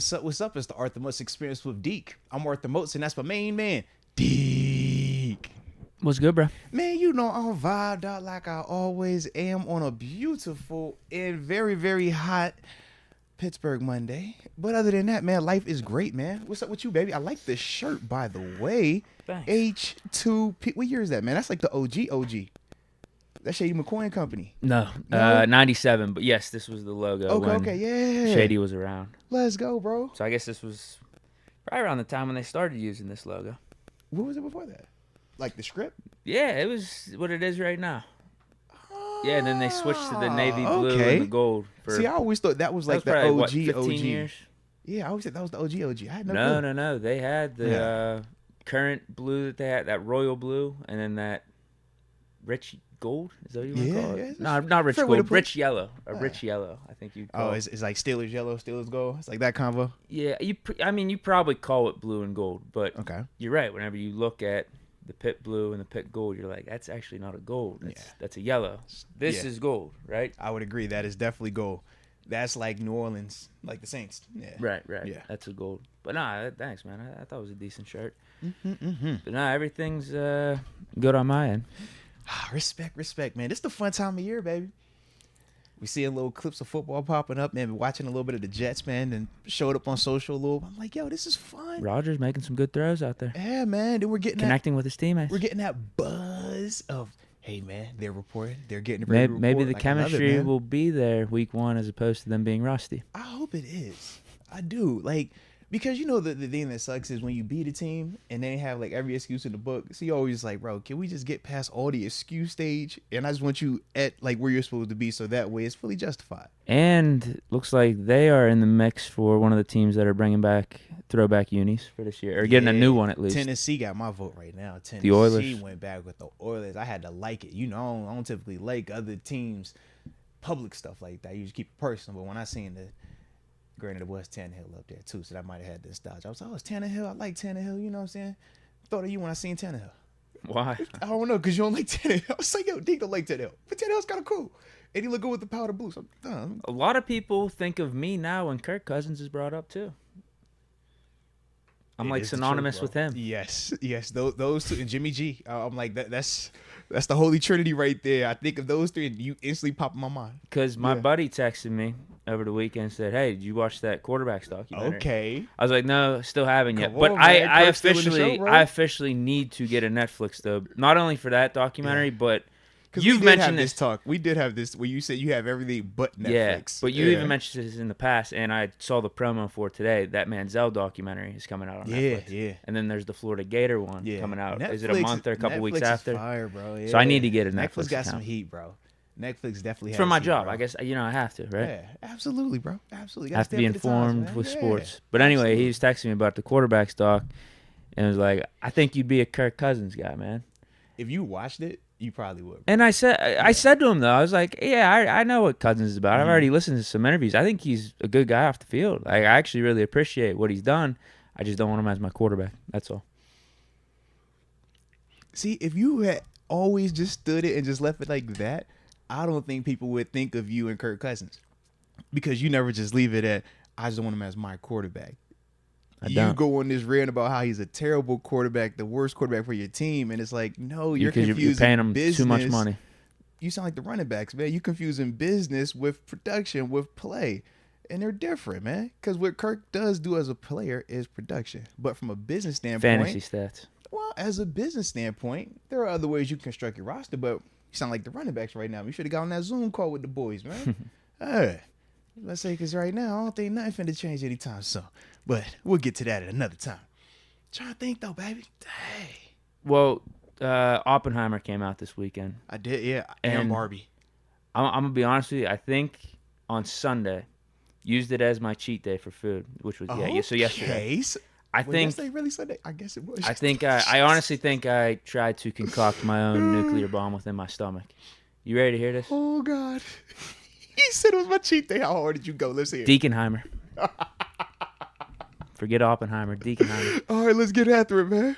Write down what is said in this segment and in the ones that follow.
What's up? What's up? It's the Arthur Moats Experience with Deke. I'm Arthur Moats, and that's my main man, Deke. What's good, bro? Man, you know I'm vibed out like I always am on a beautiful and very, very hot Pittsburgh Monday. But other than that, man, life is great, man. What's up with you, baby? I like this shirt, by the way. Thanks. H2P. What year is that, man? That's like the OG. That's Shady McCoy and Company. No, No? 97. But yes, this was the logo. Okay, yeah. Shady was around. Let's go, bro. So I guess this was probably around the time when they started using this logo. What was it before that? Like the script? Yeah, it was what it is right now. Yeah, and then they switched to the navy blue okay. and the gold. See, I always thought that was like the probably, OG. 15 OG. years? Yeah, I always thought that was the OG. I had no clue. No. They had the current blue that they had, that royal blue, and then that rich gold. Is that what you want to call it? Yeah, No, not rich fair way to gold. put it. Rich yellow. Rich yellow, I think you'd call it. It's like Steelers yellow, Steelers gold. It's like that combo. Yeah, you probably call it blue and gold, but Okay. you're right. Whenever you look at the pit blue and the pit gold, you're like, that's actually not a gold. That's a yellow. This is gold, right? I would agree. That is definitely gold. That's like New Orleans, like the Saints. Yeah. Right. Yeah. That's a gold. But nah, thanks, man. I thought it was a decent shirt. Mm-hmm. But nah, everything's good on my end. Respect, man. This is the fun time of year, baby. We seeing little clips of football popping up, man. Watching a little bit of the Jets, man, and showed up on social a little. I'm like, yo, this is fun. Rodgers making some good throws out there. Yeah, man. Then we're getting Connecting with his teammates. We're getting that buzz of, hey, man, they're reporting. They're getting Maybe the chemistry will be there week one as opposed to them being rusty. I hope it is. I do. Like, because you know the thing that sucks is when you beat a team and they have like every excuse in the book. So you always like, bro, can we just get past all the excuse stage? And I just want you at like where you're supposed to be, so that way it's fully justified. And looks like they are in the mix for one of the teams that are bringing back throwback unis for this year, or getting a new one at least. Tennessee got my vote right now. Tennessee the Oilers went back with the Oilers. I had to like it. You know, I don't typically like other teams' public stuff like that. I usually keep it personal. But when I seen granted, it was Tannehill up there too, so that might have had the nostalgia. I was like, oh, it's Tannehill. I like Tannehill. You know what I'm saying? Thought of you when I seen Tannehill. Why? I don't know, because you don't like Tannehill. I was like, yo, Deke don't like Tannehill. But Tannehill's kind of cool. And he look good with the powder blue. So, a lot of people think of me now when Kirk Cousins is brought up too. I'm like synonymous with him. Yes. Those two and Jimmy G. I'm like that's the holy trinity right there. I think of those three and you instantly pop in my mind. Because my buddy texted me over the weekend and said, "Hey, did you watch that quarterbacks documentary?" Okay. I was like, "No, still haven't yet." Come But on, man. I Kirk's still in the show, bro. I officially need to get a Netflix though. Not only for that documentary, but you've mentioned this talk. We did have this where you said you have everything but Netflix. Yeah, but you even mentioned this in the past, and I saw the promo for today. That Manziel documentary is coming out on Netflix. Yeah. And then there's the Florida Gator one coming out. Netflix, is it a month or a couple weeks after? Is fire, bro. Yeah. So I need to get a Netflix. Netflix got some heat, bro. Netflix definitely has for my heat, job. bro. I guess I have to, right? Yeah, absolutely, bro. Absolutely. I have to be informed with sports. But anyway, he was texting me about the quarterbacks doc, and was like, "I think you'd be a Kirk Cousins guy, man." If you watched it, you probably would. Bro. And I said to him though, I was like, "Yeah, I know what Cousins is about. I've already listened to some interviews. I think he's a good guy off the field. I actually really appreciate what he's done. I just don't want him as my quarterback. That's all." See, if you had always just stood it and just left it like that, I don't think people would think of you and Kirk Cousins, because you never just leave it at, I just don't want him as my quarterback. You go on this rant about how he's a terrible quarterback, the worst quarterback for your team, and it's like, no, you're confusing you're paying him business. Too much money. You sound like the running backs, man. You confusing business with production, with play, and they're different, man. Because what Kirk does do as a player is production, but from a business standpoint, fantasy stats. Well, as a business standpoint, there are other ways you can construct your roster, but you sound like the running backs right now. You should have got on that Zoom call with the boys, man. Let's say, because right now, I don't think nothing finna change anytime soon. But we'll get to that at another time. Trying to think, though, baby. Hey. Well, Oppenheimer came out this weekend. I did, yeah. And Barbie. I'm going to be honest with you. I think on Sunday, used it as my cheat day for food, which was, so yesterday. I think yesterday really Sunday? I guess it was. I honestly think I tried to concoct my own nuclear bomb within my stomach. You ready to hear this? Oh, God. He said it was my cheat day. How hard did you go? Let's hear it. Dekenheimer. Forget Oppenheimer. Dekenheimer. All right, let's get after it, man.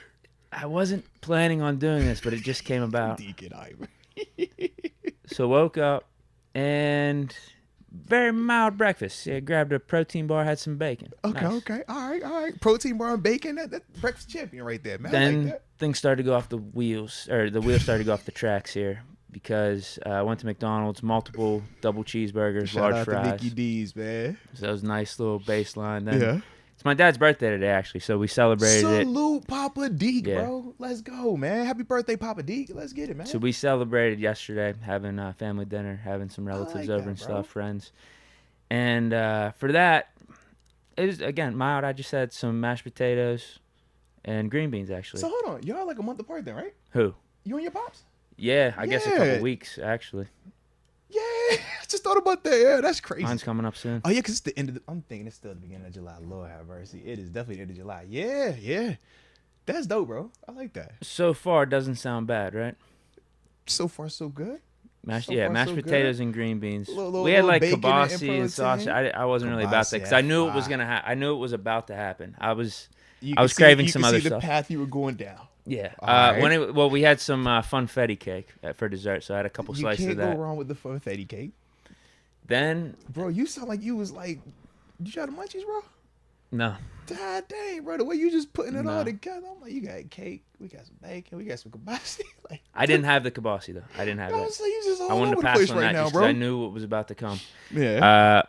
I wasn't planning on doing this, but it just came about. Dekenheimer. So woke up, and very mild breakfast. Yeah, grabbed a protein bar, had some bacon. Okay, Nice. okay. All right. Protein bar and bacon. That's breakfast champion right there, man. I Then like that. things started to go off the wheels, or the wheels started to go off the tracks here because I went to McDonald's, multiple double cheeseburgers, Shout large out fries. to Mickey D's, man. So that was a nice little baseline. Then Yeah. it's my dad's birthday today, actually, so we celebrated it. Salute Papa Deke, Yeah. bro. Let's go, man. Happy birthday, Papa Deke. Let's get it, man. So we celebrated yesterday, having family dinner, having some relatives like over that, and bro. stuff, friends. And for that, it was, again, mild. I just had some mashed potatoes and green beans, actually. So hold on. Y'all like a month apart then, right? Who? You and your pops? Yeah, I guess a Yeah. couple weeks, actually. Yeah. I just thought about that. Yeah, that's crazy. Mine's coming up soon. Oh, yeah, because it's the end of I'm thinking it's still the beginning of July. Lord have mercy. It is definitely the end of July. Yeah. That's dope, bro. I like that. So far, it doesn't sound bad, right? So far, so good. Mashed So far, mashed so potatoes and green beans. Little- We had little like bacon and kibasi and sausage. protein. I wasn't really about that because I Kibasi, knew it was fire. gonna. I knew it was about to happen. I was You was can see- craving you some can other see stuff. the path you were going down. Yeah. Alright. We had some funfetti cake for dessert, so I had a couple You slices can't of that. go wrong with the funfetti cake. Then Bro, you sound like you was like, did you try the munchies, bro? no, God dang, bro, the way you just putting it No. all together. I'm like, you got cake, we got some bacon, we got some kibasi. Like, I didn't have the kibasi though. I didn't have I that. was like, you just all I wanted over to the pass place on right that now, just bro. because I knew what was about to come. Yeah.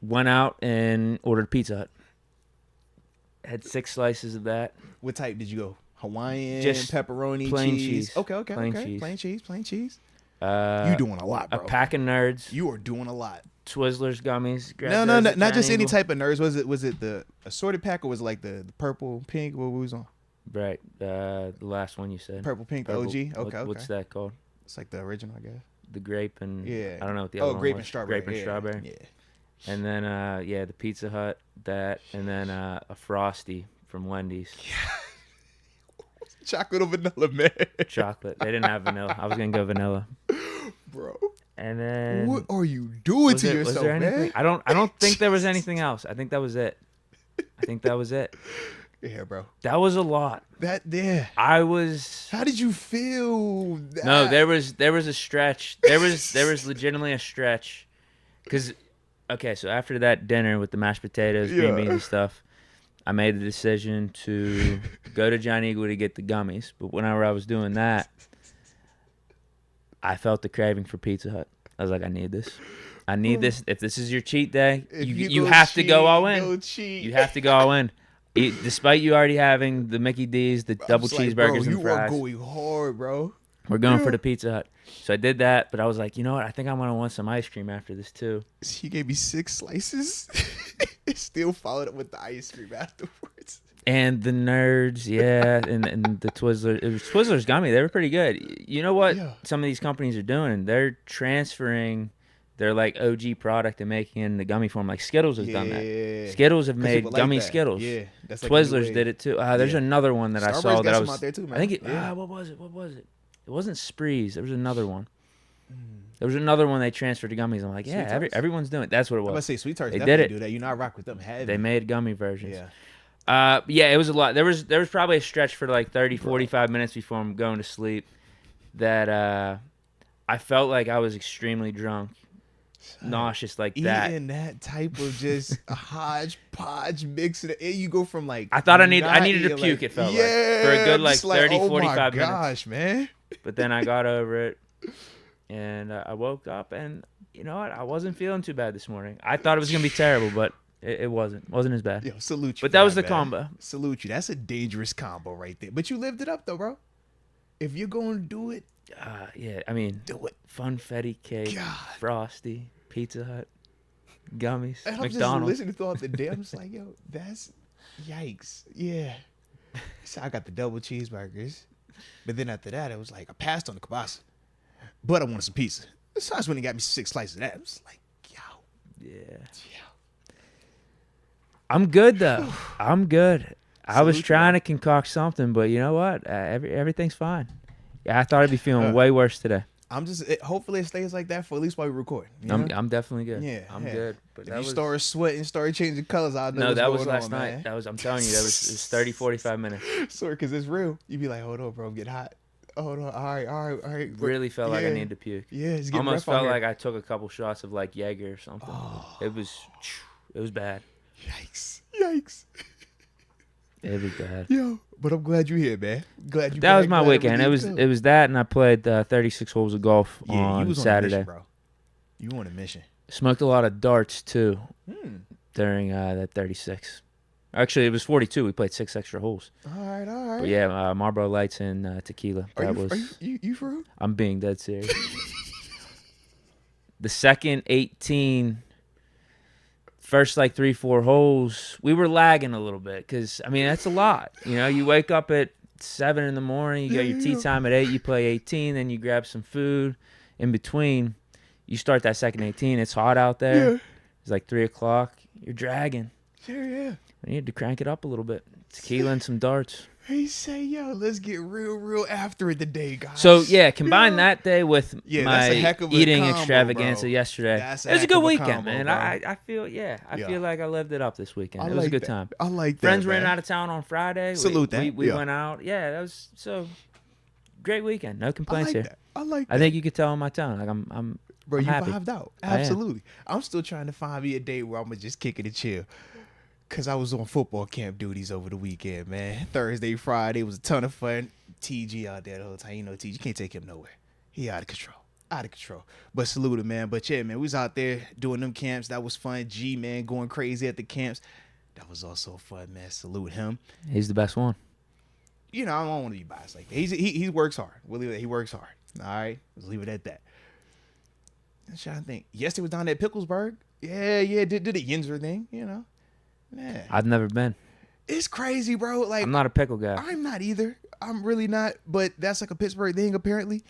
Went out and ordered Pizza Hut. Had 6 slices of that. What type did you go? Hawaiian, Just pepperoni, plain cheese. cheese. Okay. Plain cheese. Plain cheese. Uh, You doing a lot, a bro. pack of Nerds, You are doing a lot. Twizzlers gummies. grabbed No, those at not just Giant any Eagle. type of nerds. Was it the assorted pack or was it like the purple, pink? What was on? Right, the last one you said. Purple, pink, the Purple- OG. what- Okay. What's that called? It's like the original, I guess. The grape and Yeah. I don't know what the other one grape was. and strawberry. Grape and yeah. strawberry. Yeah. And then the Pizza Hut, that, and then a Frosty from Wendy's. Chocolate or vanilla, man. Chocolate. They didn't have vanilla. I was gonna go vanilla. Bro, And then what are you doing to was yourself, there anything? man? I don't think there was anything else. I think that was it. Yeah, bro. That was a lot. Yeah. I was How did you feel? No, there was a stretch. There was legitimately a stretch. Cause okay, so after that dinner with the mashed potatoes, green Yeah. beans and stuff, I made the decision to go to Giant Eagle to get the gummies. But whenever I was doing that, I felt the craving for Pizza Hut. I was like, I need this. I need this. If this is your cheat day, If you go have to go cheat, all in. go cheat. You have to go all in. Despite you already having the Mickey D's, the I'm double just like, cheeseburgers bro, and you are fries, going hard, bro. we're going for Yeah. the Pizza Hut. So I did that, but I was like, you know what? I think I'm gonna want some ice cream after this too. He gave me 6 slices. Still followed up with the ice cream afterwards. And the Nerds, yeah, and the Twizzlers. It was Twizzlers gummy. They were pretty good. You know what? Yeah. Some of these companies are doing? They're transferring their like OG product and making it in the gummy form. Like Skittles has done that. Yeah. Skittles have 'Cause made people like gummy that. Skittles. Yeah, that's like a new Twizzlers wave. did it too. There's Yeah. another one that I Starburst saw got that I some was. out there too, man. I think it. Yeah. What was it? It wasn't Sprees. There was another one. There was another one they transferred to gummies. I'm like, yeah, Sweet Tarts? everyone's doing it. That's what it I'm about to was. say Sweet Tarts They did definitely it. do that. You know, I rock with them heavy. They made gummy versions. Yeah. Yeah, it was a lot. There was probably a stretch for like 30, 45 minutes before I'm going to sleep that I felt like I was extremely drunk, nauseous like that. Eating that type of just a hodgepodge mix, and you go from like I thought I needed not to eating, puke, like, it felt like, yeah, for a good like just 30, oh 45 my minutes. gosh, man. But then I got over it, and I woke up, and you know what? I wasn't feeling too bad this morning. I thought it was gonna be terrible, but it wasn't. Wasn't as bad. Yo, salute you. But for that was the man. combo. Salute you. That's a dangerous combo right there. But you lived it up though, bro. If you're gonna do it, Yeah, I mean, do it. funfetti cake, God. Frosty, Pizza Hut, gummies, And I'm just McDonald's. listening throughout the day. I'm just like, yo, that's yikes. Yeah. So I got the double cheeseburgers. But then after that, it was like I passed on the kibasa. But I wanted some pizza. So that's when he got me 6 slices of that. I was like, yo. Yeah. Yo. I'm good though. I'm good. I was Salute you, trying man. to concoct something, but you know what? Everything's fine. Yeah, I thought I'd be feeling Uh, way worse today. I'm just hopefully it stays like that for at least while we record. You know? I'm definitely good. Yeah, I'm yeah. good. But If that you was, start sweating, start changing colors, I know no, what's that going was last on, night. man. I'm telling you, it was 30, 45 minutes. Sorry, because it's real. You be like, hold on, bro, I'm getting hot. Hold on. All right. Really felt like I needed to puke. Yeah, it's getting Almost rough out felt here. like I took a couple shots of like Jaeger or something. Oh. It was bad. Yikes. It was bad. Yo, but I'm glad you're here, man. Glad you. That was my glad weekend. It was everything's that, and I played 36 holes of golf good. Yeah, you on was on a Saturday. mission, bro. You on a mission. Smoked a lot of darts too during that 36. Actually, it was 42. We played 6 extra holes. All right. But yeah, Marlboro Lights and tequila. Are you for real? I'm being dead serious. The second 18, first like 3-4 holes, we were lagging a little bit because, I mean, that's a lot. You know, you wake up at 7 in the morning, you got your tea time at 8, you play 18, then you grab some food in between. You start that second 18, it's hot out there. Yeah. It's like 3 o'clock. You're dragging. Yeah. I need to crank it up a little bit. Tequila and some darts. He say, yo, let's get real after it today, guys. So, yeah, combine that day with that's my a heck of a eating combo, extravaganza bro. yesterday. That's It was a heck good of weekend, combo, man. bro. I feel like I lived it up this weekend. It was a like good that. time. I like that. Friends ran man. out of town on Friday. Salute that. We Yeah. went out. Yeah, that was so great weekend. No complaints here. I like that. I think you could tell in my tone. Like I'm Bro, I'm you happy. vibed out. I am. Absolutely. I'm still trying to find me a day where I'm going to just kick it and chill. Because I was on football camp duties over the weekend, man. Thursday, Friday was a ton of fun. TG out there the whole time. You know, TG, you can't take him nowhere. He out of control. But salute him, man. But yeah, man, we was out there doing them camps. That was fun. G, man, going crazy at the camps. That was also fun, man. Salute him. He's the best one. You know, I don't want to be biased like that. He works hard. We'll leave it. He works hard. All right? Let's leave it at that. I'm trying to think. Yesterday was down there at Picklesburg. Yeah. Did the Yinzer thing, you know. Yeah. I've never been. It's crazy, bro. Like, I'm not a pickle guy. I'm not either. I'm really not. But that's like a Pittsburgh thing, apparently.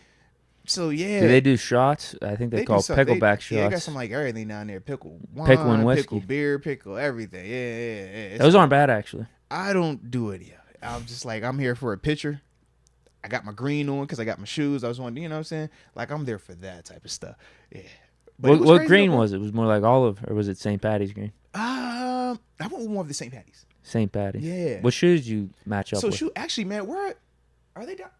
So, yeah. Do they do shots? I think they call do some- pickleback shots. Yeah, they got some like everything down there. Pickle wine, Pickle and whiskey. pickle beer, pickle everything. Yeah. Those aren't bad, actually. I don't do it yet. I'm just like, I'm here for a picture. I got my green on because I got my shoes. I was wondering, you know what I'm saying? Like, I'm there for that type of stuff. Yeah. But it was What crazy, green though, bro. was it? Was it more like olive, or was it St. Patty's green? I went with more of the St. Patty's. St. Patty's. Yeah. What shoes you match up So with? shoot, actually, man, where are they down?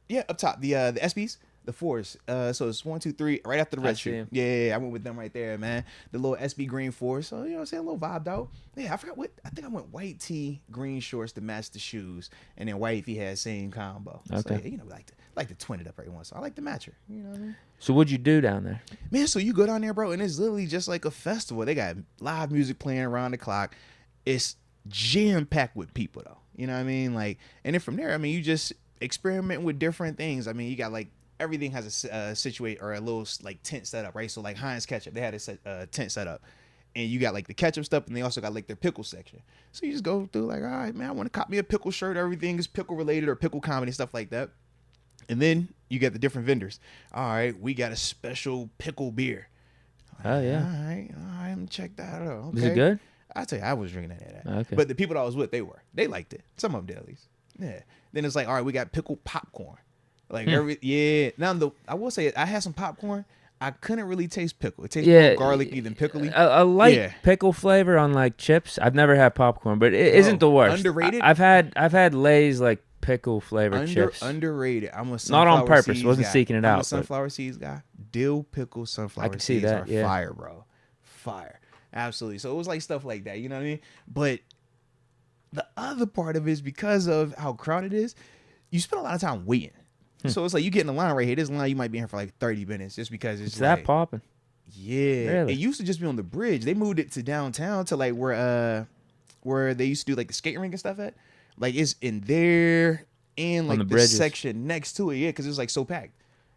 Yeah, up top. The SBs, the fours. So it's 1, 2, 3, right after the I red see shoe. 'em. Yeah, I went with them right there, man. The little SB green fours. So you know what I'm saying, a little vibed out. Yeah, I forgot what. I think I went white tee, green shorts to match the shoes, and then white if had same combo. So, Okay. yeah, you know, we like to twin it up every once. So I like the matcher. You know what I mean? So what'd you do down there? Man, so you go down there, bro, and it's literally just like a festival. They got live music playing around the clock. It's jam packed with people, though. You know what I mean? Like, and then from there, I mean, you just experiment with different things. I mean, you got like everything has a situate or a little like tent set up, right? So like Heinz ketchup, they had a tent set up, and you got like the ketchup stuff, and they also got like their pickle section. So you just go through like, all right, man, I want to cop me a pickle shirt. Everything is pickle related or pickle comedy stuff like that. And then you get the different vendors. All right, we got a special pickle beer. Oh, yeah. All right, let me check that out. Okay. Was it good? I tell you, I was drinking that. Okay. But the people that I was with, they liked it. Some of them did at least. Yeah. Then it's like, all right, we got pickle popcorn. Like Now I will say I had some popcorn. I couldn't really taste pickle. It tastes more garlicky than pickly. A light pickle flavor on like chips. I've never had popcorn, but it isn't the worst. Underrated? I've had Lay's like pickle flavored chips. Underrated. I'm a Not sunflower on purpose. seeds Wasn't guy. seeking it I'm out, a but- sunflower seeds guy. Dill pickle sunflower I can see seeds that, are yeah. fire, bro. Fire. Absolutely. So it was like stuff like that. You know what I mean? But the other part of it is because of how crowded it is, you spend a lot of time waiting. So it's like you get in the line right here. This line you might be in here for like 30 minutes just because it's It's like, that popping. yeah. Really? It used to just be on the bridge. They moved it to downtown to like where they used to do like the skating rink and stuff at. Like it's in there and like the the bridges. section next to it. Yeah, because it was like so packed.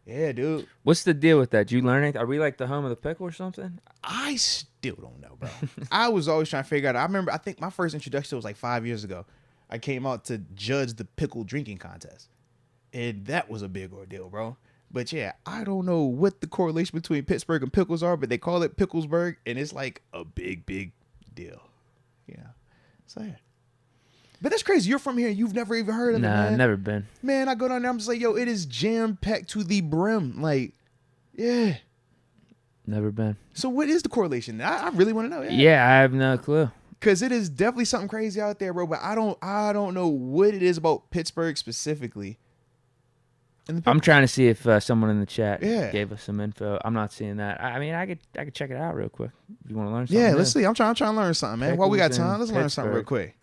Yeah, dude. What's the deal with that? Did you learn anything? Are we like the home of the pickle or something? I still don't know, bro. I was always trying to figure out. I think my first introduction was like 5 years ago. I came out to judge the pickle drinking contest. And that was a big ordeal, bro. But yeah, I don't know what the correlation between Pittsburgh and pickles are, but they call it Picklesburg, and it's like a big deal. You know? So yeah. But that's crazy. You're from here. You've never even heard of it, Nah, man. never been. Man, I go down there. I'm just like, yo, it is jam-packed to the brim. Like, yeah. Never been. So what is the correlation? I really want to know. Yeah, I have no clue. Because it is definitely something crazy out there, bro. But I don't know what it is about Pittsburgh specifically in the I'm pickles. trying to see if someone in the chat Yeah. gave us some info. I'm not seeing that. I mean, I could check it out real quick if you want to learn something. Yeah, new. let's see. I'm trying to learn something, man. While we got Pickles in time, let's learn something real Pittsburgh.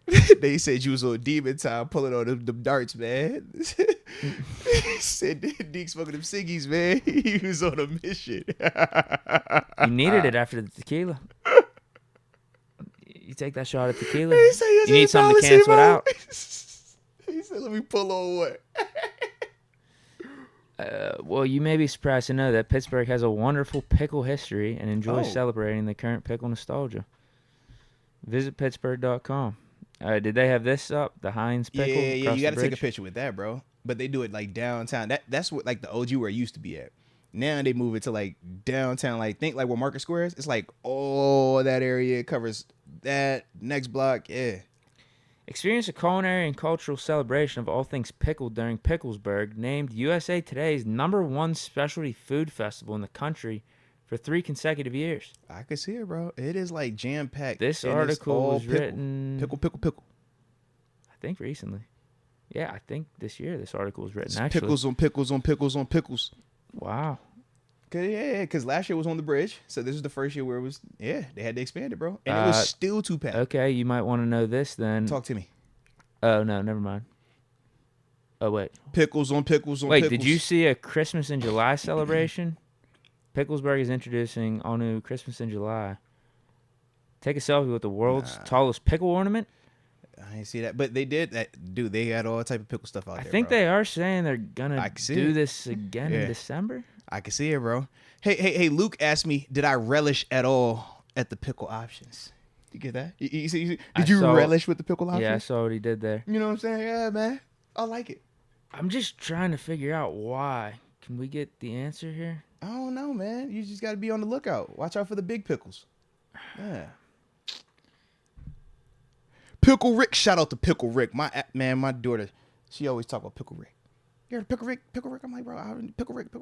quick. They said you was on demon time pulling on them darts, man. Said Deke smoking them ciggies, man. He was on a mission. You needed it after the tequila. You take that shot of tequila. He said, You need something to cancel it out. He said, let me pull on what? Well, you may be surprised to know that Pittsburgh has a wonderful pickle history and enjoys Oh. celebrating the current pickle nostalgia. Visit Pittsburgh.com. Did they have this up? The Heinz pickle? Yeah, across you the got to take a bridge? picture with that, bro. But they do it like downtown. That's what like the OG where it used to be at. Now they move it to like downtown, like think like where Market Square is. It's like all that area. It covers that next block. Yeah. Experience a culinary and cultural celebration of all things pickled during Picklesburg, named USA Today's #1 specialty food festival in the country for 3 consecutive years. I could see it, bro. It is like jam packed. This article was written, pickle. I think, recently. Yeah, I think this year this article was written, It's actually. pickles on pickles on pickles on pickles. Wow. Because last year was on the bridge, so this is the first year where it was. Yeah, they had to expand it, bro, and it was still 2-pack. Okay, you might want to know this then. Talk to me. Oh, no, never mind. Oh, wait. Pickles on pickles on Wait, pickles. did you see a Christmas in July celebration? Picklesburg is introducing all new Christmas in July. Take a selfie with the world's tallest pickle ornament. I didn't see that, but they did that. Dude, they had all type of pickle stuff out I there. think bro. they are saying they're gonna I can see do it. this again in Yeah. December. I can see it, bro. Hey, Luke asked me, did I relish at all at the pickle options? You get that? Did you relish with the pickle options? Yeah, I saw what he did there. You know what I'm saying? Yeah, man. I like it. I'm just trying to figure out why. Can we get the answer here? I don't know, man. You just got to be on the lookout. Watch out for the big pickles. Yeah. Pickle Rick. Shout out to Pickle Rick. My daughter, she always talk about Pickle Rick. You heard Pickle Rick? Pickle Rick? I'm like, bro, Pickle Rick. You're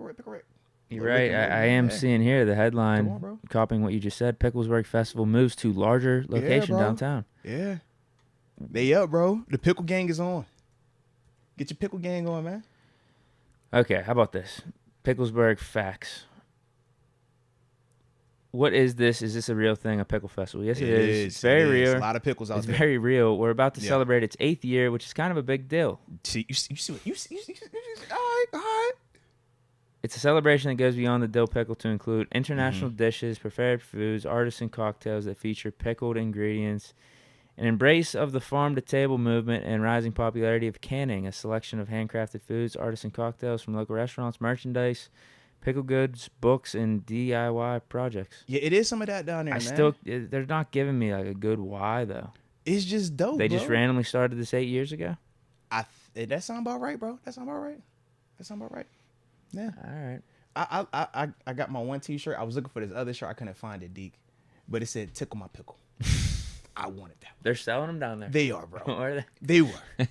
Little right. Rick and I am Morty, yeah. seeing here the headline, Come on, bro. copying what you just said. Picklesburg Festival moves to larger location bro. downtown. Yeah. They up, bro. The pickle gang is on. Get your pickle gang on, man. Okay, how about this? Picklesburg facts. What is this? Is this a real thing, a pickle festival? Yes, it is. It's very real. A lot of pickles out It's there. very real. We're about to Yeah. celebrate its 8th year, which is kind of a big deal. See, you see what you see. All right. It's a celebration that goes beyond the dill pickle to include international dishes, prepared foods, artisan cocktails that feature pickled ingredients, an embrace of the farm-to-table movement, and rising popularity of canning, a selection of handcrafted foods, artisan cocktails from local restaurants, merchandise, pickle goods, books, and DIY projects. Yeah, it is some of that down there, man. They're not giving me like a good why, though. It's just dope, They bro. just randomly started this 8 years ago? That sound about right, bro. That sound about right. Yeah. All right. I got my one T-shirt. I was looking for this other shirt. I couldn't find it, Deke. But it said "Tickle My Pickle." I wanted that. They're selling them down there. They are, bro. Are they? They were.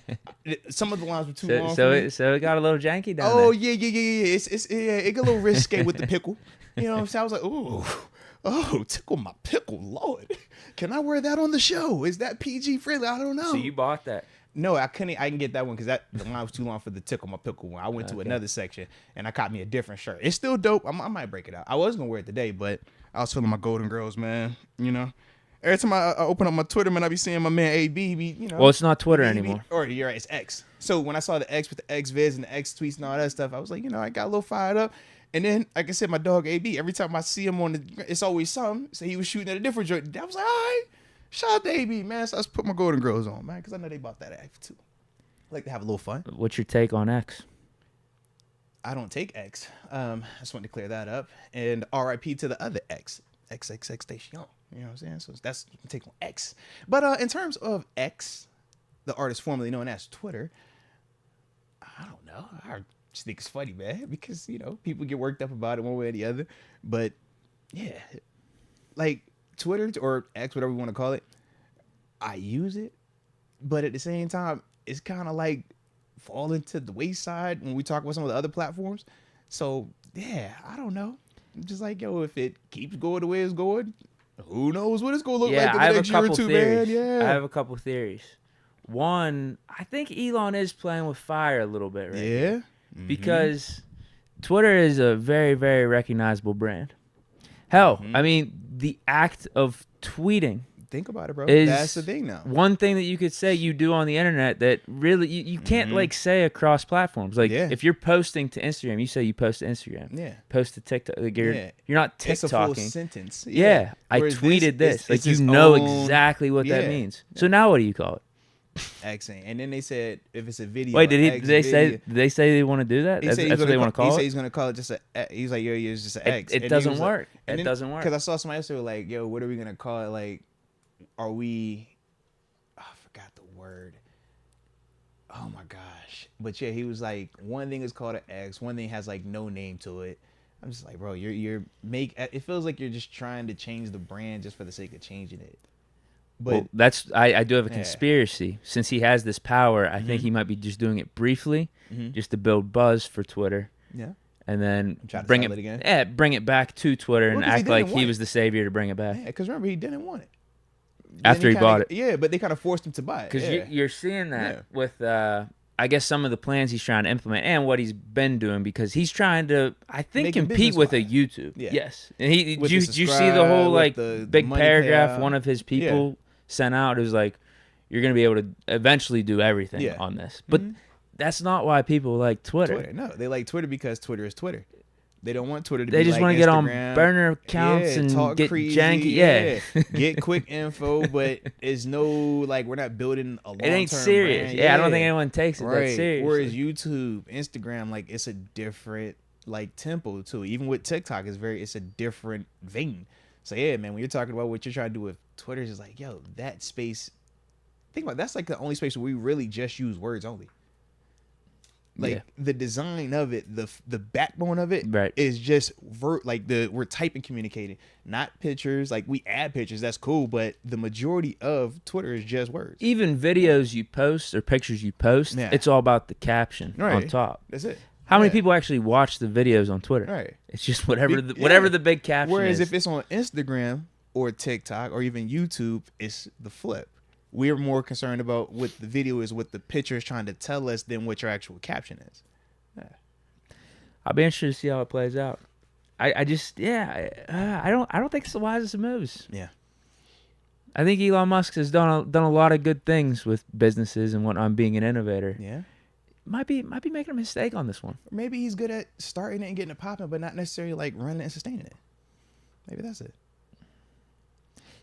Some of the lines were too long. So for me. it got a little janky down Oh there. yeah. It got a little risque with the pickle. You know what I'm saying? I was like, oh, tickle my pickle, Lord. Can I wear that on the show? Is that PG friendly? I don't know. So you bought that. No, I couldn't. I can get that one because the line was too long for the tickle my pickle one. I went to another section and I caught me a different shirt. It's still dope. I might break it out. I was gonna wear it today, but I was feeling my Golden Girls, man. You know, every time I open up my Twitter, man, I be seeing my man AB. Well, it's not Twitter AB anymore. Or you're right, it's X. So when I saw the X with the X vids and the X tweets and all that stuff, I was like, I got a little fired up. And then, like I said, my dog AB. Every time I see him it's always something. So he was shooting at a different joint. I was like, all right, shout out to AB, man. So I just put my Golden Girls on, man, because I know they bought that X too. I like to have a little fun. What's your take on X? I don't take X. I just wanted to clear that up. And RIP to the other X. XXX Station. You know what I'm saying? So that's my take on X. But in terms of X, the artist formerly known as Twitter, I don't know. I just think it's funny, man, because, people get worked up about it one way or the other. But, yeah, like Twitter or X, whatever you want to call it, I use it. But at the same time, it's kind of like falling to the wayside when we talk about some of the other platforms. So, yeah, I don't know. I'm just like, if it keeps going the way it's going, who knows what it's going to look like in the next year or two, man. Yeah. I have a couple theories. One, I think Elon is playing with fire a little bit right Yeah. now, because Twitter is a very, very recognizable brand. Hell, I mean, the act of tweeting Think about it, bro. is That's the thing now. one thing that you could say you do on the internet that really you can't like say across platforms. Like if you're posting to Instagram, you say you post to Instagram. Yeah. Post to TikTok. Like you're not TikToking. It's a full sentence. Yeah. I Whereas tweeted this. Like it's you its know own- exactly what that means. So now what do you call it? Xing. And then they said if it's a video. Wait, did X they video, say they want to do that? That's what they want to He call said it. he's gonna call it just a. He's like, yo, it's just an X. It And doesn't he was like- work. and It then- doesn't work. Because I saw somebody else who were like, yo, what are we gonna call it? Like, are we? Oh, I forgot the word. Oh my gosh. But yeah, he was like, one thing is called an X. One thing has like no name to it. I'm just like, bro, you're make. It feels like you're just trying to change the brand just for the sake of changing it. But Well, that's I do have a conspiracy. Since he has this power, I think he might be just doing it briefly, just to build buzz for Twitter. yeah. And then Try to bring sell it it again. Yeah, bring it back to Twitter and 'cause he act like didn't he want was it. the savior to bring it back. Yeah, because remember he didn't want it. After he kinda, bought it. Yeah, but they kind of forced him to buy it. Because Yeah. you're seeing that Yeah. with, I guess, some of the plans he's trying to implement and what he's been doing, because he's trying to, I think, Make it compete with a business-wise. YouTube. Yeah. Yes. And he With did the you see the whole subscribe, like with the big money paragraph payout. one of his people sent out? It was like, you're going to be able to eventually do everything Yeah. on this. But that's not why people like Twitter. No, they like Twitter because Twitter is Twitter. They don't want Twitter to They be just like want to get on Instagram. burner accounts and talk get crazy, janky. Yeah. Get quick info, but it's no, like, we're not building a long-term It ain't serious. brand. Yeah, I don't think anyone takes it that Right. seriously. Whereas YouTube, Instagram, like, it's a different like tempo too. Even with TikTok, it's a different vein. So yeah, man, when you're talking about what you're trying to do with Twitter, it's just like, yo, that space. Think about it, that's like the only space where we really just use words only. Like the design of it, the backbone of it is just we're typing, communicating, not pictures. Like we add pictures, that's cool, but the majority of Twitter is just words. Even videos you post or pictures you post, it's all about the caption on top. That's it. How many people actually watch the videos on Twitter? Right. It's just whatever the big caption Whereas is. if it's on Instagram or TikTok or even YouTube, it's the flip. We're more concerned about what the video is, what the picture is trying to tell us, than what your actual caption is. Yeah. I'll be interested to see how it plays out. I don't think it's the wisest of moves. Yeah. I think Elon Musk has done a lot of good things with businesses and whatnot, being an innovator. Yeah. Might be making a mistake on this one. Maybe he's good at starting it and getting it popping, but not necessarily like running and sustaining it. Maybe that's it.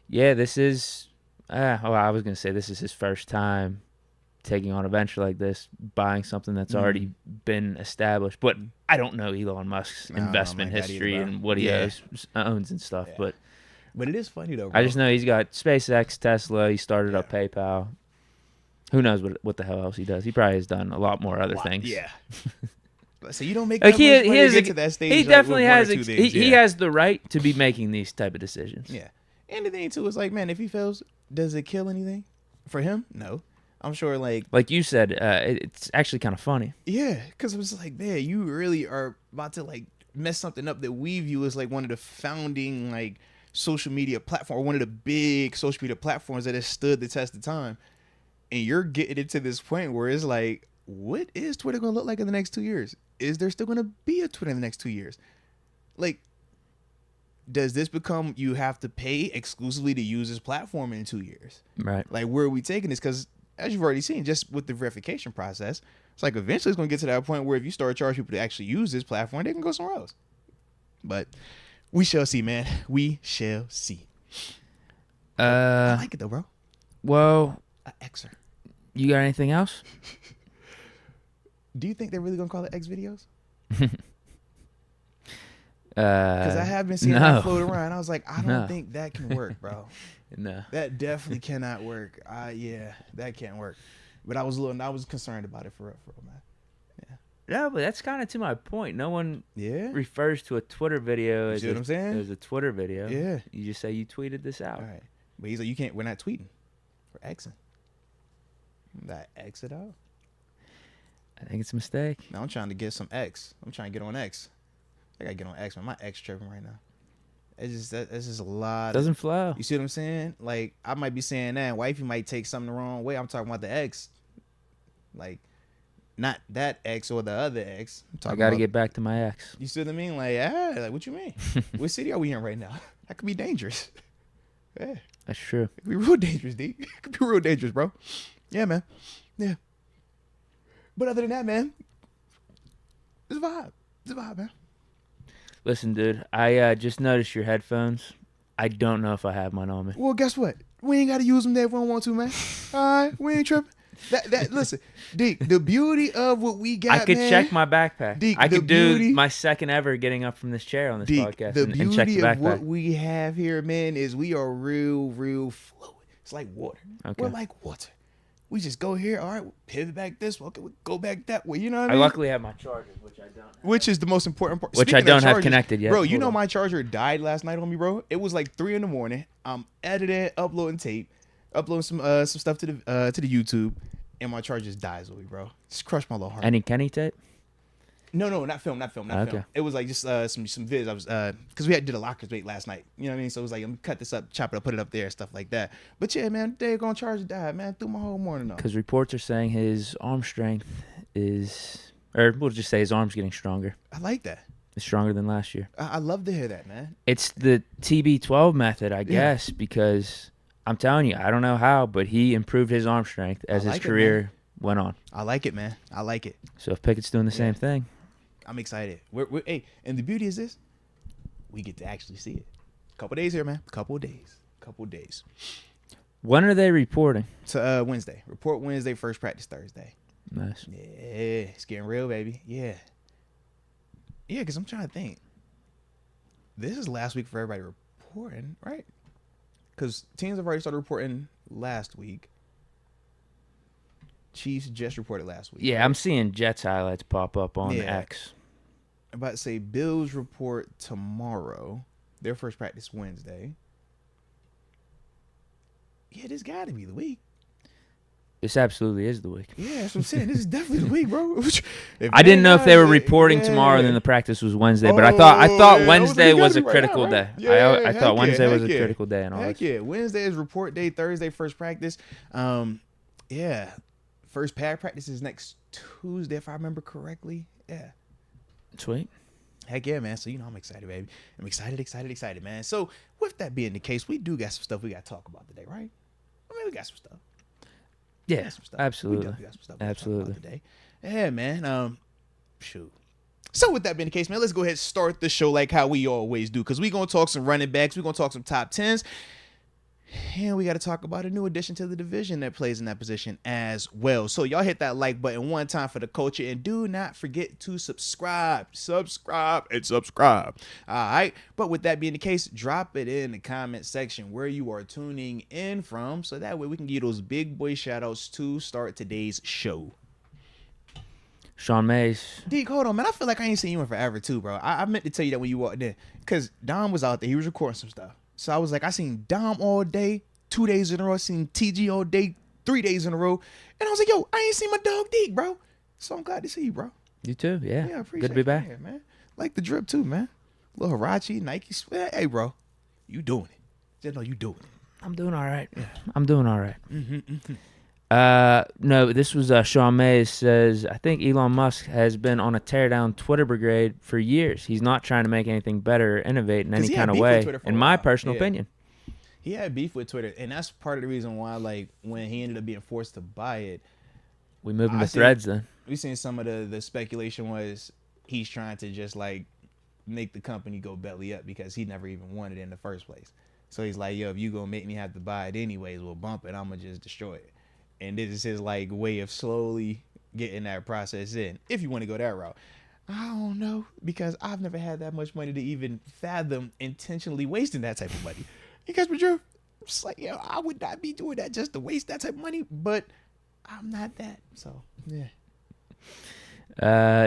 Yeah, this is. I was gonna say this is his first time taking on a venture like this, buying something that's already been established. But I don't know Elon Musk's investment history and what he owns and stuff. Yeah. But it is funny though, bro. I just know he's got SpaceX, Tesla. He started up PayPal. Who knows what the hell else he does? He probably has done a lot more other things. Yeah. So you don't make like that much money to get to that stage. He like, definitely with one or has. two things. He has the right to be making these type of decisions. Yeah. And the thing too is like, man, if he fails, does it kill anything for him? No. I'm sure like you said, it's actually kind of funny. Yeah, because it was like, man, you really are about to like mess something up that we view as like one of the founding like social media platform, or one of the big social media platforms that has stood the test of time. And you're getting it to this point where it's like, what is Twitter going to look like in the next 2 years? Is there still going to be a Twitter in the next 2 years? Like, does this become you have to pay exclusively to use this platform in 2 years? Right. Like, where are we taking this? Because as you've already seen, just with the verification process, it's like eventually it's going to get to that point where if you start charging people to actually use this platform, they can go somewhere else. But we shall see, man. We shall see. I like it though, bro. Well, An Xer. You got anything else? Do you think they're really gonna call it X videos? Because I have been seeing that float around. I was like, I don't think that can work, bro. No, that definitely cannot work. Yeah, that can't work. But I was concerned about it for real, man. Yeah. No, but that's kind of to my point. No one refers to a Twitter video as what I'm saying? As a Twitter video. Yeah. You just say you tweeted this out. All right. But he's like, we're not tweeting. We're Xing. That X it out. I think it's a mistake. Now I'm trying to get some X. I'm trying to get on X. I gotta get on X, man. My X tripping right now. That's just a lot. Doesn't flow. You see what I'm saying? Like, I might be saying that, and wifey might take something the wrong way. I'm talking about the ex, like, not that ex or the other ex. I got to get back to my ex. You see what I mean? Like what you mean? What city are we in right now? That could be dangerous. Yeah, That's true. it could be real dangerous, D. It could be real dangerous, bro. Yeah, man. Yeah. But other than that, man, it's a vibe. It's a vibe, man. Listen, dude, I just noticed your headphones. I don't know if I have mine on me. Well, guess what? We ain't got to use them there if we don't want to, man. All right, we ain't tripping. Listen, Deke, the beauty of what we got, I could man, check my backpack. Deke, I could beauty, do my second ever getting up from this chair on this Deke, podcast the and beauty check the backpack. of what we have here, man, is we are real fluid. It's like water. Okay. We're like water. We just go here, all right, we'll pivot back this way, okay, we go back that way. You know what I I mean? luckily have my charger, which I don't have. Which is the most important part. Which Speaking I don't of have chargers, connected yet. Bro, you Hold know on. my charger died last night on me, bro. It was like 3 a.m. I'm editing, uploading tape, uploading some stuff to the YouTube, and my charger just dies on me, bro. Just crushed my little heart. Any Kenny tape? No, not film. Okay. It was like just some vids. I was because we did a locker debate last night. You know what I mean? So it was like, I'm gonna cut this up, chop it up, put it up there, stuff like that. But yeah, man, they're gonna charge died, man. Threw my whole morning off. Because reports are saying his arm strength is, or we'll just say his arm's getting stronger. I like that. It's stronger than last year. I love to hear that, man. It's the TB12 method, I guess, because I'm telling you, I don't know how, but he improved his arm strength as his like it, career went on. I like it, man. I like it. So if Pickett's doing the same thing, I'm excited. Hey, and the beauty is this: we get to actually see it. Couple days here, man. Couple days. when are they reporting? To Wednesday. Report Wednesday. First practice Thursday. Nice. Yeah, it's getting real, baby. Yeah, because I'm trying to think. This is last week for everybody reporting, right? Because teams have already started reporting last week. Chiefs just reported last week. Yeah, I'm seeing Jets highlights pop up on X. I'm about to say Bills report tomorrow. Their first practice Wednesday. Yeah, this got to be the week. This absolutely is the week. Yeah, that's what I'm saying. This is definitely the week, bro. I didn't know if they were reporting tomorrow and then the practice was Wednesday, but I thought Wednesday was a critical day. I thought Wednesday was a critical day and all Heck this. yeah. Wednesday is report day, Thursday first practice. Yeah. First pad practice is next Tuesday, if I remember correctly. Yeah. Sweet. Heck yeah, man. So, I'm excited, baby. I'm excited, man. So, with that being the case, we do got some stuff we got to talk about today, right? I mean, we got some stuff. Yeah, absolutely. We got some stuff to talk Absolutely. about today. Yeah, man. Shoot. So, with that being the case, man, let's go ahead and start the show like how we always do, because we're going to talk some running backs. We're going to talk some top 10s. And we got to talk about a new addition to the division that plays in that position as well. So y'all hit that like button one time for the culture, and do not forget to subscribe. All right. But with that being the case, drop it in the comment section where you are tuning in from, so that way we can give those big boy shout outs to start today's show. Sean Mays. Deke, hold on, man. I feel like I ain't seen you in forever too, bro. I meant to tell you that when you walked in, because Dom was out there. He was recording some stuff. So I was like, I seen Dom all day, 2 days in a row. I seen TG all day, 3 days in a row. And I was like, yo, I ain't seen my dog Deke, bro. So I'm glad to see you, bro. You too, yeah. Yeah, I appreciate Good to be back. Here, man. Like the drip too, man. Little Hirachi, Nike sweat. Hey, bro, you doing it. Just know you doing it. I'm doing all right. I'm doing all right. Mm-hmm. No, this was Sean Mays says, I think Elon Musk has been on a tear down Twitter brigade for years. He's not trying to make anything better or innovate in any kind of way, in my personal opinion. He had beef with Twitter, and that's part of the reason why, like, when he ended up being forced to buy it, we moved into Threads then. We seen some of the speculation was he's trying to just, like, make the company go belly up because he never even wanted it in the first place. So he's like, yo, if you gonna make me have to buy it anyways, we'll bump it. I'm gonna just destroy it. And this is his, like, way of slowly getting that process in, if you want to go that route. I don't know, because I've never had that much money to even fathom intentionally wasting that type of money. You guys, but you're just like, yo, I would not be doing that just to waste that type of money, but I'm not that. So, yeah.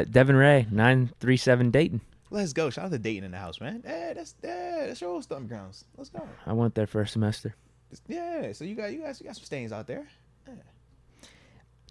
Devin Ray, 937 Dayton. Let's go. Shout out to Dayton in the house, man. That's your old stomping grounds. Let's go. I went there for a semester. Yeah, so you got some stains out there. Yeah.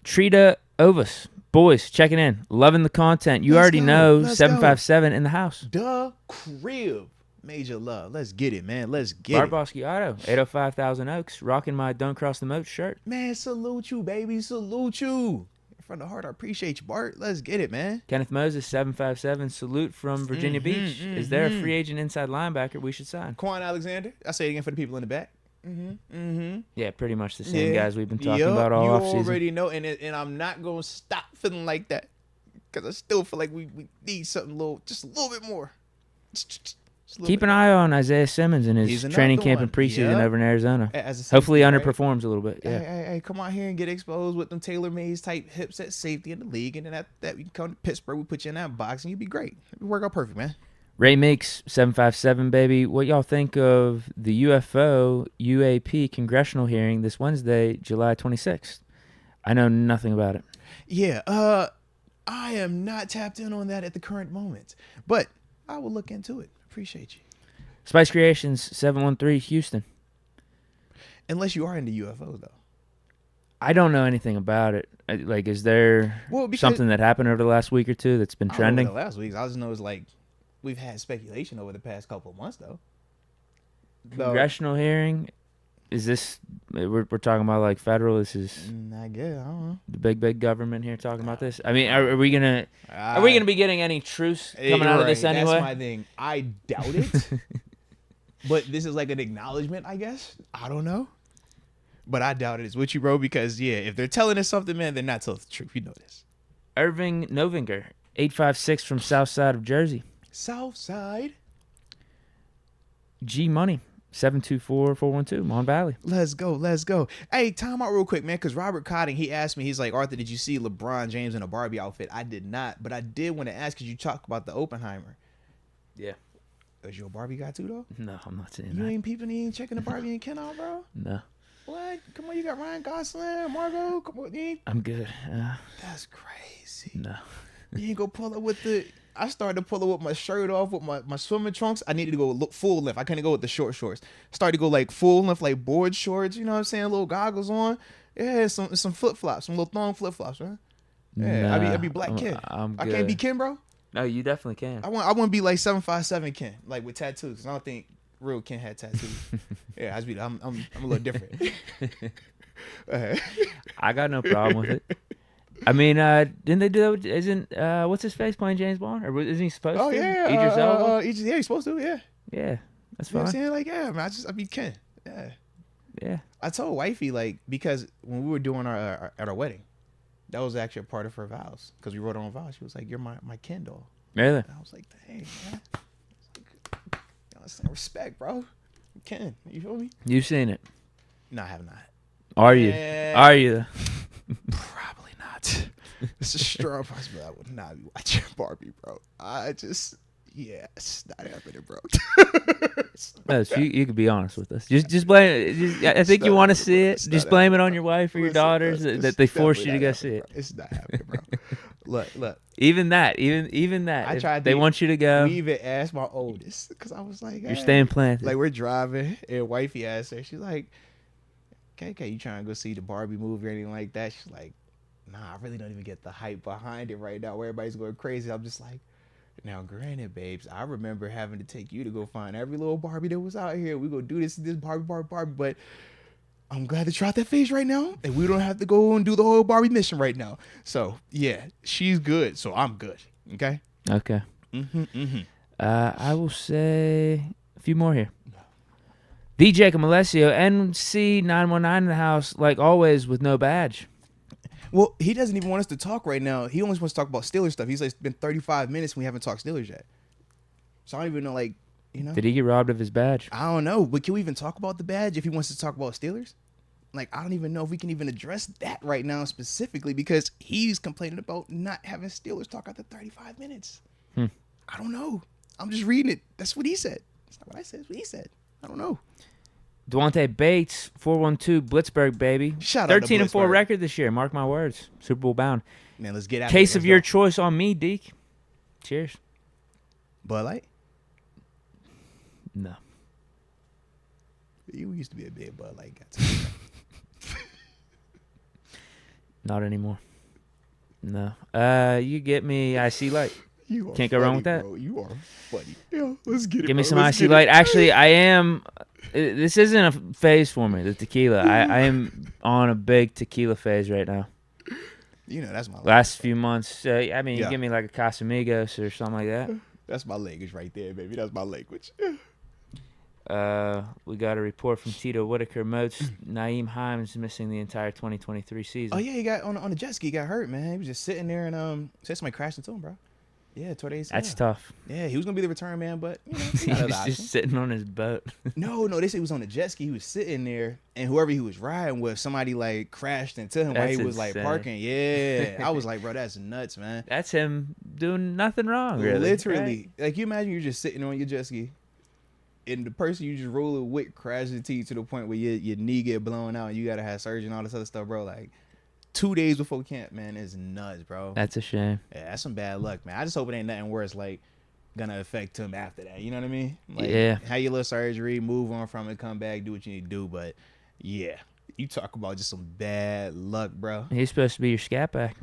Trita Ovus. Boys, checking in. Loving the content. You already know 757 in the house. The crib. Major love. Let's get it, man. Let's get it. Barbosky Auto, 805,000 Oaks, rocking my Don't Cross the Moat shirt. Man, salute you, baby. Salute you. From the heart, I appreciate you, Bart. Let's get it, man. Kenneth Moses, 757, salute from Virginia Beach. Is there a free agent inside linebacker we should sign? Quan Alexander. I'll say it again for the people in the back. Yeah, pretty much the same guys we've been talking about all offseason. You already know, and I'm not going to stop feeling like that because I still feel like we need something just a little bit more. Keep an eye on Isaiah Simmons and his training camp and preseason over in Arizona. Hopefully underperforms a little bit. Yeah. Hey, come out here and get exposed with them tailor-made type hips at safety in the league, and then after that we can come to Pittsburgh. We put you in that box, and you'd be great. It'd work out perfect, man. Ray Meeks, 757, baby. What y'all think of the UFO UAP congressional hearing this Wednesday, July 26th? I know nothing about it. Yeah, I am not tapped in on that at the current moment, but I will look into it. Appreciate you. Spice Creations, 713, Houston. Unless you are into UFOs, though. I don't know anything about it. Like, is there something that happened over the last week or two that's been trending? The last week, I just know it's like we've had speculation over the past couple of months, though. Congressional hearing? Is this we're talking about like federal? This is I guess I don't know. The big government here talking about this. I mean, are we gonna be getting any truce coming out of this anyway? That's my thing. I doubt it. But this is like an acknowledgement, I guess. I don't know. But I doubt it. It's what you wrote because if they're telling us something, man, they're not telling the truth. You know this. Irving Novinger, 856 from South Side of Jersey. South Side. G Money. 724-412, Mon Valley. Let's go. Hey, time out real quick, man, because Robert Cotting, he asked me, he's like, Arthur, did you see LeBron James in a Barbie outfit? I did not, but I did want to ask because you talked about the Oppenheimer. Yeah. Is you a Barbie guy too, though? No, I'm not saying you that. You ain't peeping, you ain't checking the Barbie and Ken out, bro? No. What? Come on, you got Ryan Gosling, Margot. Come on, I'm good. That's crazy. No. You ain't go pull up with the... I started to pull up with my shirt off with my swimming trunks. I needed to go look full length. I couldn't go with the short shorts. Started to go like full length, like board shorts. You know what I'm saying? Little goggles on. Yeah, some flip flops, some little thong flip flops, man. Yeah, I be Black Ken. I can't be Ken, bro. No, you definitely can. I want to be like 757 Ken, like with tattoos. 'Cause I don't think real Ken had tattoos. Yeah, I'm a little different. I got no problem with it. I mean, didn't they do that? Isn't what's his face playing James Bond, or isn't he supposed to? Oh yeah, Idris Elba. Yeah, he's supposed to. Yeah. Yeah, that's fine. You know what I'm saying? Like, yeah, man, I be Ken. Yeah. Yeah. I told wifey like because when we were doing our at our wedding, that was actually a part of her vows because we wrote our own vows. She was like, "You're my Ken doll." Really? And I was like, "Dang, man, respect, bro. Ken, you feel me?" You've seen it? No, I have not. Are you? Are you? Probably not. It's a strong possibility. I would not be watching Barbie, bro. It's not happening, bro. No, so you could be honest with us. Just blame. I think you want to see it. Just blame it on your wife or your daughters that they forced you to go see it. It's not happening, bro. Look. Even that. I tried. They want you to go. We even asked my oldest because I was like, "You're staying planted." Like we're driving, and wifey asked her. She's like, "KK, you trying to go see the Barbie movie or anything like that?" She's like, "Nah, I really don't even get the hype behind it right now. Where everybody's going crazy." I'm just like, now, granted, babes, I remember having to take you to go find every little Barbie that was out here. We go do this Barbie, but I'm glad that you're out that phase right now, and we don't have to go and do the whole Barbie mission right now. So, yeah, she's good, so I'm good. Okay? Okay. I will say a few more here. DJ Alessio, NC919 in the house, like always, with no badge. Well, he doesn't even want us to talk right now. He only wants to talk about Steelers stuff. He's like, it's been 35 minutes and we haven't talked Steelers yet. So I don't even know, like, you know. Did he get robbed of his badge? I don't know. But can we even talk about the badge if he wants to talk about Steelers? Like, I don't even know if we can even address that right now specifically because he's complaining about not having Steelers talk after 35 minutes. I don't know. I'm just reading it. That's what he said. That's not what I said. That's what he said. I don't know. Dwante Bates, 412, Blitzburg, baby. Shout out to 13-4 record this year. Mark my words. Super Bowl bound. Man, let's get out. Case of your choice on me, Deke. Cheers. Bud Light? No. You used to be a big Bud Light guy. Not anymore. No. You get me IC Light. You are Can't go wrong with that. bro. You are funny. Yeah, let's get it. Give me bro. some Let's icy get it. light. Actually, I am. This isn't a phase for me, the tequila. I am on a big tequila phase right now. You know, that's my Last few months. I mean, you Yeah. give me like a Casamigos or something like that. That's my language right there, baby. That's my language. We got a report from Tito Whitaker. Moats, Naeem Hines missing the entire 2023 season. Oh yeah, he got on the jet ski. He got hurt, man. He was just sitting there and said somebody crashed into him, bro. Yeah, tore the ACL. That's tough. Yeah, he was gonna be the return man, but you know, He was just sitting on his boat. No, they said he was on the jet ski. He was sitting there, and whoever he was riding with, somebody like crashed into him while he was like insane. parking. Yeah, I was like, bro, that's nuts, man. That's him doing nothing wrong, really. Literally, right? like you imagine you're just sitting on your jet ski, and the person you just rolling with crashes into you to the point where your knee get blown out, and you gotta have surgery and all this other stuff, bro. Like 2 days before camp, man, is nuts, bro. That's a shame. Yeah, that's some bad luck, man. I just hope it ain't nothing worse, like gonna affect him after that. You know what I mean? Like, Yeah. have your little surgery, move on from it, come back, do what you need to do. But yeah, you talk about just some bad luck, bro. He's supposed to be your scat back.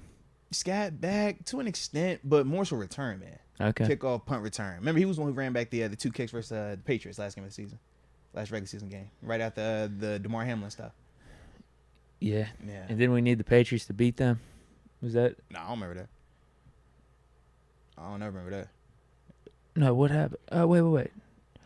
Scat back to an extent, but more so return, man. Okay. Kickoff, punt, return. Remember, he was the one who ran back the 2 kicks versus the Patriots last game of the season, last regular season game, right after the DeMar Hamlin stuff. Yeah. Yeah. And then we need the Patriots to beat them. Was that? No, I don't remember that. I don't ever remember that. No, what happened? Wait.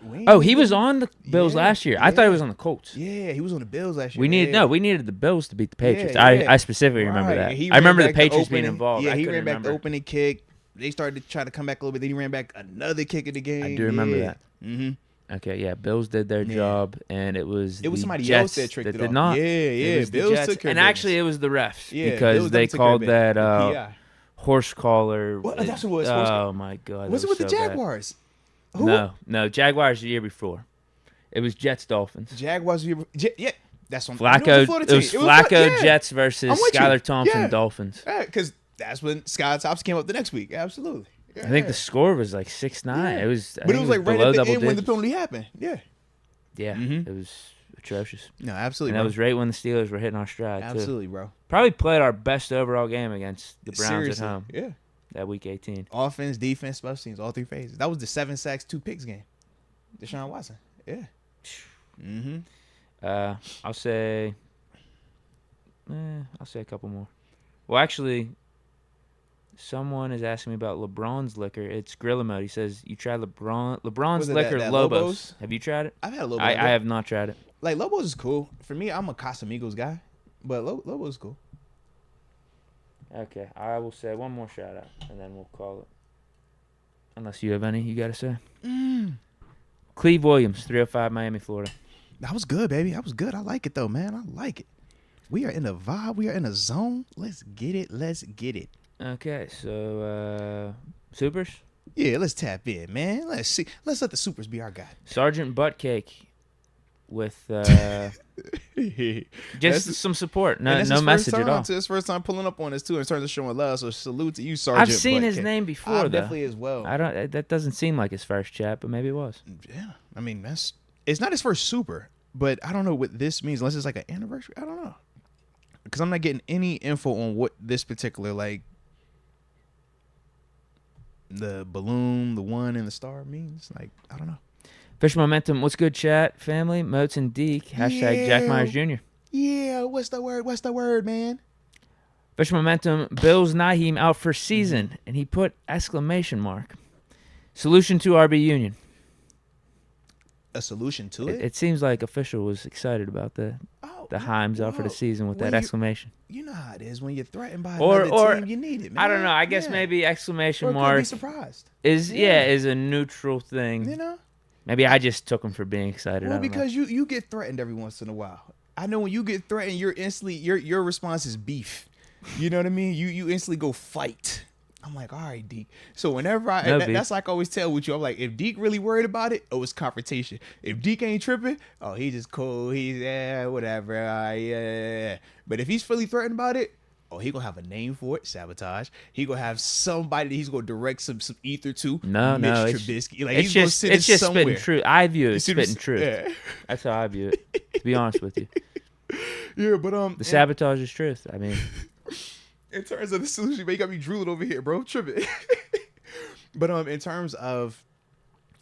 We ain't Oh, he even- was on the Bills Yeah, last year. I thought he yeah. was on the Colts. Yeah, he was on the Bills last year. We yeah. needed the Bills to beat the Patriots. Yeah. I specifically remember Right, that. and he I remember ran the back Patriots being opening- involved. Yeah, I he couldn't ran back remember. the opening kick. They started to try to come back a little bit. Then he ran back another kick in the game. I do remember that. Mm-hmm. Okay, yeah, Bills did their Yeah. job, and it was It was the somebody Jets else that tricked it did off. not. Yeah, It yeah. was the Bills Jets. took care of and business. actually, it was the refs Yeah, because Bills they took care of called business. that The PI. horse collar. What? That's what it was, horse collar? Oh my god! Was that it with the so bad. Jaguars? Who? No, Jaguars the year before. It was Jets Dolphins. Jaguars. Yeah, that's what Flacco. It was It was Flacco Jets versus I'm with you. Skylar Thompson Yeah. Dolphins. Because that's when Sky Thompson came up the next week. Absolutely. I think the score was like 6-9. Yeah. It was, I But it think was like right below at the double end when the digits. penalty happened. Yeah. Yeah, Mhm. it was atrocious. No, absolutely. And that bro. was right when the Steelers were hitting our stride, too. Absolutely, bro. Probably played our best overall game against the Browns Seriously. at home Yeah. that week 18. Offense, defense, special teams, all 3 phases. That was the 7 sacks, 2 picks game. Deshaun Watson. Yeah. Mm-hmm. I'll say a couple more. Well, actually, someone is asking me about LeBron's liquor. It's Gorilla Mode. He says, you tried LeBron's Was it liquor, that Lobos. Lobos? Have you tried it? I've had a little bit. I of it. have not tried it. Like Lobos is cool. For me, I'm a Casamigos guy, but Lobos is cool. Okay, I will say one more shout out, and then we'll call it. Unless you have any you got to say. Cleve Williams, 305 Miami, Florida. That was good, baby. That was good. I like it though, man. I like it. We are in a vibe. We are in a zone. Let's get it. Let's get it. Okay, so Supers? Yeah, let's tap in, man. Let's see. Let's let the supers be our guide. Sergeant Buttcake with just some support. And No that's his message first at time, all. It's his first time pulling up on us too in terms of showing love. So salute to you, Sergeant. I've seen his Buttcake. name before, I though. definitely as well. I don't. That doesn't seem like his first chat, but maybe it was. Yeah, I mean it's not his first super, but I don't know what this means unless it's like an anniversary. I don't know because I'm not getting any info on what this particular like the balloon, the 1 and the star means. Like I don't know. Fish Momentum. What's good, chat family? Moats and Deke. Hashtag Jack Myers Jr. Yeah, what's the word? What's the word, man? Fish Momentum. Bills Naheem out for season, and he put exclamation mark. Solution to RB Union. A solution to it? It seems like official was excited about the Himes out for the season with that exclamation. You know how it is when you're threatened by Or- another team. You need it, man. I don't know. I guess Yeah. maybe exclamation Or could mark be surprised. is Yeah. is a neutral thing. You know? Maybe I just took him for being excited. Well, I don't know. because you get threatened every once in a while. I know when you get threatened, you're instantly your response is beef. You know what I mean? You instantly go fight. I'm like, all right, Deke. So whenever that's like I always tell with you. I'm like, if Deke really worried about it, it's confrontation. If Deke ain't tripping, he just cool. He's whatever. Yeah. But if he's fully threatened about it, he gonna have a name for it, sabotage. He gonna have somebody that he's gonna direct some ether to. No, Mitch it's Trubisky. Like it's he's gonna just sit it's just somewhere. spitting truth. I view it You as see what I'm spitting truth. Yeah. That's how I view it. To be honest with you, Yeah, but the sabotage is truth. I mean, in terms of the solution, man, you got me drooling over here, bro. Tripping. But in terms of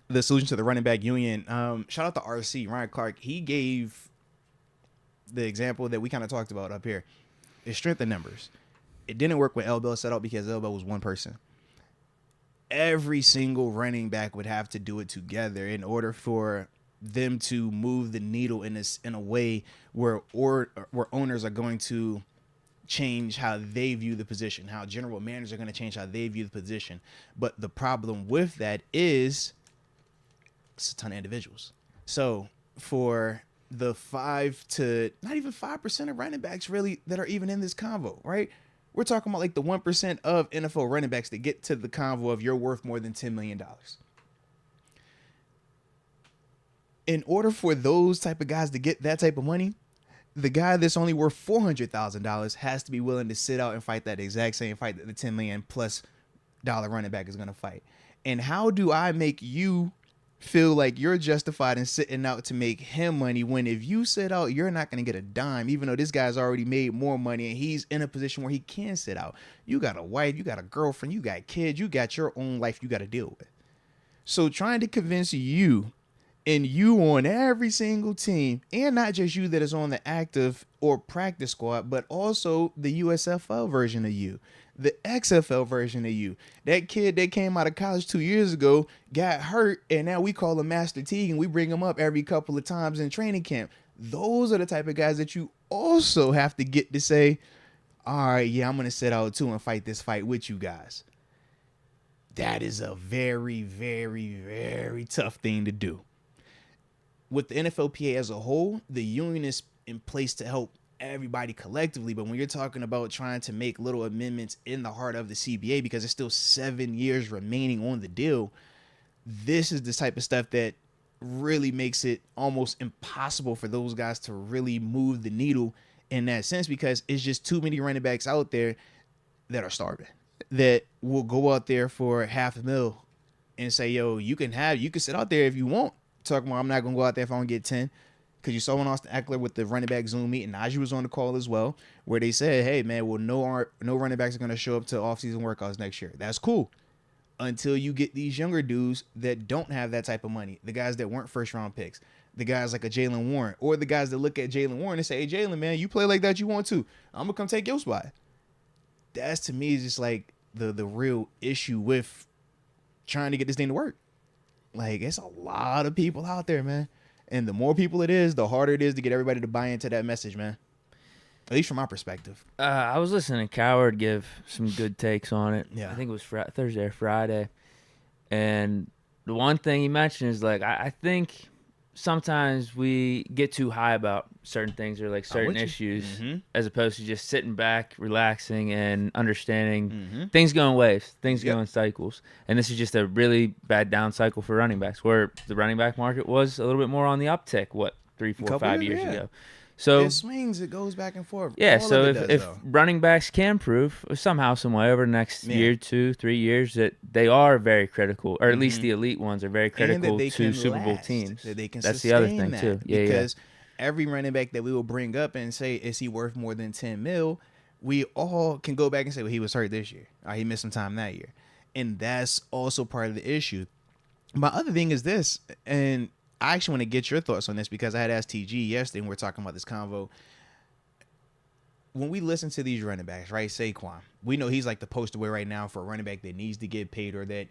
the solution to the running back union, shout out to RC Ryan Clark. He gave the example that we kind of talked about up here. It's strength in numbers. It didn't work when L Bell set out because L Bell was one person. Every single running back would have to do it together in order for them to move the needle in a way where owners are going to change how they view the position, how general managers are going to change how they view the position. But the problem with that is it's a ton of individuals. So for the 5% of running backs really that are even in this convo, right? We're talking about like the 1% of NFL running backs that get to the convo of you're worth more than $10 million. In order for those type of guys to get that type of money, the guy that's only worth $400,000 has to be willing to sit out and fight that exact same fight that the $10 million plus dollar running back is going to fight. And how do I make you feel like you're justified in sitting out to make him money when if you sit out, you're not going to get a dime, even though this guy's already made more money and he's in a position where he can sit out. You got a wife, you got a girlfriend, you got kids, you got your own life you got to deal with. So trying to convince you and you on every single team, and not just you that is on the active or practice squad, but also the USFL version of you, the XFL version of you. That kid that came out of college 2 years ago got hurt, and now we call him Master Teague, and we bring him up every couple of times in training camp. Those are the type of guys that you also have to get to say, all right, yeah, I'm going to sit out too and fight this fight with you guys. That is a very, very, very tough thing to do. With the NFLPA as a whole, the union is in place to help everybody collectively. But when you're talking about trying to make little amendments in the heart of the CBA, because there's still 7 years remaining on the deal, this is the type of stuff that really makes it almost impossible for those guys to really move the needle in that sense, because it's just too many running backs out there that are starving, that will go out there for $500,000 and say, yo, you can sit out there if you want. Talking about I'm not going to go out there if I don't get 10. Because you saw when Austin Eckler with the running back Zoom meeting, Najee was on the call as well, where they said, hey, man, well, no running backs are going to show up to offseason workouts next year. That's cool. Until you get these younger dudes that don't have that type of money, the guys that weren't first-round picks, the guys like a Jalen Warren, or the guys that look at Jalen Warren and say, hey, Jalen, man, you play like that, you want to. I'm going to come take your spot. That's, to me, is just like the real issue with trying to get this thing to work. Like, it's a lot of people out there, man. And the more people it is, the harder it is to get everybody to buy into that message, man. At least from my perspective. I was listening to Coward give some good takes on it. Yeah. I think it was Thursday or Friday. And the one thing he mentioned is, like, I think sometimes we get too high about certain things or, like, certain issues as opposed to just sitting back, relaxing, and understanding things go in waves, things go in cycles. And this is just a really bad down cycle for running backs, where the running back market was a little bit more on the uptick, 3, 4, 5 years ago. So it swings, it goes back and forth. Yeah, so if running backs can prove somehow, some way over the next year, 2, 3 years that they are very critical, or at least the elite ones are very critical to Super Bowl teams. That they can That's the other thing that, too. Because every running back that we will bring up and say, is he worth more than 10 mil? We all can go back and say, well, he was hurt this year, or he missed some time that year. And that's also part of the issue. My other thing is this, and I actually want to get your thoughts on this, because I had asked TG yesterday and we were talking about this convo. When we listen to these running backs, right, Saquon, we know he's like the poster boy right now for a running back that needs to get paid, or that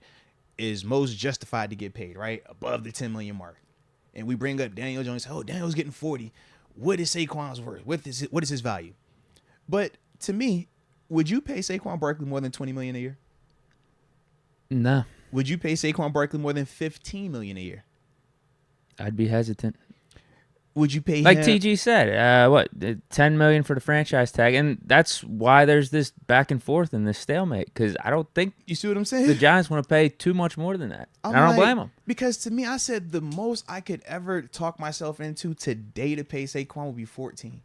is most justified to get paid, right, above the 10 million mark. And we bring up Daniel Jones. Oh, Daniel's getting 40. What is Saquon's worth? What is his value? But to me, would you pay Saquon Barkley more than $20 million a year? No. Would you pay Saquon Barkley more than $15 million a year? I'd be hesitant. Would you pay like him? TG said, $10 million for the franchise tag, and that's why there's this back and forth and this stalemate, because I don't think you see what I'm saying? The Giants want to pay too much more than that. I don't blame them. Because to me, I said the most I could ever talk myself into today to pay Saquon would be 14.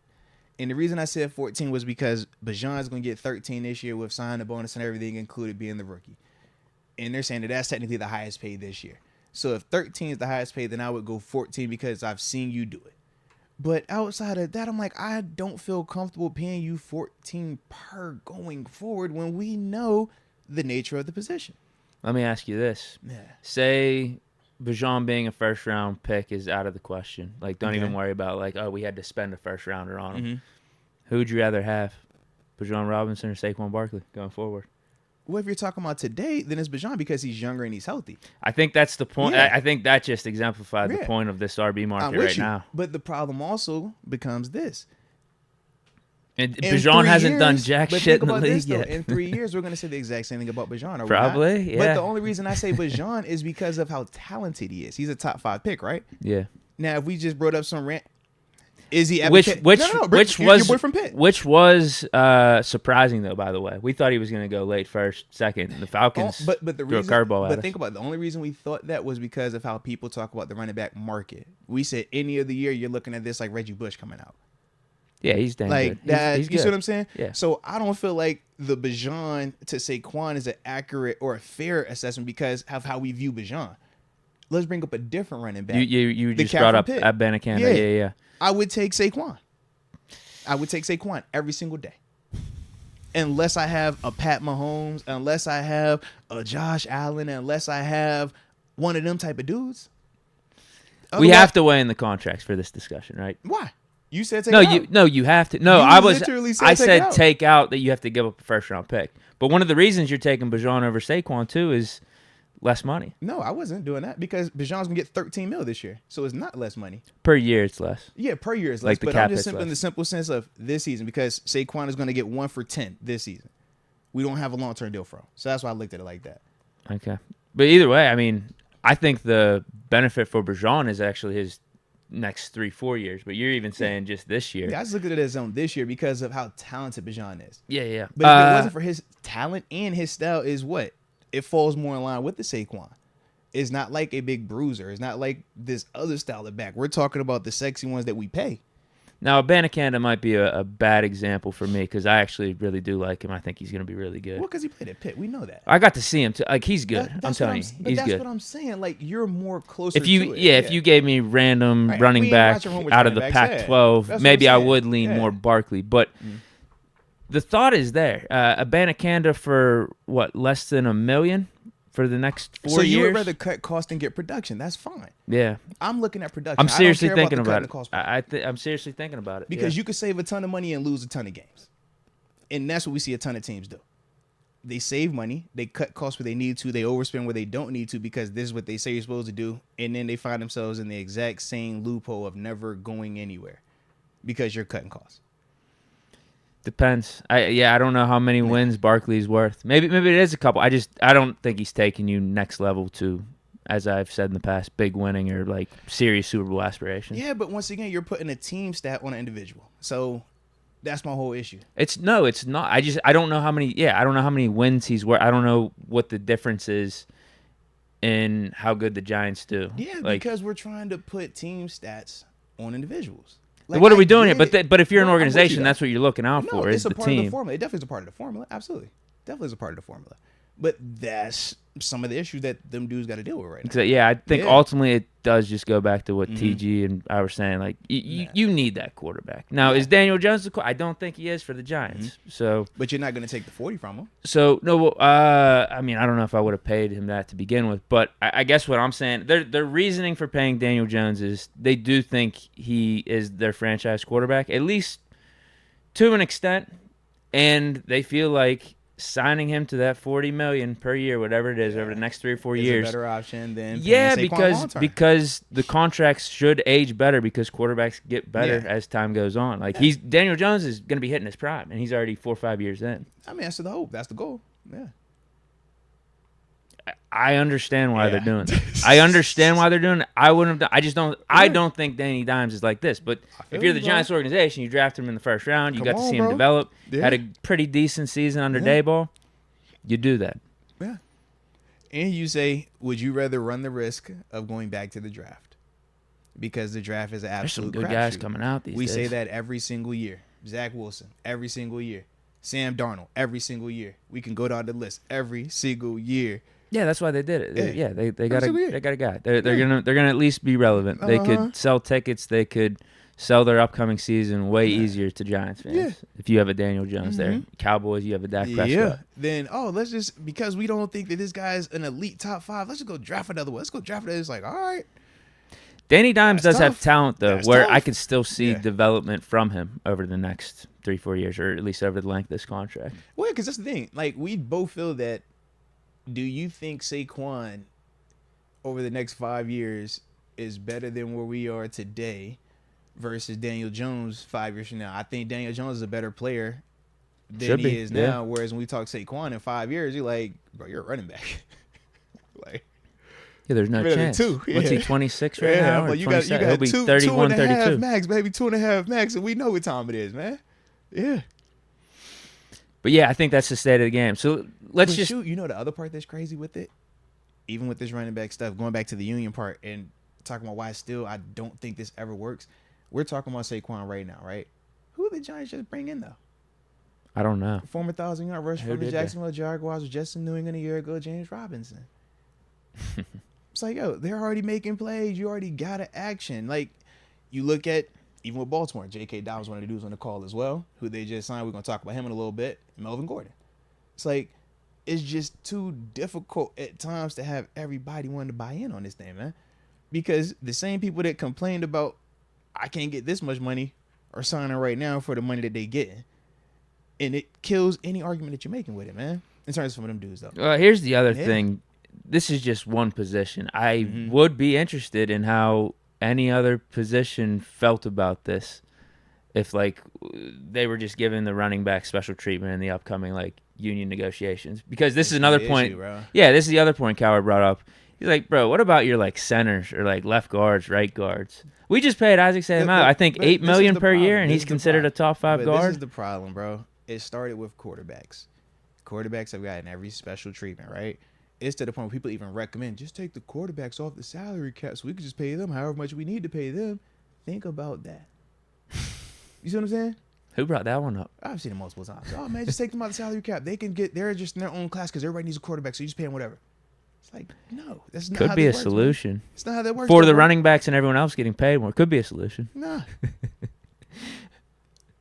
And the reason I said 14 was because Bijan's going to get 13 this year with signing bonus and everything included, being the rookie. And they're saying that that's technically the highest paid this year. So if 13 is the highest paid, then I would go 14 because I've seen you do it. But outside of that, I'm like, I don't feel comfortable paying you 14 per going forward when we know the nature of the position. Let me ask you this. Yeah. Say Bijan being a first-round pick is out of the question. Like, don't Okay. even worry about, like, oh, we had to spend a first-rounder on him. Mm-hmm. Who would you rather have, Bijan Robinson or Saquon Barkley going forward? Well, if you're talking about today, then it's Bijan because he's younger and he's healthy. I think that's the point. Yeah. I think that just exemplified the Yeah. point of this RB I'm market with right you. now. But the problem also becomes this. And In Bijan 3 hasn't done years- jack but shit think in the about league this, though. yet. In 3 years, we're going to say the exact same thing about Bijan. Are we Probably, not? yeah. But the only reason I say Bijan is because of how talented he is. He's a top 5 pick, right? Yeah. Now, if we just brought up some rant, is he Which your boy from Pitt? Which was surprising though. By the way, we thought he was going to go late first, second. The Falcons But the threw a reason, curveball at but us. think about it, the only reason we thought that was because of how people talk about the running back market. We said any other year you're looking at this like Reggie Bush coming out. Yeah, he's damn Like good. that, He's you see good. what I'm saying? Yeah. So I don't feel like the Bijan to Saquon is an accurate or a fair assessment because of how we view Bijan. Let's bring up a different running back. You The just cat brought from up Pitt. Abanikanda. Yeah. Yeah. I would take Saquon. I would take Saquon every single day. Unless I have a Pat Mahomes, unless I have a Josh Allen, unless I have one of them type of dudes. We have to weigh in the contracts for this discussion, right? Why? You said take No, it out. you have to. No, You I was. literally said I take said it out. take out that you have to give up a first round pick. But one of the reasons you're taking Bijan over Saquon too is less money No, I wasn't doing that because Bijan's gonna get 13 mil this year, so it's not less money. per year. It's less. Yeah, per year is less, Like the but cap I'm just is simply in less. the simple sense of this season because Saquon is gonna get 1 for 10 this season. We don't have a long term deal for him, so that's why I looked at it like that. Okay, but either way, I mean, I think the benefit for Bijan is actually his next 3-4 years. But you're even saying just this year. Yeah, I just looked at it as on this year because of how talented Bijan is. Yeah. But if it wasn't for his talent and his style, is what it falls more in line with the Saquon. It's not like a big bruiser. It's not like this other style of back. We're talking about the sexy ones that we pay. Now, Abanikanda might be a bad example for me because I actually really do like him. I think he's going to be really good. Well, because he played at Pitt, we know that. I got to see him too. Like he's good. I'm That's telling what you, but he's that's good. what I'm saying. Like you're more closer. If you, to it. if you gave me random Right, we running ain't back watching who which out of the running backs, yeah. Pac-12, That's what maybe I'm I saying. would lean Yeah. more Barkley. But the thought is there. Abanikanda for what, less than $1 million for the next 4 so years? you would rather cut cost and get production. That's fine. Yeah, I'm looking at production. I'm seriously I don't care thinking about about the it. cut and cost I'm seriously thinking about it because yeah. you could save a ton of money and lose a ton of games, and that's what we see a ton of teams do. They save money, they cut costs where they need to, they overspend where they don't need to because this is what they say you're supposed to do, and then they find themselves in the exact same loophole of never going anywhere because you're cutting costs. Depends. I don't know how many wins Barkley's worth. Maybe it is a couple. I don't think he's taking you next level to, as I've said in the past, big winning or like serious Super Bowl aspirations. Yeah, but once again, you're putting a team stat on an individual. So that's my whole issue. It's not. I don't know how many. Yeah, I don't know how many wins he's worth. I don't know what the difference is in how good the Giants do. Yeah, Like, because we're trying to put team stats on individuals. what are we doing here? get it. But if you're an No, I'm with you, organization, though. that's what you're looking out No, for. it's Is a the part of the team. formula. It definitely is a part of the formula. Absolutely. Definitely is a part of the formula. But that's some of the issues that them dudes got to deal with right now. So, yeah, I think Yeah. ultimately it does just go back to what Mhm. TG and I were saying. Like you need that quarterback. Now, is Daniel Jones the I don't think he is for the Giants. Mm-hmm. So But you're not going to take the 40 from him. no. I mean, I don't know if I would have paid him that to begin with, but I guess what I'm saying, their reasoning for paying Daniel Jones is they do think he is their franchise quarterback, at least to an extent, and they feel like signing him to that $40 million per year, whatever it is, over the next 3 or 4 Is years. a better option than Yeah, paying Saquon because long-term. because the contracts should age better because quarterbacks get better Yeah. as time goes on. Like Daniel Jones is going to be hitting his prime, and he's already 4 or 5 years in. I mean, that's the hope. That's the goal. Yeah. I understand why they're Yeah. doing it. I understand why they're doing it. I wouldn't have done. I just don't. I don't think Danny Dimes is like this. But feel if you're the you, bro. Giants organization, you draft him in the first round. You Come got to on, see him bro. develop. Yeah. Had a pretty decent season under Yeah. Dayball. You do that. Yeah. And you say, would you rather run the risk of going back to the draft? Because the draft is an There's some absolute good guys crapshoot. coming out these We days. say that every single year. Zach Wilson, every single year. Sam Darnold, every single year. We can go down the list every single year. Yeah, that's why they did it. They got Absolutely. a guy. They're gonna at least be relevant. They Uh-huh. could sell tickets. They could sell their upcoming season way easier to Giants fans. Yeah. If you have a Daniel Jones there. Cowboys, you have a Dak Prescott. Then, let's just, because we don't think that this guy's an elite top 5, let's just go draft another one. Let's go draft another. It's like, all right. Danny Dimes That's does have tough. talent, though, That's where tough. I could still see Yeah. development from him over the next 3-4 years, or at least over the length of this contract. Well, because that's the thing. Like, we both feel that, do you think Saquon over the next 5 years is better than where we are today versus Daniel Jones 5 years from now? I think Daniel Jones is a better player than Should he be, is yeah. now. Whereas when we talk Saquon in 5 years, you're like, bro, you're a running back. Like, Yeah, there's no Really, chance. two, What's he, yeah. 26 right now? Or but you 27? He'll got be two, 31, 2.5 32. max, baby, 2.5 max, and we know what time it is, man. Yeah. But yeah, I think that's the state of the game. So let's But just shoot, you know the other part that's crazy with it, even with this running back stuff, going back to the union part and talking about why still I don't think this ever works. We're talking about Saquon right now, right? Who did the Giants just bring in though? I don't know. Former 1,000-yard rusher Who from the did they? Jacksonville Jaguars was just in New England a year ago, James Robinson. It's like, yo, they're already making plays. You already got an action. Like, you look at, even with Baltimore, J.K. Dobbins, one of the dudes on the call as well, who they just signed. We're going to talk about him in a little bit. Melvin Gordon. It's like, it's just too difficult at times to have everybody wanting to buy in on this thing, man. Because the same people that complained about, I can't get this much money, are signing right now for the money that they getting. And it kills any argument that you're making with it, man. In terms of some of them dudes, though. Here's the other Yeah. thing. This is just one position. I Mhm. would be interested in how any other position felt about this. If like they were just giving the running back special treatment in the upcoming like union negotiations, because this is another the point. issue, bro. Yeah, this is the other point Coward brought up. He's like, bro, what about your like centers or like left guards, right guards? We just paid Isaac Seumalo, I think but $8 this million is the per year, problem. and This he's is the considered a top 5 But guard. This is the problem, bro. It started with quarterbacks. Quarterbacks have gotten every special treatment, right? It's to the point where people even recommend just take the quarterbacks off the salary cap so we could just pay them however much we need to pay them. Think about that. You see what I'm saying? Who brought that one up? I've seen it multiple times. Oh man, just take them out the salary cap. They're just in their own class because everybody needs a quarterback, so you just pay them whatever. It's like, no, that's not Could how be this a works, solution man. It's not how that works. for though, the bro. running backs and everyone else getting paid more. Could be a solution. Nah.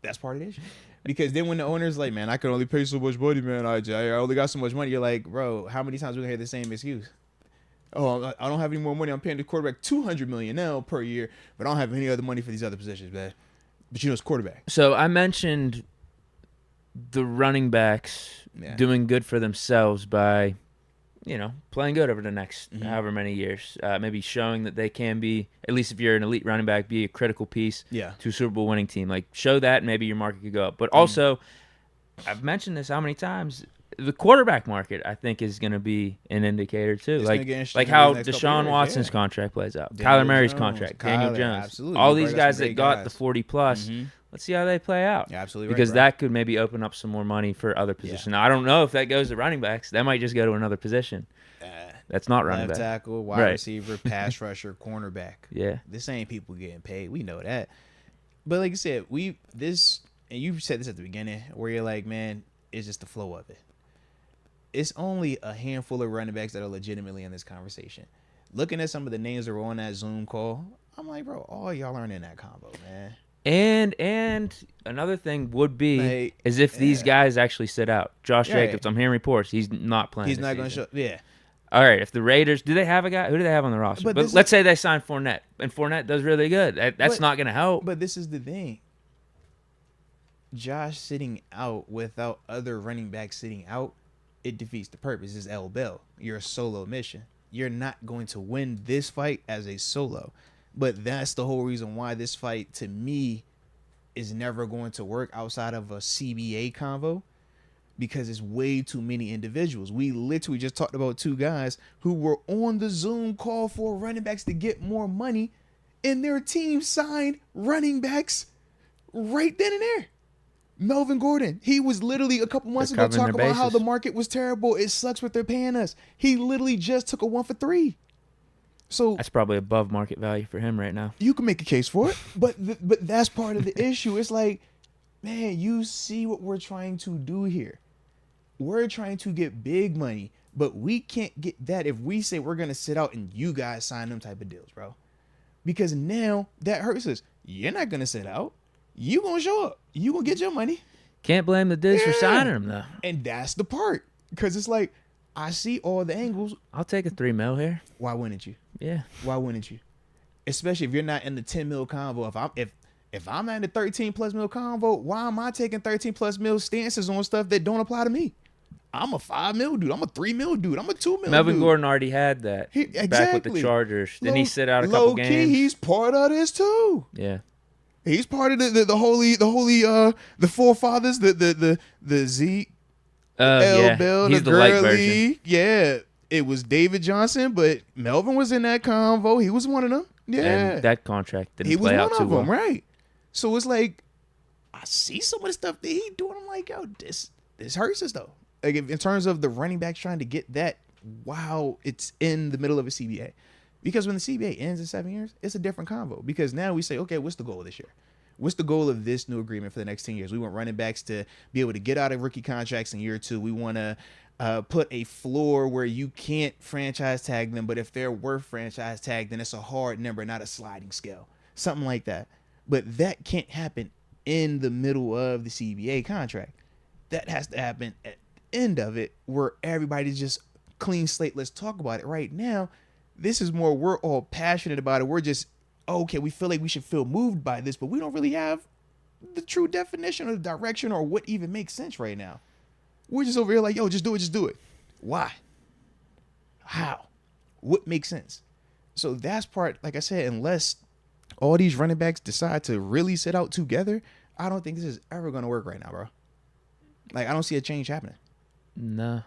That's part of the issue. Because then when the owner's like, man, I can only pay so much money, man. I only got so much money. You're like, bro, how many times we gonna hear the same excuse? Oh, I don't have any more money. I'm paying the quarterback $200 million now per year, but I don't have any other money for these other positions, man. But you know, it's quarterback. So I mentioned the running backs Yeah. doing good for themselves by, playing good over the next Mhm. however many years. Maybe showing that they can be, at least if you're an elite running back, be a critical piece Yeah. to a Super Bowl winning team. Like, show that, and maybe your market could go up. But also, I've mentioned this how many times, the quarterback market, I think, is going to be an indicator, too. It's gonna get interesting Like over how the next couple Deshaun years, Watson's yeah. contract plays out. Daniel Kyler Murray's Jones, contract. Daniel Kyler, Jones. absolutely. All You these brought up guys some that great got guys. the 40+. Mhm. Let's see how they play out. You're absolutely right, Because bro. that could maybe open up some more money for other positions. Now, I don't know if that goes to running backs. That might just go to another position. That's not running Left back. tackle, wide Right. receiver, pass rusher, cornerback. Yeah. This ain't people getting paid. We know that. But like I said, and you said this at the beginning, where you're like, man, it's just the flow of it. It's only a handful of running backs that are legitimately in this conversation. Looking at some of the names that were on that Zoom call, I'm like, bro, all y'all aren't in that combo, man. And another thing would be Like, is if these guys actually sit out. Josh Right. Jacobs, I'm hearing reports he's not playing. He's this not going to season. show. Yeah. All right, if the Raiders, do they have a guy? Who do they have on the roster? But But this let's say they sign Fournette, and Fournette does really good. That's But- not going to help. But this is the thing. Josh sitting out without other running backs sitting out, it defeats the purpose. It's L Bell. You're a solo mission. You're not going to win this fight as a solo. But that's the whole reason why this fight, to me, is never going to work outside of a CBA convo, because it's way too many individuals. We literally just talked about two guys who were on the Zoom call for running backs to get more money, and their team signed running backs right then and there. Melvin Gordon, he was literally a couple months They're ago covering talking their about how bases. the market was terrible. It sucks what they're paying us. He literally just took a 1 for 3. So That's probably above market value for him right now. you can make a case for it, but that's part of the issue. It's like, man, you see what we're trying to do here. We're trying to get big money, but we can't get that if we say we're going to sit out and you guys sign them type of deals, bro. Because now that hurts us. You're not gonna sit out. You gonna show up. You gonna get your money. Can't blame the Diz for signing him though. And that's the part, because it's like I see all the angles. I'll take a $3 million here. Why wouldn't you? Yeah. Why wouldn't you? Especially if you're not in the 10 mil convo. If I'm not in the 13 plus mil convo, why am I taking 13 plus mil stances on stuff that don't apply to me? I'm a 5 mil dude. I'm a 3 mil dude. I'm a 2 mil Melvin dude. Gordon already had that back with the Chargers. Didn't he sit out a couple games? Low key, he's part of this too. Yeah. He's part of the forefathers, the Zeke, yeah. Bell, He's the the light Gurley. version. Yeah, it was David Johnson, but Melvin was in that convo. He was one of them. Yeah, And that contract didn't play out too well. He was one of them, right? So it's like I see some of the stuff that he doing. I'm like, yo, this hurts us though. Like in terms of the running backs trying to get that while it's in the middle of a CBA. Because when the CBA ends in 7 years, it's a different convo. Because now we say, okay, what's the goal of this year? What's the goal of this new agreement for the next 10 years? We want running backs to be able to get out of rookie contracts in year 2. We want to put a floor where you can't franchise tag them, but if they're worth franchise tag, then it's a hard number, not a sliding scale. Something like that. But that can't happen in the middle of the CBA contract. That has to happen at the end of it, where everybody's just clean slate. Let's talk about it right now. This is more, we're all passionate about it. We're just, okay, we feel like we should feel moved by this, but we don't really have the true definition or the direction or what even makes sense right now. We're just over here like, yo, just do it. Why? How? What makes sense? So that's part, like I said, unless all these running backs decide to really sit out together, I don't think this is ever going to work right now, bro. Like, I don't see a change happening. No.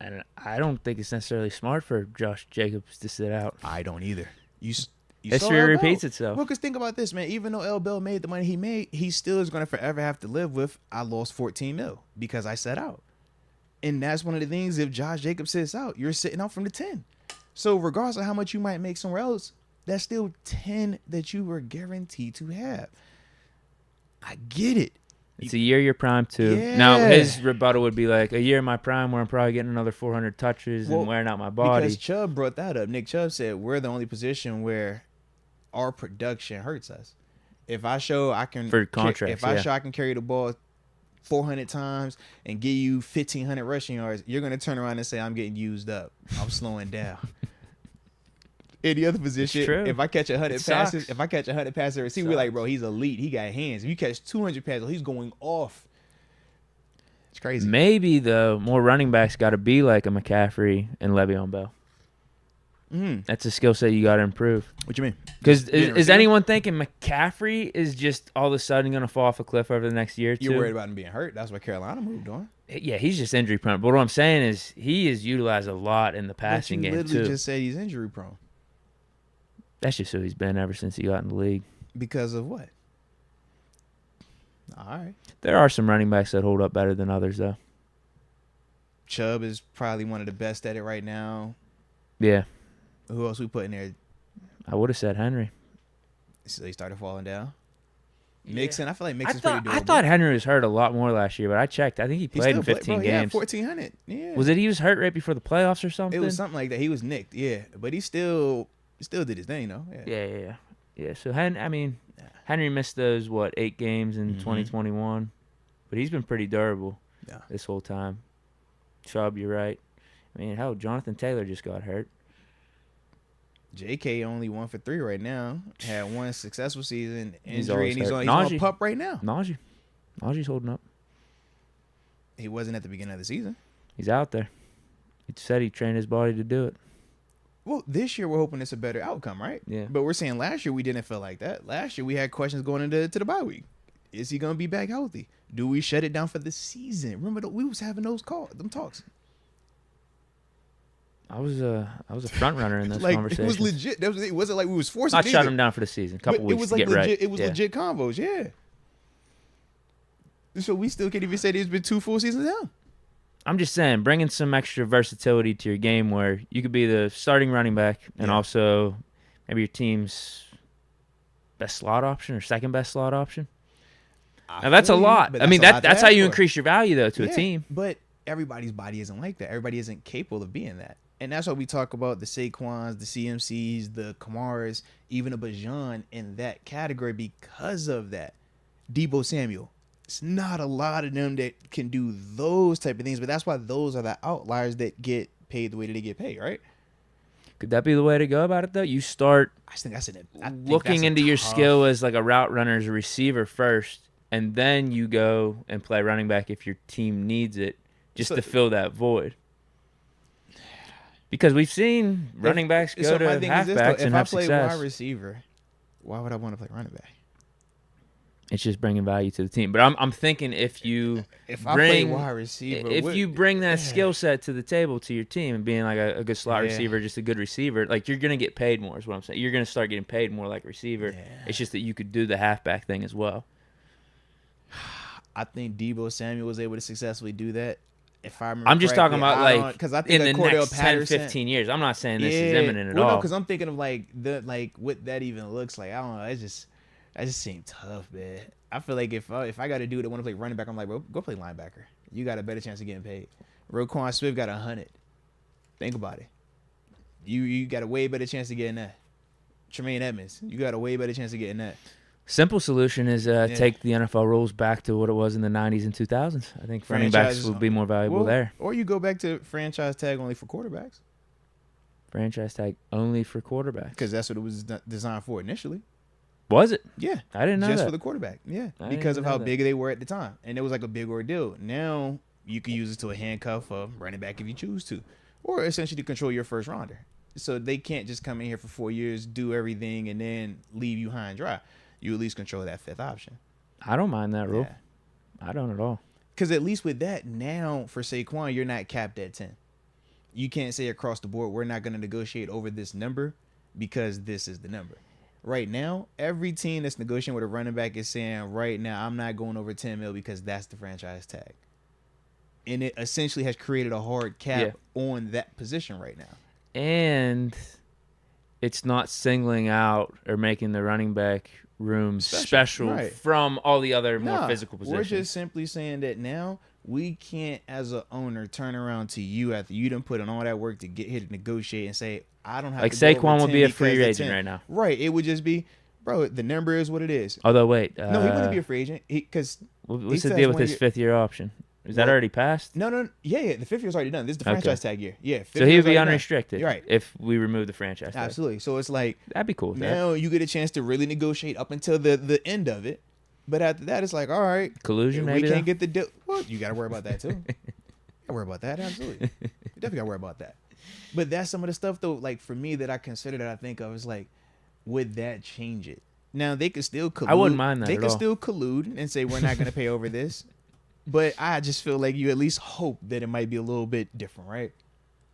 And I don't think it's necessarily smart for Josh Jacobs to sit out. I don't either. History repeats itself. Well, because think about this, man. Even though L. Bell made the money he made, he still is going to forever have to live with, I lost 14 mil because I sat out. And that's one of the things, if Josh Jacobs sits out, you're sitting out from the 10. So regardless of how much you might make somewhere else, that's still 10 that you were guaranteed to have. I get it. It's a year your prime too. Yeah. Now his rebuttal would be like a year in my prime where I'm probably getting another 400 touches and wearing out my body. Because Chubb brought that up. Nick Chubb said we're the only position where our production hurts us. If I show I can for contracts, if I show I can carry the ball 400 times and give you 1,500 rushing yards, you're gonna turn around and say I'm getting used up. I'm slowing down. Any other position, if I catch 100 passes, receiver, we're like, bro, he's elite. He got hands. If you catch 200 passes, he's going off. It's crazy. Maybe though, more running backs got to be like a McCaffrey and Le'Veon Bell. That's a skill set you got to improve. What you mean? Because is anyone thinking McCaffrey is just all of a sudden going to fall off a cliff over the next year or two? You're worried about him being hurt. That's why Carolina moved on. Yeah, he's just injury prone. But what I'm saying is he is utilized a lot in the passing game too. You literally just said he's injury prone. That's just who he's been ever since he got in the league. Because of what? All right. There are some running backs that hold up better than others, though. Chubb is probably one of the best at it right now. Yeah. Who else we put in there? I would have said Henry. So he started falling down. Mixon, I feel like Mixon's pretty doable. I thought Henry was hurt a lot more last year, but I checked. I think he played in 15 games. 1,400. Yeah. Was it he was hurt right before the playoffs or something? It was something like that. He was nicked, yeah. But he still did his thing, though. Yeah. So, Henry missed those, 8 games in 2021. But he's been pretty durable this whole time. Chubb, you're right. I mean, hell, Jonathan Taylor just got hurt. JK only 1 for 3 right now. Had one successful season, He's injury, and he's on pup right now. Najee's holding up. He wasn't at the beginning of the season. He's out there. He said he trained his body to do it. Well, this year we're hoping it's a better outcome, right? Yeah. But we're saying last year we didn't feel like that. Last year we had questions going into the bye week. Is he going to be back healthy? Do we shut it down for the season? Remember, we was having them talks. I was a front runner in those conversations. It was legit. It wasn't like we was forced to do shut him down for the season. A couple weeks to get right. It was legit combos, yeah. So we still can't even say there's been 2 full seasons now. I'm just saying, bringing some extra versatility to your game where you could be the starting running back and also maybe your team's best slot option or second best slot option. Now, that's a lot. I mean, that's how you increase your value, though, to a team. But everybody's body isn't like that. Everybody isn't capable of being that. And that's why we talk about the Saquons, the CMCs, the Kamaras, even a Bajan in that category because of that. Debo Samuel. It's not a lot of them that can do those type of things, but that's why those are the outliers that get paid the way that they get paid, right? Could that be the way to go about it, though? You start looking into your skill as like a route runner, as a receiver first, and then you go and play running back if your team needs it, just to fill that void. Because we've seen running backs go to halfbacks and have success. If I play wide receiver, why would I want to play running back? It's just bringing value to the team. But I'm thinking if you bring wide receiver, you bring that skill set to the table to your team and being like a good slot receiver, just a good receiver, like you're gonna get paid more. Is what I'm saying. You're gonna start getting paid more like a receiver. Yeah. It's just that you could do the halfback thing as well. I think Debo Samuel was able to successfully do that. If I remember, I'm just talking about because I think in the next 10-15 years. I'm not saying this is imminent at all. No, because I'm thinking of like what that even looks like. I don't know. That just seemed tough, man. I feel like if I got a dude that want to play running back, I'm like, bro, go play linebacker. You got a better chance of getting paid. Roquan Swift got 100. Think about it. You got a way better chance of getting that. Tremaine Edmonds, you got a way better chance of getting that. Simple solution is take the NFL rules back to what it was in the 90s and 2000s. I think running backs would be more valuable there. Or you go back to franchise tag only for quarterbacks. Franchise tag only for quarterbacks. Because that's what it was designed for initially. Was it? Yeah. I didn't know Just that. for the quarterback. Yeah. Because of how big they were at the time. And it was like a big ordeal. Now you can use it to a handcuff a running back if you choose to. Or essentially to control your first rounder. So they can't just come in here for 4 years, do everything, and then leave you high and dry. You at least control that fifth option. I don't mind that rule. Yeah. I don't at all. Because at least with that, now for Saquon, you're not capped at 10. You can't say across the board, we're not going to negotiate over this number because this is the number. Right now, every team that's negotiating with a running back is saying, right now, I'm not going over 10 mil because that's the franchise tag. And it essentially has created a hard cap on that position right now. And it's not singling out or making the running back room special from all the other more physical positions. We're just simply saying that now we can't, as an owner, turn around to you after you done put in all that work to get here to negotiate and say, I don't have like to Saquon would be a free agent right now. Right. It would just be, bro, the number is what it is. Although, wait. No, he wouldn't be a free agent because what's the deal with his fifth-year option? Is that already passed? No. Yeah. The 5th year's already done. This is the franchise tag year. Yeah. So he would be unrestricted, right? If we remove the franchise tag. Absolutely. So it's like that'd be cool. Now you get a chance to really negotiate up until the end of it, but after that, it's like, all right, collusion. Maybe we can't get the deal. Well, you got to worry about that too. Gotta worry about that. Absolutely. You definitely got to worry about that. But that's some of the stuff though. Like for me, that I consider, that I think of is like, would that change it? Now they could still collude. I wouldn't mind that. They could still collude and say we're not going to pay over this. But I just feel like you at least hope that it might be a little bit different, right?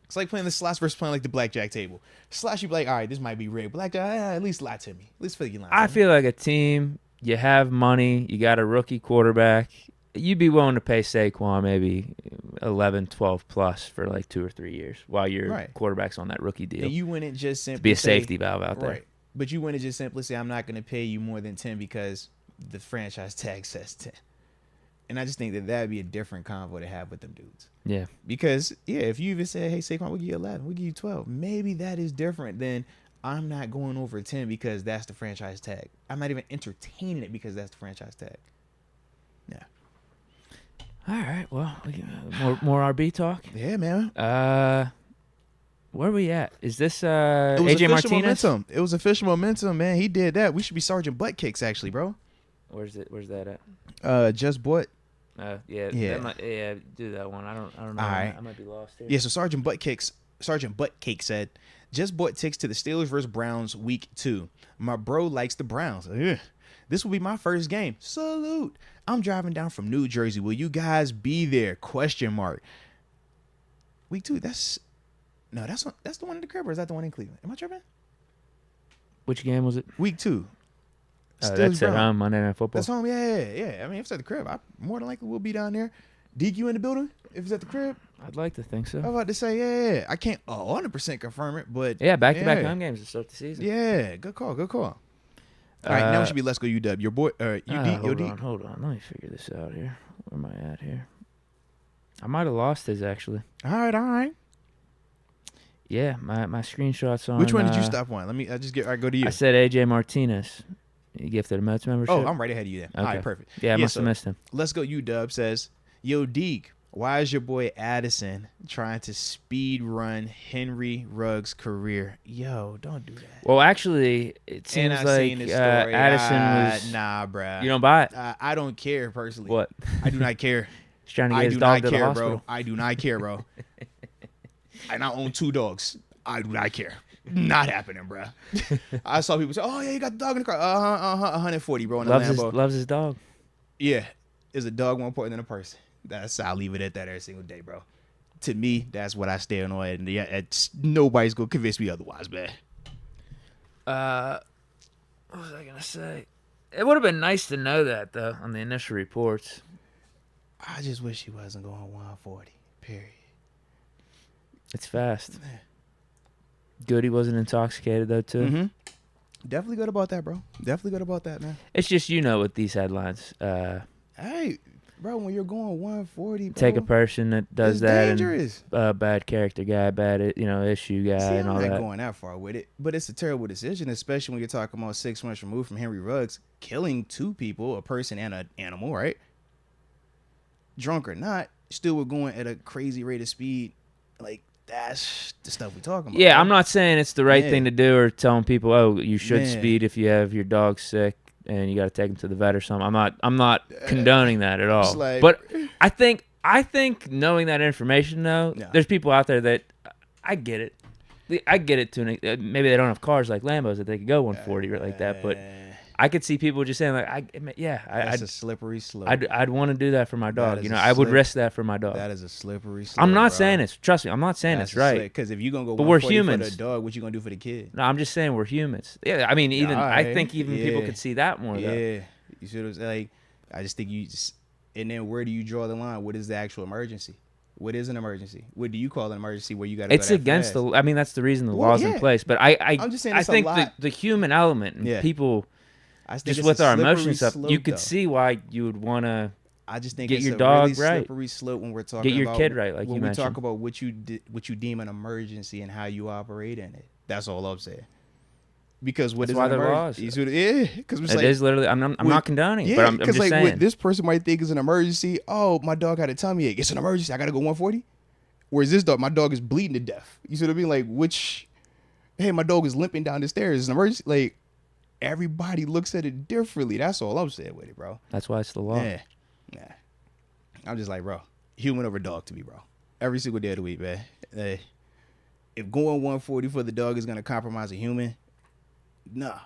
It's like playing the slots versus playing like the blackjack table. Slots, you be like, all right, this might be rigged. Blackjack, at least lie to me. At least feel you lie to me. I feel like a team, you have money, you got a rookie quarterback, you'd be willing to pay Saquon maybe 11, 12 plus for like 2 or 3 years while your quarterback's on that rookie deal. And you wouldn't just simply be a safety valve out there. Right. But you wouldn't just simply say, I'm not going to pay you more than 10 because the franchise tag says 10. And I just think that that'd be a different convo to have with them dudes. Yeah. Because, if you even say, hey, Saquon, we'll give you 11, we'll give you 12. Maybe that is different than I'm not going over 10 because that's the franchise tag. I'm not even entertaining it because that's the franchise tag. Yeah. All right. Well, more RB talk? Yeah, man. Where are we at? Is this AJ Martinez? Momentum. It was official momentum, man. He did that. We should be Sergeant Butt Kicks, actually, bro. Where's that at? Just Butt. Do that one. I don't know. All right. I might be lost here. Yeah, so Sergeant Butt Cake said, just bought tickets to the Steelers versus Browns week 2. My bro likes the Browns. Ugh. This will be my first game. Salute. I'm driving down from New Jersey. Will you guys be there? ? Week 2. That's the one in the crib, or is that the one in Cleveland? Am I tripping? Which game was it? Week 2. That's at home, Monday Night Football. That's home, yeah. I mean, if it's at the crib, I more than likely will be down there. Deke, you in the building? If it's at the crib? I'd like to think so. I'm about to say, yeah. I can't 100% confirm it, but... Yeah, back-to-back home games to start the season. Yeah, good call. All right, now it should be Let's Go UW. Your boy, Hold on. Let me figure this out here. Where am I at here? I might have lost his, actually. All right. Yeah, my screenshots on. Which one did you stop on? I go to you. I said AJ Martinez. He gifted a Moats membership. Oh, I'm right ahead of you then. Okay. All right, perfect. Yeah, I must have missed him. Let's go. UW says, "Yo, Deke, why is your boy Addison trying to speed run Henry Ruggs' career? Yo, don't do that." Well, actually, it seems like Addison was. Nah, bruh. You don't buy it? I don't care personally. What? I do not care. He's trying to get I his do dog not to the care, hospital. bro. I do not care, bro. And I own 2 dogs. I do not care. Not happening, bro. I saw people say, "Oh yeah, you got the dog in the car." 140, bro. In the Lambo. Loves his dog. Yeah, is a dog more important than a person? I'll leave it at that every single day, bro. To me, that's what I stand on, and yeah, nobody's gonna convince me otherwise, man. What was I gonna say? It would have been nice to know that though on the initial reports. I just wish he wasn't going 140. Period. It's fast. Good he wasn't intoxicated though too. Mm-hmm. Definitely good about that, bro. Definitely good about that, man. It's just with these headlines. Hey, bro, when you're going 140, bro, take a person that does that dangerous. And bad character guy, bad issue guy, See, and all I'm that. not going that far with it, but it's a terrible decision, especially when you're talking about 6 months removed from Henry Ruggs killing 2 people, a person and an animal, right? Drunk or not, still we're going at a crazy rate of speed. Like, that's the stuff we're talking about. Yeah, bro. I'm not saying it's the right thing to do or telling people, oh, you should speed if you have your dog sick and you got to take him to the vet or something. I'm not condoning that at all. Like, but I think knowing that information though, there's people out there that I get it. I get it to maybe they don't have cars like Lambos that they could go 140 or like that, but I could see people just saying like, that's a slippery slope. I'd want to do that for my dog. I would risk that for my dog. That is a slippery slope. I'm not saying it's. Trust me, I'm not saying it's right. Because if you're gonna go, but we're 140 humans. for the dog, what you gonna do for the kid? No, I'm just saying we're humans. Yeah, I mean, I think people could see that more. Yeah, though. you should have like. I just think and then where do you draw the line? What is the actual emergency? What is an emergency? What do you call an emergency where you got to? It's against the. I mean, that's the reason the law's in place. But I'm just saying. I think the human element and people. Just with our emotions stuff, you could see why you would want to. I just think get it's your a dog really right. slippery slope when we're talking get your about, kid right, like when you we mentioned. talk about what you deem an emergency and how you operate in it. That's all I'm saying. Because what is an emergency? Yeah, because it is literally. I'm not condoning, but I'm just saying. What this person might think is an emergency. Oh, my dog had a tummy ache. It's an emergency. I got to go 140. Whereas this dog, my dog is bleeding to death. You see what I mean? Like, hey, my dog is limping down the stairs. It's an emergency. Like, everybody looks at it differently. That's all I'm saying with it, bro. That's why it's the law. Yeah. I'm just like, bro, human over dog to me, bro. Every single day of the week, man. If going 140 for the dog is going to compromise a human, nah.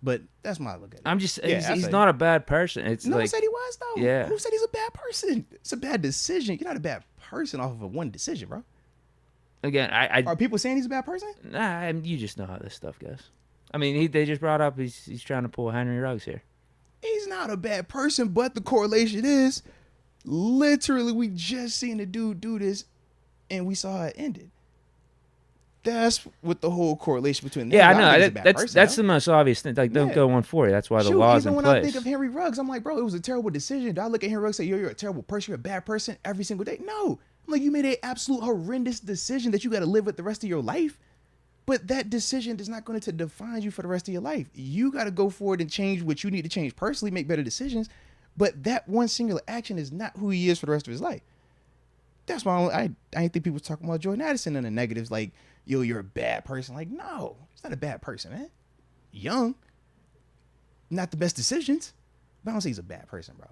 But that's my look at it. I'm just, he's not a bad person. It's no like, one said he was, though. Yeah. Who said he's a bad person? It's a bad decision. You're not a bad person off of one decision, bro. Again, are people saying he's a bad person? Nah, you just know how this stuff goes. I mean, they just brought up he's trying to pull Henry Ruggs here. He's not a bad person, but the correlation is literally we just seen the dude do this and we saw how it ended. That's what the whole correlation between them. Yeah, I know. That's the most obvious thing. Like, don't go 140. That's why the law's in place. Even when I think of Henry Ruggs, I'm like, bro, it was a terrible decision. Do I look at Henry Ruggs and say, you're a terrible person, you're a bad person every single day? No. I'm like, you made an absolute horrendous decision that you got to live with the rest of your life. But that decision is not going to define you for the rest of your life. You got to go forward and change what you need to change personally, make better decisions. But that one singular action is not who he is for the rest of his life. That's why I didn't think people were talking about Jordan Addison and the negatives like, yo, you're a bad person. Like, no, he's not a bad person, man. Young. Not the best decisions. But I don't say he's a bad person, bro.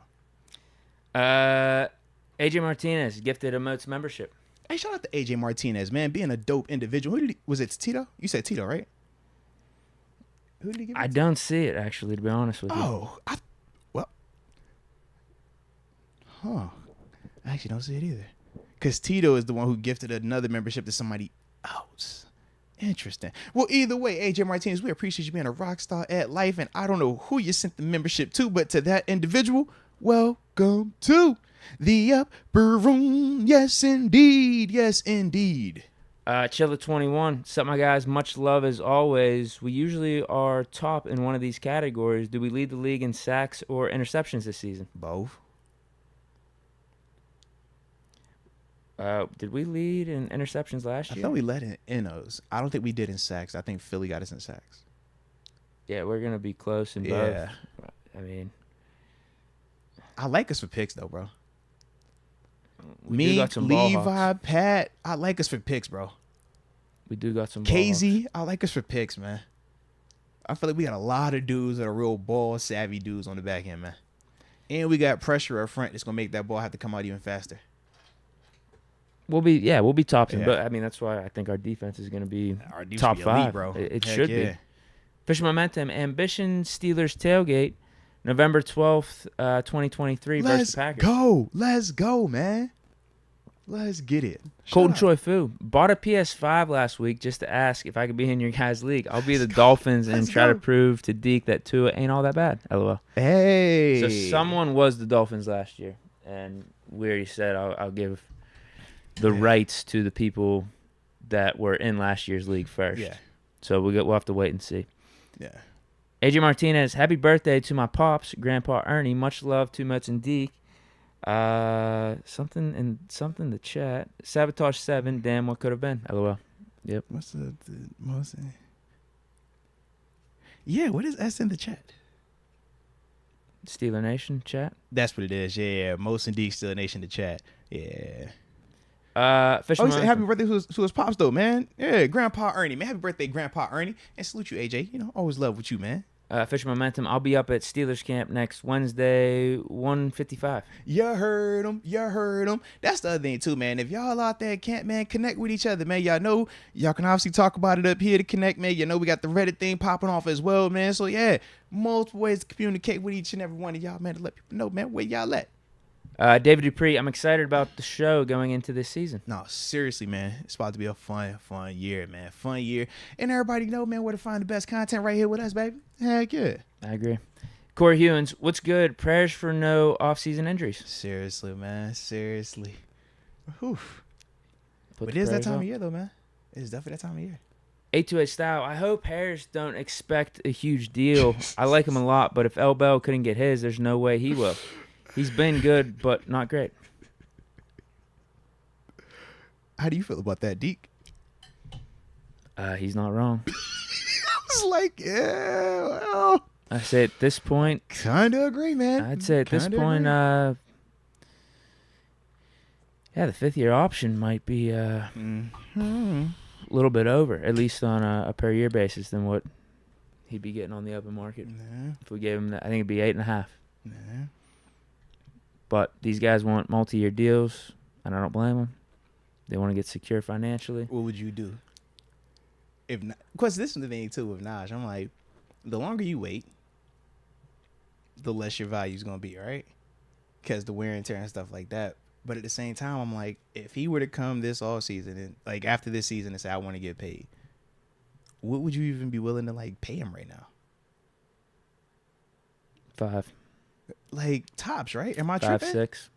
AJ Martinez gifted a Moats membership. Hey, shout out to AJ Martinez, man, being a dope individual. Was it Tito? You said Tito, right? Who did he give it I don't see it, actually, to be honest with you. Oh, I actually don't see it either. Because Tito is the one who gifted another membership to somebody else. Interesting. Well, either way, AJ Martinez, we appreciate you being a rock star at life, and I don't know who you sent the membership to, but to that individual, welcome to the upper room. Yes, indeed. Yes, indeed. Chilla 21. What's up, my guys? Much love as always. We usually are top in one of these categories. Do we lead the league in sacks or interceptions this season? Both. Did we lead in interceptions last I year? thought we led in those. I don't think we did in sacks. I think Philly got us in sacks. Yeah, we're gonna be close in Yeah. both. I mean, I like us for picks though, bro. we do got some ball Levi, hawks. Pat, I like us for picks, bro. We do got some ball hawks. KZ, I like us for picks, man. I feel like we got a lot of dudes that are real ball savvy dudes on the back end, man. And we got pressure up front that's gonna make that ball have to come out even faster. We'll be top 10, Yeah. but I mean that's why I think our defense is gonna be Our defense top be elite, 5, bro. It Heck should yeah. be. Fish Momentum Ambition Steelers tailgate, November 12th, 2023 versus Let's the Packers. Let's go, man. Let's get it. Colton Shut up. Choi Fu bought a PS5 last week just to ask if I could be in your guys' league. I'll be the Dolphins and Let's try to go. prove to Deke that Tua ain't all that bad. LOL. Hey. So someone was the Dolphins last year, and we already said I'll give the rights to the people that were in last year's league first. Yeah. So we'll have to wait and see. Yeah. AJ Martinez, happy birthday to my pops, Grandpa Ernie. Much love to Moats and Deke. Something in the chat. Sabotage 7. Damn, what could have been? LOL. Yep. What's the most? Yeah, what is S in the chat? Steeler Nation chat. That's what it is. Yeah, most indeed still a nation to chat. Yeah. Fish Oh, he said happy birthday to his pops though, man. Yeah, Grandpa Ernie, man. Happy birthday, Grandpa Ernie, and salute you, AJ. You know, always love with you, man. Fish Momentum. I'll be up at Steelers camp next Wednesday, 1:55. You heard him. You heard him. That's the other thing too, man. If y'all out there at camp, man, connect with each other, man. Y'all know y'all can obviously talk about it up here to connect, man. You know we got the Reddit thing popping off as well, man. So yeah, multiple ways to communicate with each and every one of y'all, man, to let people know, man, where y'all at. David Dupree, I'm excited about the show going into this season. No, seriously, man. It's about to be a fun year, man. Fun year. And everybody know, man, where to find the best content right here with us, baby. Heck yeah. I agree. Corey Hewins, what's good? Prayers for no off-season injuries. Seriously, man. Seriously. Whew. Put But the it is that prayers time up. of year, though, man. It's definitely that time of year. 828 style. I hope Harris don't expect a huge deal. I like him a lot, but if L. Bell couldn't get his, there's no way he will. He's been good, but not great. How do you feel about that, Deke? He's not wrong. I was like, yeah, well, I say at this point, kind of agree, man. I'd say at this Kinda point, agree. the 5th-year option might be a little bit over, at least on a per-year basis than what he'd be getting on the open market. Nah, If we gave him that, I think it'd be 8.5. nah. But these guys want multi-year deals, and I don't blame them. They want to get secure financially. What would you do? If not, because this is the thing too with Naj. I'm like, the longer you wait, the less your value is gonna be, right? Because the wear and tear and stuff like that. But at the same time, I'm like, if he were to come this all season and like after this season and say I want to get paid, what would you even be willing to like pay him right now? 5, Like tops, right? Am I 5, tripping? 6.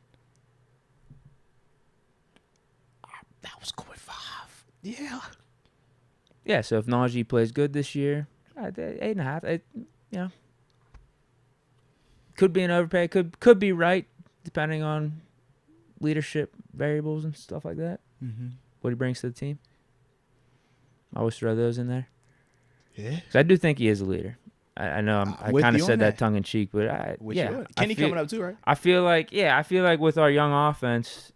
That was going 5. Yeah. Yeah, so if Najee plays good this year, 8.5. Could be an overpay. Could be right, depending on leadership variables and stuff like that. Mm-hmm. What he brings to the team. I always throw those in there. Yeah. 'Cause I do think he is a leader. I know I with kind of you said on that that. tongue in cheek, but Kenny coming up too, right? I feel like with our young offense,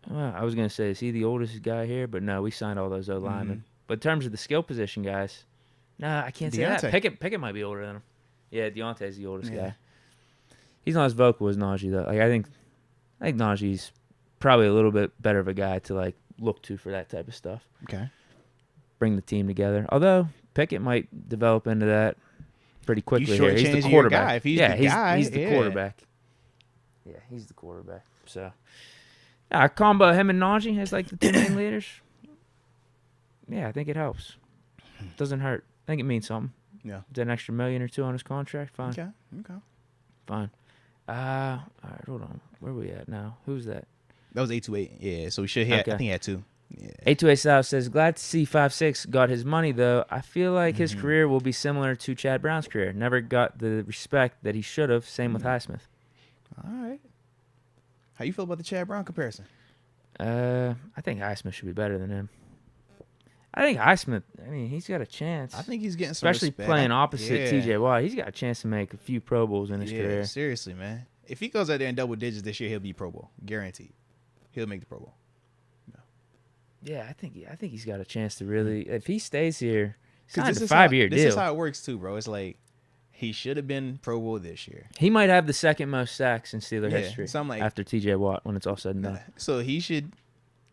well, I was gonna say, is he the oldest guy here? But no, we signed all those O linemen. But in terms of the skill position guys, no, I can't say that. Deontay. Pickett might be older than him. Yeah, Deontay's the oldest Yeah. guy. He's not as vocal as Najee though. Like I think Najee's probably a little bit better of a guy to like look to for that type of stuff. Okay. Bring the team together. Although Pickett might develop into that pretty quickly here. He's the shortchanging your quarterback. guy. If he's the guy, he's the yeah. quarterback. Yeah, he's the quarterback. So, yeah, combo him and Najee as like the two main leaders. Yeah, I think it helps. Doesn't hurt. I think it means something. Yeah. Is that an extra $1 million or $2 million on his contract? Fine. Okay. Fine. All right, hold on. Where are we at now? Who's that? That was 828. Yeah, so we should hit. Okay. I think he had 2. Yeah. 828 South says, glad to see 5'6" got his money, though. I feel like his career will be similar to Chad Brown's career. Never got the respect that he should have. Same with Highsmith. All right. How you feel about the Chad Brown comparison? I think Highsmith should be better than him. I think Highsmith, he's got a chance. I think he's getting some especially respect. playing opposite Yeah. TJ Watt. He's got a chance to make a few Pro Bowls in his career. Seriously, man. If he goes out there in double digits this year, he'll be Pro Bowl, guaranteed. He'll make the Pro Bowl. Yeah, I think he's got a chance to really. If he stays here, signed a is 5-year deal. This is how it works too, bro. It's like he should have been Pro Bowl this year. He might have the second most sacks in Steeler history like, after TJ Watt when it's all said and done. So he should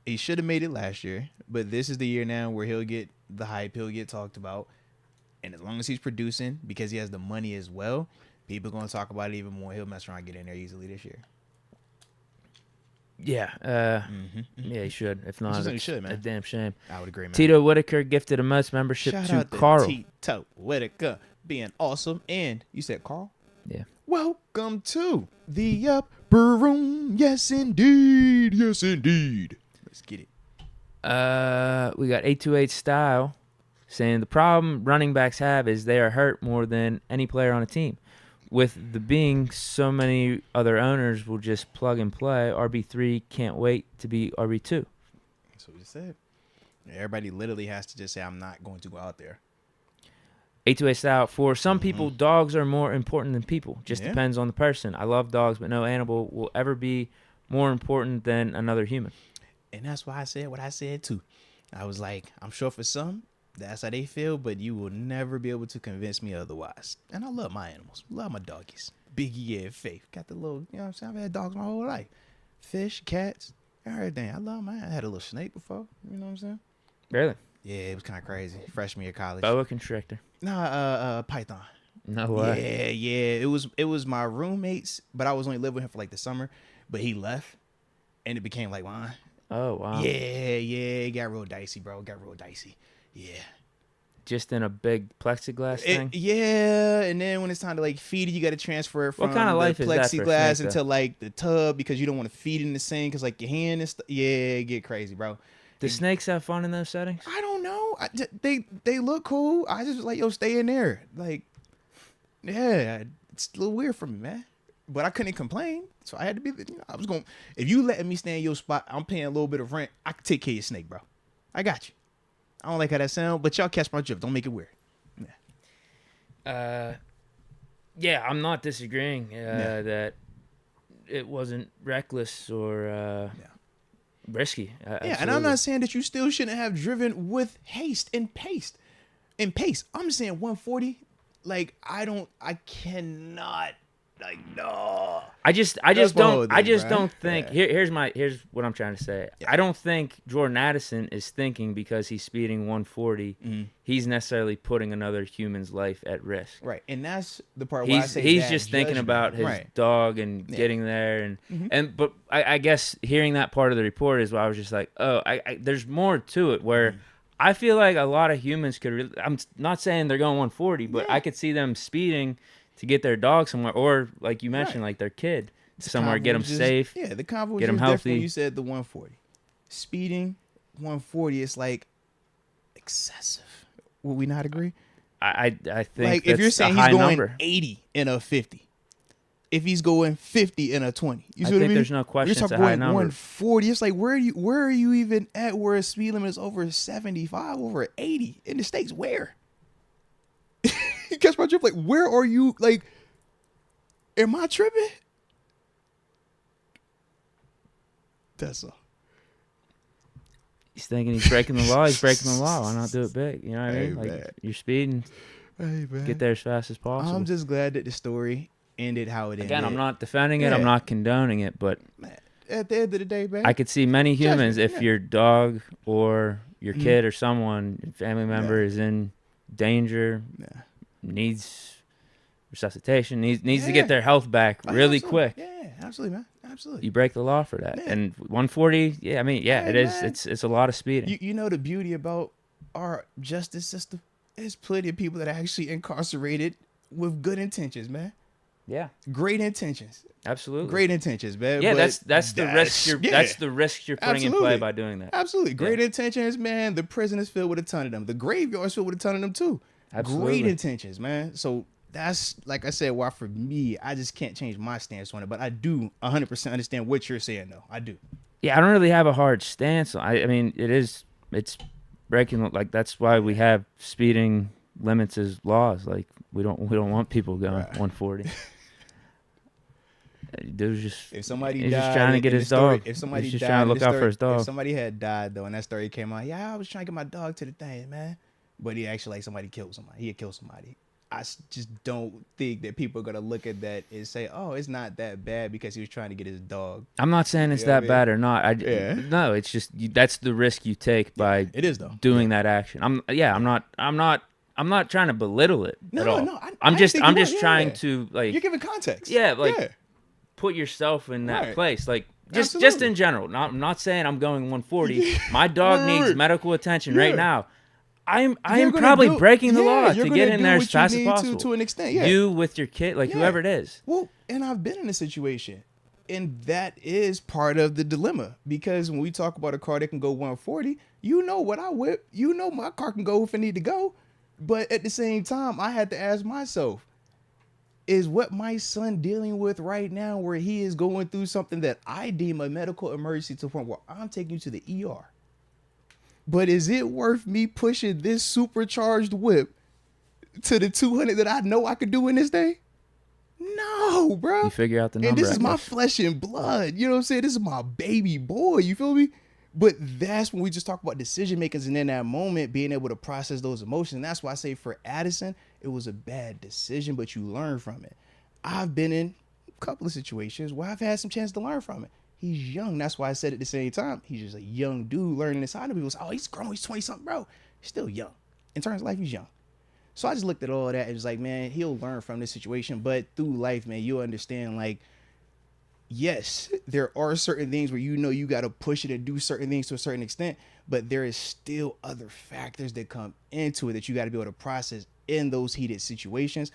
have made it last year, but this is the year now where he'll get the hype, he'll get talked about, and as long as he's producing, because he has the money as well, people are going to talk about it even more. He'll mess around and get in there easily this year. Yeah, yeah, he should. If not, he should, man. a damn shame. I would agree, man. Tito Whitaker gifted a Moats membership Shout to out Carl. Tito Whitaker being awesome, and you said Carl? Yeah. Welcome to the upper room. Yes, indeed. Yes, indeed. Let's get it. We got 828 Style saying the problem running backs have is they are hurt more than any player on a team. With the being so many other owners will just plug and play. RB3 can't wait to be RB2. That's what we said. Everybody literally has to just say, I'm not going to go out there. 828 Style. For some people, dogs are more important than people. Just depends on the person. I love dogs, but no animal will ever be more important than another human. And that's why I said what I said, too. I was like, I'm sure for some, that's how they feel, but you will never be able to convince me otherwise. And I love my animals. Love my doggies. Biggie and Faith. Got the little, you know what I'm saying? I've had dogs my whole life. Fish, cats, everything. I love mine. I had a little snake before. You know what I'm saying? Really? Yeah, it was kind of crazy. Freshman year of college. Boa constrictor. Nah, Python. No way. Yeah. It was my roommates, but I was only living with him for like the summer. But he left, and it became like mine. Oh, wow. Yeah. It got real dicey, bro. It got real dicey. Yeah. Just in a big plexiglass thing? Yeah, and then when it's time to like feed it, you got to transfer it from What kind of life the is that for a plexiglass snake, into like the tub because you don't want to feed it in the sink because like your hand and stuff. Yeah, it get crazy, bro. Do snakes have fun in those settings? I don't know. They look cool. I just like, yo, stay in there. Like, yeah, it's a little weird for me, man. But I couldn't complain, so I had to be. I was going. If you letting me stay in your spot, I'm paying a little bit of rent. I can take care of your snake, bro. I got you. I don't like how that sound, but y'all catch my drift. Don't make it weird. Yeah, I'm not disagreeing that it wasn't reckless or risky. And I'm not saying that you still shouldn't have driven with haste and pace. I'm saying 140. Like I cannot. Like no. I just don't think. Yeah. Here's what I'm trying to say. Yeah. I don't think Jordan Addison is thinking because he's speeding 140. He's necessarily putting another human's life at risk. Right, and that's the part where I say he's bad just thinking judgment. about his Right. dog and getting there, but I guess hearing that part of the report is why I was just like, oh, there's more to it where I feel like a lot of humans could. I'm not saying they're going 140, but I could see them speeding to get their dog somewhere, or like you mentioned, like their kid somewhere, get them safe. Yeah, the convo get them different healthy. when you said the 140. Speeding 140 is like excessive. Would we not agree? I think like if you're saying he's going 80 in a 50, if he's going 50 in a 20, you see what I mean? There's no question You're it's a talking high going number. 140. It's like where are you even at where a speed limit is over 75, over 80 in the States? Where? You catch my drift? Like, where are you? Like, am I tripping? That's all. He's thinking he's breaking the law. He's breaking the law. Why not do it big? You know what I mean? Like man. you're speeding, Hey, man. get there as fast as possible. I'm just glad that the story ended how it ended. Again, I'm not defending it. Yeah. I'm not condoning it, but Man, at the end of the day, man. I could see many humans Judgment, if yeah. your dog or your kid or someone, your family member is in danger, needs resuscitation, needs to get their health back really quick. Yeah, absolutely, man. Absolutely. You break the law for that. Yeah. And 140, it is. Man. It's a lot of speeding. You know the beauty about our justice system? There's plenty of people that are actually incarcerated with good intentions, man. Yeah, Great intentions. absolutely. Great intentions, man. Yeah, but that's the risk you're that's the risk you're putting in play Absolutely. by doing that. Absolutely. Great intentions, man. The prison is filled with a ton of them. The graveyard's filled with a ton of them, too. Absolutely. Great intentions, man. So that's, like I said, why for me, I just can't change my stance on it. But I do 100% understand what you're saying, though. I do. Yeah, I don't really have a hard stance. I mean, it's breaking, like, that's why we have speeding limits as laws. Like, we don't want people going Right. 140. Dude was just, If somebody he's died, just trying to get in his the story, dog. if somebody He's just died, trying to in look the out story, for his dog. if somebody had died though, and that story came out, yeah, I was trying to get my dog to the thing, man, but he actually like somebody killed somebody. He had killed somebody. Just don't think that people are gonna look at that and say, oh, it's not that bad because he was trying to get his dog. I'm not saying it's You know what that I bad or not. Yeah. No, it's just that's the risk you take by It is though. doing that action. I'm not trying to belittle it at all. No, I'm I just think you are, trying yeah. to, like, You're giving context. yeah, like, yeah. put yourself in that Right. place. Like, just Absolutely. in general. I'm not saying I'm going 140. My dog needs Right. medical attention Yeah. right now. I am You're gonna probably do- breaking the yeah, law you're to gonna get in do there what as you fast as need possible. to an extent. Yeah. You with your kid, like, Yeah. whoever it is. Well, and I've been in a situation, and that is part of the dilemma, because when we talk about a car that can go 140, you know what I whip, you know my car can go if it need to go, but at the same time, I had to ask myself, is what my son dealing with right now, where he is going through something that I deem a medical emergency to the point where I'm taking you to the ER? But is it worth me pushing this supercharged whip to the 200 that I know I could do in this day? No, bro. You figure out the number. And this is I my guess. flesh and blood. You know what I'm saying? This is my baby boy. You feel me? But that's when we just talk about decision makers, and in that moment, being able to process those emotions. And that's why I say for Addison, it was a bad decision, but you learn from it. I've been in a couple of situations where I've had some chance to learn from it. He's young. That's why I said at the same time, he's just a young dude learning this side of people. Oh, he's grown. He's 20 something, bro. He's still young. In terms of life, he's young. So I just looked at all that and was like, man, he'll learn from this situation. But through life, man, you'll understand, like, yes, there are certain things where you know you got to push it and do certain things to a certain extent, but there is still other factors that come into it that you got to be able to process in those heated situations.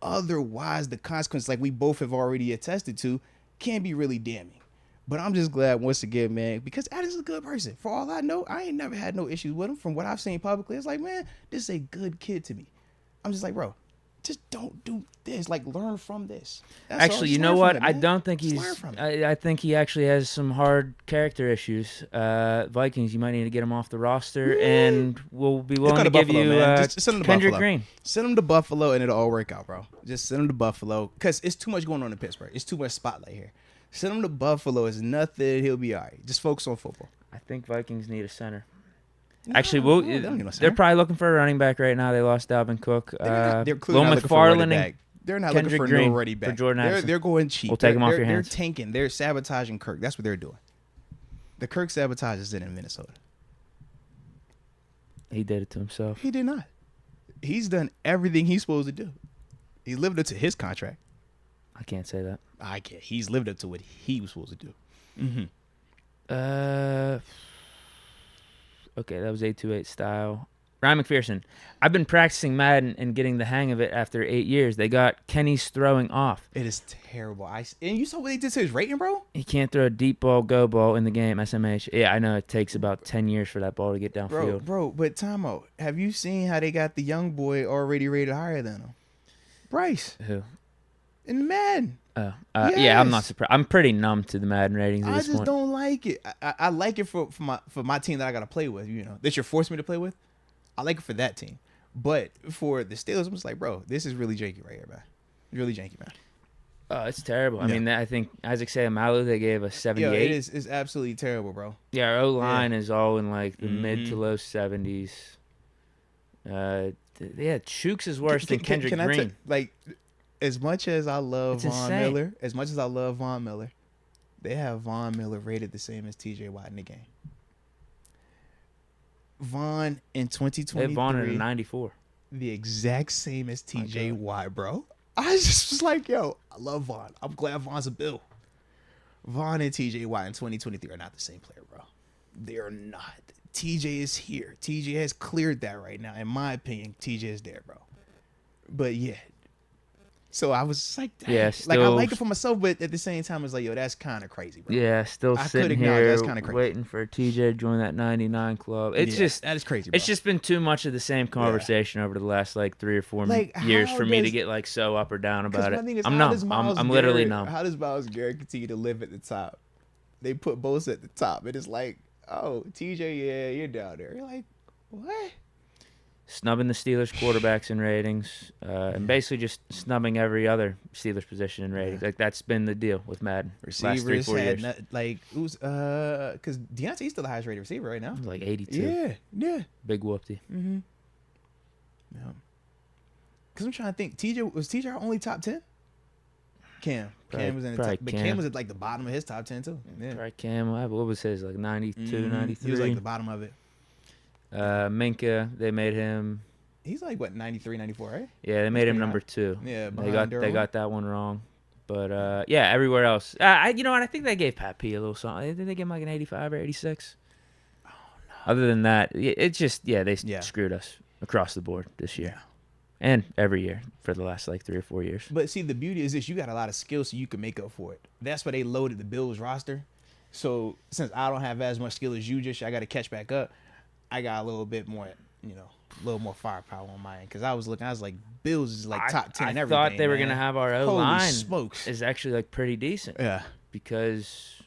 Otherwise, the consequence, like we both have already attested to, can be really damning. But I'm just glad once again, man, because Addison's a good person. For all I know, I ain't never had no issues with him. From what I've seen publicly, it's like, man, this is a good kid to me. I'm just like, bro, just don't do this. Like, learn from this. That's all. Actually, Just you know learn what? from it, I man. don't think Just he's. learn from it. I think he actually has some hard character issues. Vikings, you might need to get him off the roster, and we'll be willing come to to give Buffalo, you man. Just send him to Kendrick Buffalo. Green. Send him to Buffalo and it'll all work out, bro. Just send him to Buffalo because it's too much going on in Pittsburgh. It's too much spotlight here. Send him to Buffalo. It's nothing. He'll be all right. Just focus on football. I think Vikings need a center. No, Actually, no, they don't need no center. they're probably looking for a running back right now. They lost Dalvin Cook. They're clearly Will not looking for a running McFarland back. They're not Kendrick looking for Green no running back. for Jordan Addison. They're going cheap. We'll take him off They're your hands. They're tanking. They're sabotaging Kirk. That's what they're doing. The Kirk sabotage is in Minnesota. He did it to himself. He did not. He's done everything he's supposed to do. He lived up to his contract. I can't say that. I can't. He's lived up to what he was supposed to do. Mm-hmm. Okay, that was 828 style. Ryan McPherson. I've been practicing Madden and getting the hang of it after 8 years. They got Kenny's throwing off. It is terrible. And you saw what they did to his rating, bro? He can't throw a deep ball, go ball in the game, SMH. Yeah, I know it takes about 10 years for that ball to get downfield. Bro, but time out. Have you seen how they got the young boy already rated higher than him? Bryce. Who? In Madden. Oh, yeah, I'm not Yes. surprised. I'm pretty numb to the Madden ratings at I this just point. don't like it. I like it for my team that I got to play with, you know, that you're forcing me to play with. I like it for that team. But for the Steelers, I'm just like, bro, this is really janky right here, man. Really janky, man. Oh, it's terrible. I Yeah. mean, I think Isaac Seumalo, they gave a 78. Yeah, it's absolutely terrible, bro. Yeah, our O-line is all in like the mid to Mhm. low 70s. Yeah, Chooks is worse than Kendrick can Green. like, as much as I love It's Von insane. Miller, they have Von Miller rated the same as TJ Watt in the game. Von in They 2023, have Vaughn at a 94. the exact same as TJ God. Watt, bro. I just was like, yo, I love Von. I'm glad Von's a Bill. Von and TJ Watt in 2023 are not the same player, bro. They're not. TJ is here. TJ has cleared that right now. In my opinion, TJ is there, bro. But yeah. So I was just like, dang. Yeah, Like I still- like it for myself, but at the same time, it's like, yo, that's kind of crazy, bro. Yeah, still I could sitting acknowledge here that's kinda crazy. waiting for TJ to join that 99 club. It's Yeah, just that is crazy, bro. it's just been too much of the same conversation over the last like 3 or 4 Like, years how for me to does- get like so up or down 'Cause about my it. thing is, I'm how numb. does Myles I'm literally Garrett- numb. How does Myles Garrett continue to live at the top? they put Bosa at the top. And it's like, oh, TJ, yeah, you're down there. You're like, what? Snubbing the Steelers quarterbacks in ratings, and basically just snubbing every other Steelers position in ratings. Like that's been the deal with Madden. Receivers last 3-4 years. Who's because Deontay's still the highest rated receiver right now. Like 82. Yeah. Big whoopty. Mm-hmm. Yeah. Because I'm trying to think. Was TJ our only top 10? Cam was in the top, but Cam was at like the bottom of his top 10 too. Yeah. Probably Cam. What was his, like 92, 93? He was like the bottom of it. Minka, they made him. He's like what 93, 94, right? Yeah, they made him number 2. Yeah, they got that one wrong. But yeah, everywhere else. You know what? I think they gave Pat P a little something. Did they give him like an 85 or 86? Oh no. Other than that, it's just they screwed us across the board this year. Yeah. And every year for the last like 3 or 4 years. But see, the beauty is this: you got a lot of skills, so you can make up for it. That's why they loaded the Bills roster. So since I don't have as much skill as you, I got to catch back up. I got a little bit more, a little more firepower on my end. Because I was like, Bills is like top 10 and everything. I thought they were going to have our O-line smokes. Is actually like pretty decent. Yeah. Because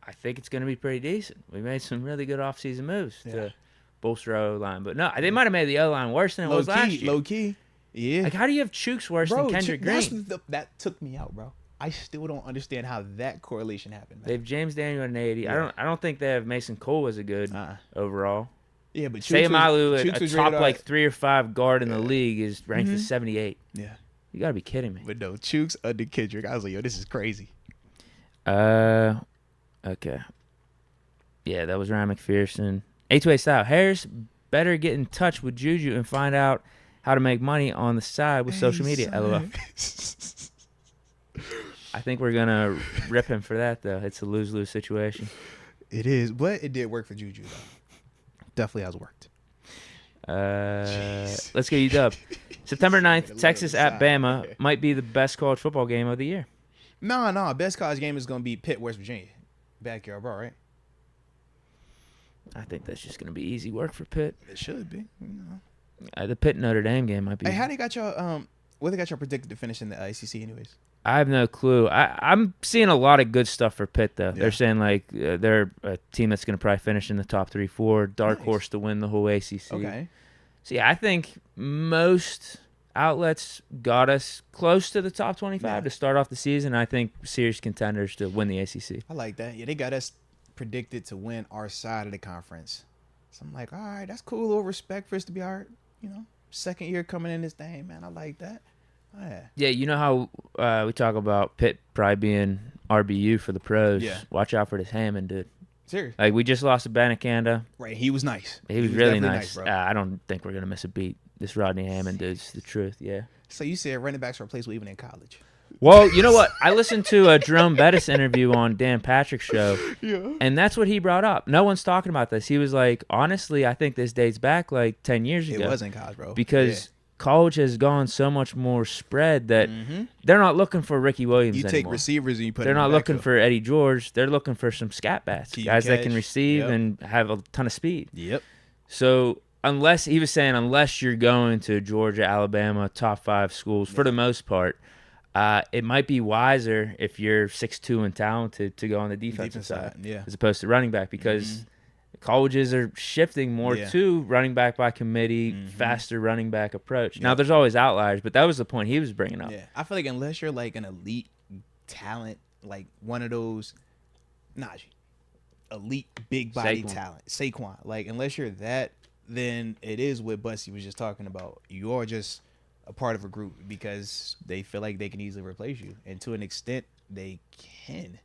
I think it's going to be pretty decent. We made some really good offseason moves to bolster our O-line. But no, they might have made the O-line worse than it was last year. Low key. Yeah. Like, how do you have Chooks worse than Kendrick Green? That took me out, bro. I still don't understand how that correlation happened. Man. They have James Daniel at an 80. Yeah. I don't think they have Mason Cole as a good overall. Yeah, but Sayamalu, a top like 3 or 5 guard in the league, is ranked as 78. Yeah, you gotta be kidding me. But no, Chooks under Kendrick. I was like, yo, this is crazy. Okay. Yeah, that was Ryan McPherson. A2A style. Harris better get in touch with Juju and find out how to make money on the side with social media. LOL. I think we're gonna rip him for that though. It's a lose-lose situation. It is, but it did work for Juju though. Definitely has worked. Let's go UW. September 9th, Texas at Bama might be the best college football game of the year. No. Best college game is going to be Pitt, West Virginia. Backyard brawl, right? I think that's just going to be easy work for Pitt. It should be. The Pitt Notre Dame game might be. Hey, how they got y'all? What they got y'all predicted to finish in the ACC, anyways? I have no clue. I'm seeing a lot of good stuff for Pitt, though. Yeah. They're saying, like, they're a team that's going to probably finish in the top 3-4, dark horse to win the whole ACC. Okay. So, yeah, I think most outlets got us close to the top 25 to start off the season. I think serious contenders to win the ACC. I like that. Yeah, they got us predicted to win our side of the conference. So, I'm like, all right, that's cool. A little respect for us to be our, second year coming in this thing, man. I like that. Yeah, you know how we talk about Pitt probably being RBU for the pros. Yeah. Watch out for this Hammond dude. Seriously. Like, we just lost to Banacanda. Right, he was nice. He was really nice. I don't think we're going to miss a beat. This Rodney Hammond dude's the truth, yeah. So you said running backs are replaceable even in college. Well, you know what? I listened to a Jerome Bettis interview on Dan Patrick's show, and that's what he brought up. No one's talking about this. He was like, honestly, I think this dates back like 10 years ago. It was in college, bro. Because college has gone so much more spread that they're not looking for Ricky Williams anymore. You take receivers and you put them in They're the not looking backfield. for Eddie George. They're looking for some scat bats, guys that can receive and have a ton of speed. Yep. So unless you're going to Georgia, Alabama, top 5 schools, for the most part, it might be wiser if you're 6'2" and talented to go on the defensive side as opposed to running back, because colleges are shifting more to running back by committee, faster running back approach. Now, there's always outliers, but that was the point he was bringing up. Yeah, I feel like unless you're like an elite talent, like one of those elite big body talent, Saquon, like unless you're that, then it is what Bussy was just talking about. You are just a part of a group because they feel like they can easily replace you, and to an extent they can,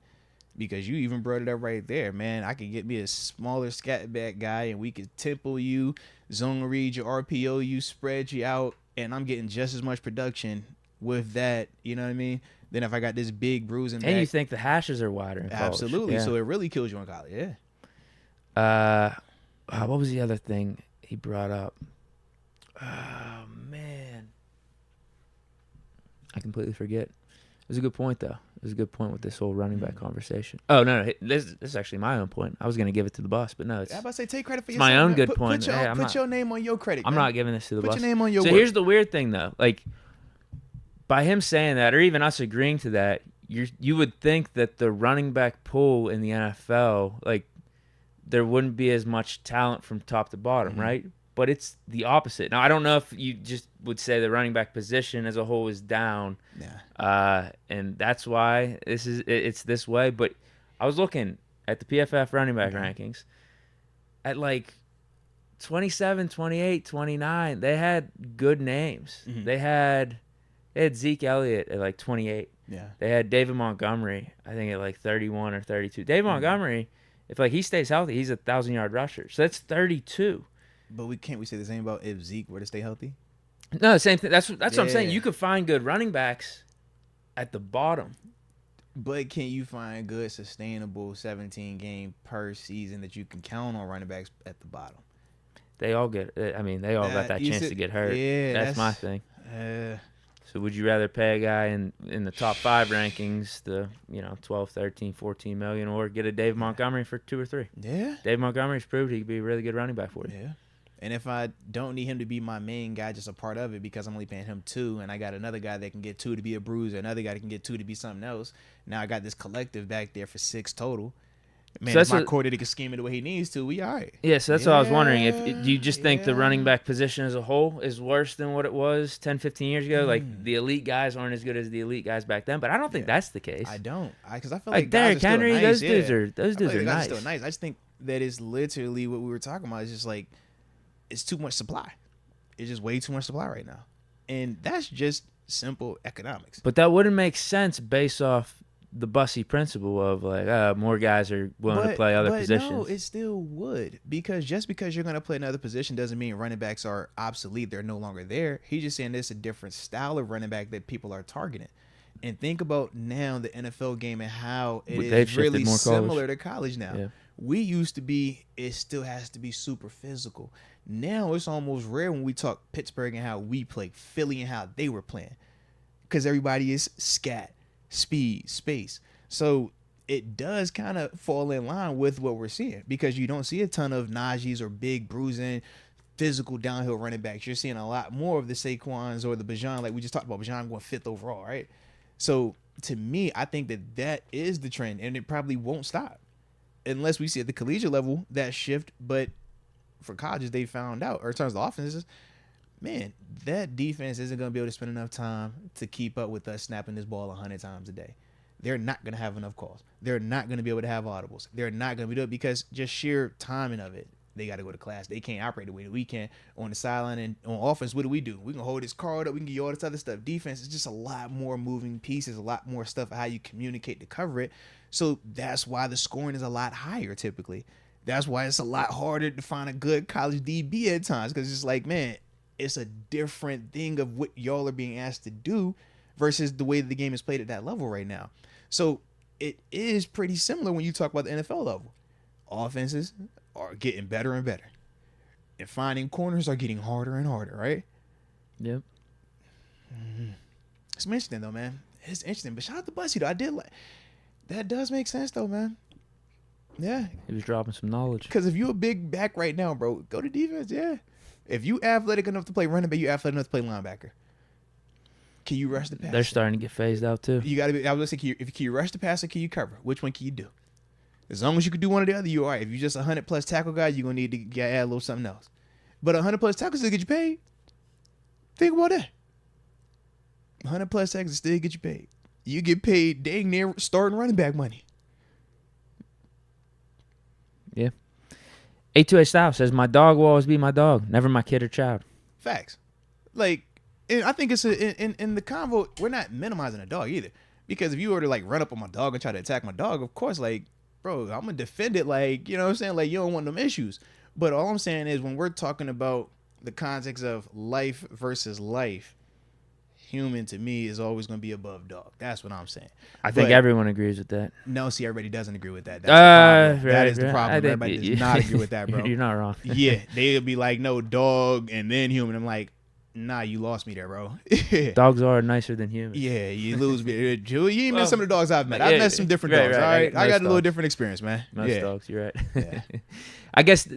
because you even brought it up right there, man. I could get me a smaller scat back guy and we could tempo you, zone read your RPO, you spread you out, and I'm getting just as much production with that, you know what I mean, than if I got this big bruising back. And you think the hashes are wider in college. Absolutely. So it really kills you in college. What was the other thing he brought up? Oh man, I completely forget. It was a good point, though. It was a good point with this whole running back conversation. Oh, no. This is actually my own point. I was going to give it to the boss, but no. I was about to say, take credit for yourself. It's my own good point. Put your name on your credit, I'm not giving this to the boss. Put your name on your work. So here's the weird thing, though. Like, by him saying that, or even us agreeing to that, you would think that the running back pool in the NFL, like, there wouldn't be as much talent from top to bottom, right? But it's the opposite. Now, I don't know if you just would say the running back position as a whole is down, and that's why it's this way. But I was looking at the PFF running back rankings at like 27, 28, 29. They had good names. They had Zeke Elliott at like 28. Yeah. They had David Montgomery, I think, at like 31 or 32. David Montgomery, if like he stays healthy, he's a 1,000-yard rusher. So that's 32. But we say the same about if Zeke were to stay healthy? No, the same thing. That's what I'm saying. You could find good running backs at the bottom. But can you find good, sustainable 17-game per season that you can count on running backs at the bottom? They all got that chance to get hurt. Yeah, that's my thing. So would you rather pay a guy in the top 5 rankings, the 12, 13, 14 million, or get a Dave Montgomery for 2 or 3? Yeah. Dave Montgomery's proved he could be a really good running back for you. Yeah. And if I don't need him to be my main guy, just a part of it, because I'm only paying him 2, and I got another guy that can get 2 to be a bruiser, another guy that can get 2 to be something else. Now I got this collective back there for 6 total. Man, so if my coordinator can scheme it the way he needs to, we all right. Yeah, so that's what I was wondering. Do you just think the running back position as a whole is worse than what it was 10, 15 years ago? Like, the elite guys aren't as good as the elite guys back then, but I don't think that's the case. I don't. Because I feel like Derrick Henry, nice. those dudes are nice. Still nice. I just think that it's literally what we were talking about. It's just like, it's too much supply. It's just way too much supply right now. And that's just simple economics. But that wouldn't make sense based off the Bussy principle of like more guys are willing to play other positions. No, it still would, because just because you're going to play another position doesn't mean running backs are obsolete. They're no longer there. He's just saying there's a different style of running back that people are targeting. And think about now the NFL game and how is really similar to college now. Yeah. We used to be, it still has to be super physical. Now it's almost rare when we talk Pittsburgh and how we play, Philly and how they were playing, because everybody is scat, speed, space. So it does kind of fall in line with what we're seeing, because you don't see a ton of Najees or big bruising physical downhill running backs. You're seeing a lot more of the Saquons or the Bijan, like we just talked about Bijan going 5th overall, right? So to me, I think that is the trend, and it probably won't stop unless we see at the collegiate level that shift. But for colleges, they found out, or in terms of offenses, man, that defense isn't going to be able to spend enough time to keep up with us snapping this ball 100 times a day. They're not going to have enough calls. They're not going to be able to have audibles. They're not going to be able to, because just sheer timing of it. They got to go to class. They can't operate the way that we can on the sideline. And on offense, what do? We can hold this card up. We can get you all this other stuff. Defense is just a lot more moving pieces, a lot more stuff, how you communicate to cover it. So that's why the scoring is a lot higher typically. That's why it's a lot harder to find a good college DB at times, because it's like, man, it's a different thing of what y'all are being asked to do versus the way that the game is played at that level right now. So it is pretty similar when you talk about the NFL level. Offenses are getting better and better, and finding corners are getting harder and harder, right? Yep. It's interesting though, man. It's interesting. But shout out to Bussy though. I did like that. Does make sense though, man. Yeah. He was dropping some knowledge. Because if you a big back right now, bro, go to defense. Yeah. If you athletic enough to play running back, you athletic enough to play linebacker. Can you rush the passer? They're starting to get phased out too. You got to be. I was saying, can you rush the passer? Can you cover? Which one can you do? As long as you can do one or the other, you all right. If you're just 100+ tackle guy, you're gonna need to add a little something else. But 100+ tackles still get you paid. Think about that. 100+ tackles still get you paid. You get paid dang near starting running back money. Yeah. 828 Style says, my dog will always be my dog, never my kid or child. Facts. Like, and I think it's in the convo, we're not minimizing a dog either. Because if you were to like run up on my dog and try to attack my dog, of course, like, bro, I'm gonna defend it, like, you know what I'm saying? Like, you don't want them issues. But all I'm saying is, when we're talking about the context of life versus life, human to me is always gonna be above dog. That's what I'm saying. I think everyone agrees with that. No, see, everybody doesn't agree with that. That's the problem. That is the problem. Everybody does not agree with that, bro. You're not wrong. Yeah, they'll be like, no, dog and then human. I'm like, nah, you lost me there, bro. Dogs are nicer than humans. Yeah, you lose me. You ain't met some of the dogs I've met. I've met some different dogs, all right? I got a little different experience, man. Most dogs, you're right. Yeah. I guess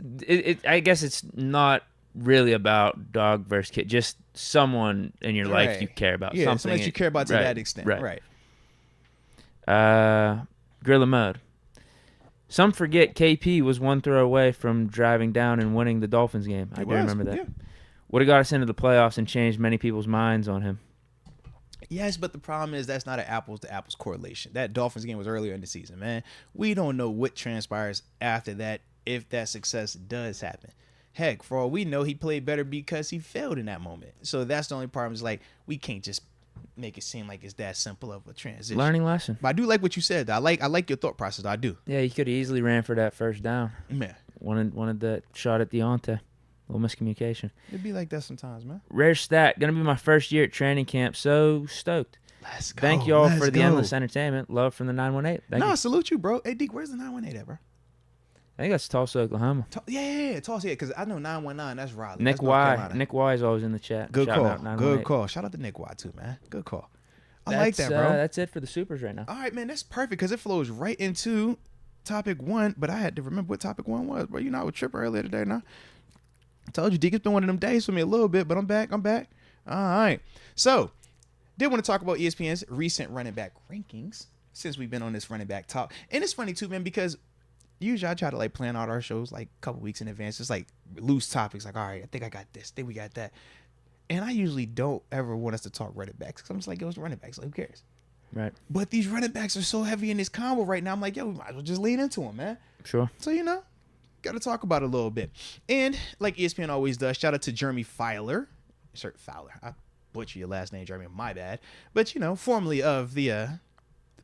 it's not really about dog versus kid, just someone in your life you care about. Yeah, something that you care about to that extent. Right. Gorilla Mode. Some forget KP was one throw away from driving down and winning the Dolphins game. I do remember that. Yeah. Would have got us into the playoffs and changed many people's minds on him. Yes, but the problem is that's not an apples to apples correlation. That Dolphins game was earlier in the season, man. We don't know what transpires after that if that success does happen. Heck, for all we know, he played better because he failed in that moment. So that's the only problem. Is like we can't just make it seem like it's that simple of a transition. Learning lesson. But I do like what you said. I like your thought process. I do. Yeah, he could have easily ran for that first down. Man, Wanted that shot at Deontay. A little miscommunication. It'd be like that sometimes, man. Rare stat. Gonna be my first year at training camp. So stoked. Let's go. Thank y'all for the endless entertainment. Love from the 918. Thank you. Salute you, bro. Hey, Deke, where's the 918 at, bro? I think that's Tulsa, Oklahoma. Yeah, Tulsa, yeah, because I know 919, that's Raleigh. Nick That's North Y. Carolina. Nick Y is always in the chat. Good Shouting call. out Good 918. call. Shout out to Nick Y, too, man. Good call. I like that, bro. That's it for the Supers right now. All right, man, that's perfect because it flows right into topic one, but I had to remember what topic one was, bro. You know, I was tripping earlier today, now. I told you, Deke, it's been one of them days for me a little bit, but I'm back. All right. So, did want to talk about ESPN's recent running back rankings since we've been on this running back talk. And it's funny, too, man, because usually I try to, like, plan out our shows, like, a couple weeks in advance. It's, like, loose topics. Like, all right, I think I got this. I think we got that. And I usually don't ever want us to talk running backs because I'm just like, yo, it's running backs. Like, who cares? Right. But these running backs are so heavy in this combo right now. I'm like, yo, we might as well just lean into them, man. Sure. So, you know, got to talk about it a little bit. And like ESPN always does, shout out to Jeremy Fowler. Fowler. I butcher your last name, Jeremy. My bad. But, you know, formerly of the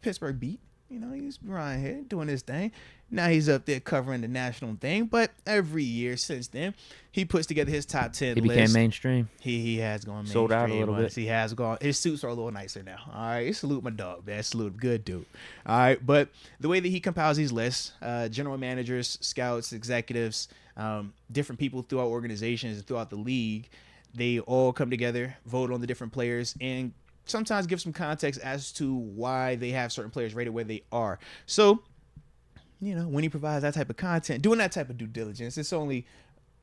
Pittsburgh beat. You know, he's around here doing his thing. Now he's up there covering the national thing. But every year since then, he puts together his top 10 He list. became mainstream. He has gone mainstream. Sold out a little bit. He has gone. His suits are a little nicer now. All right. Salute my dog, man. Salute. Good dude. All right. But the way that he compiles these lists, general managers, scouts, executives, different people throughout organizations and throughout the league, they all come together, vote on the different players, and sometimes give some context as to why they have certain players rated where they are. So, you know, when he provides that type of content, doing that type of due diligence, it's only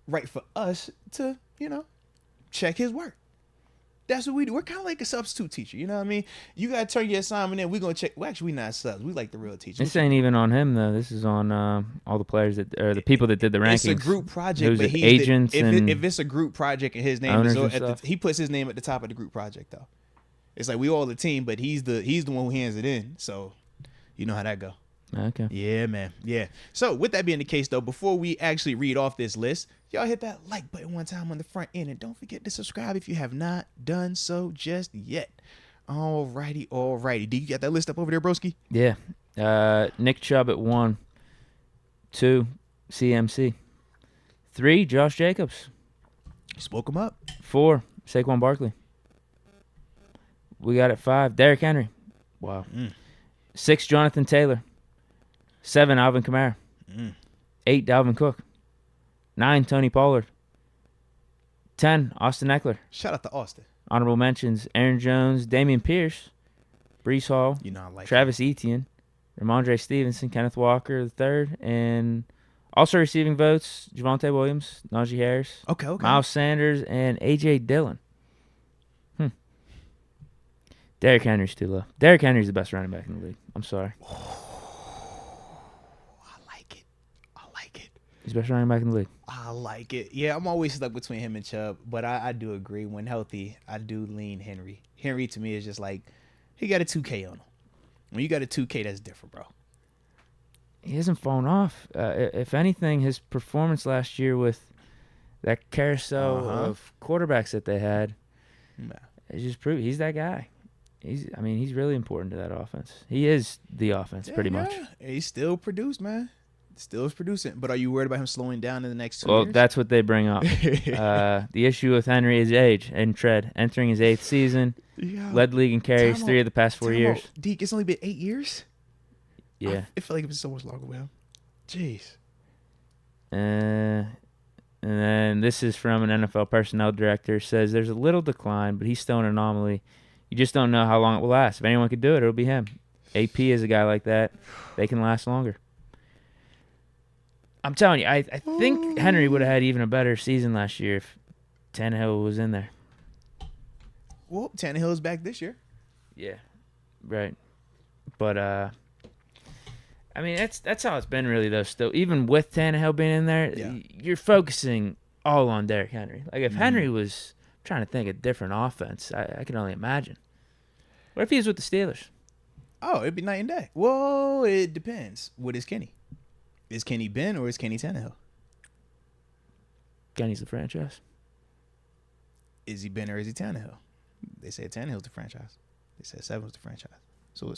right for us to, you know, check his work. That's what we do. We're kind of like a substitute teacher. You know what I mean? You got to turn your assignment in. We're going to check. Well, actually, we not subs. We like the real teacher. This ain't even on him, though. This is on all the players or the people that did the rankings. It's a group project. But agents if it's a group project and his name is he puts his name at the top of the group project, though. It's like we all the team, but he's the one who hands it in. So you know how that go. Okay. Yeah, man. Yeah. So with that being the case, though, before we actually read off this list, y'all hit that like button one time on the front end, and don't forget to subscribe if you have not done so just yet. Alrighty. Do you got that list up over there, broski? Yeah. Nick Chubb at 1. 2, CMC. 3, Josh Jacobs. Spoke him up. 4, Saquon Barkley. We got at 5, Derrick Henry. Wow. 6, Jonathan Taylor. 7, Alvin Kamara. 8, Dalvin Cook. 9, Tony Pollard. 10, Austin Eckler. Shout out to Austin. Honorable mentions, Aaron Jones, Damian Pierce, Breece Hall, You know I like Travis Etienne, Ramondre Stevenson, Kenneth Walker III, and also receiving votes, Javonte Williams, Najee Harris, Okay. Miles Sanders, and A.J. Dillon. Derrick Henry's too low. Derrick Henry's the best running back in the league. I'm sorry. I like it. He's the best running back in the league. I like it. Yeah, I'm always stuck between him and Chubb, but I do agree. When healthy, I do lean Henry. Henry, to me, is just like, he got a 2K on him. When you got a 2K, that's different, bro. He hasn't fallen off. If anything, his performance last year with that carousel of quarterbacks that they had, it just proved he's that guy. He's really important to that offense. He is the offense, pretty much. He's still produced, man. Still is producing. But are you worried about him slowing down in the next 2 Well, years? that's what they bring up. The issue with Henry is age and tread. Entering his 8th season, led the league in carries 3 of the past 4 years. Deke, it's only been 8 years? Yeah. I feel like it's been so much longer with him. Jeez. And then this is from an NFL personnel director. Says there's a little decline, but he's still an anomaly. You just don't know how long it will last. If anyone could do it, it'll be him. AP is a guy like that. They can last longer. I'm telling you, I think Henry would have had even a better season last year if Tannehill was in there. Well, Tannehill's back this year. Yeah, right. But I mean, that's how it's been really though. Still, even with Tannehill being in there, you're focusing all on Derrick Henry. Like if Henry was trying to think of different offense, I can only imagine. What if he was with the Steelers? Oh, it'd be night and day. Well, it depends. What is Kenny? Is Kenny Ben or is Kenny Tannehill? Kenny's the franchise. Is he Ben or is he Tannehill? They said Tannehill's the franchise. They said Seven was the franchise. So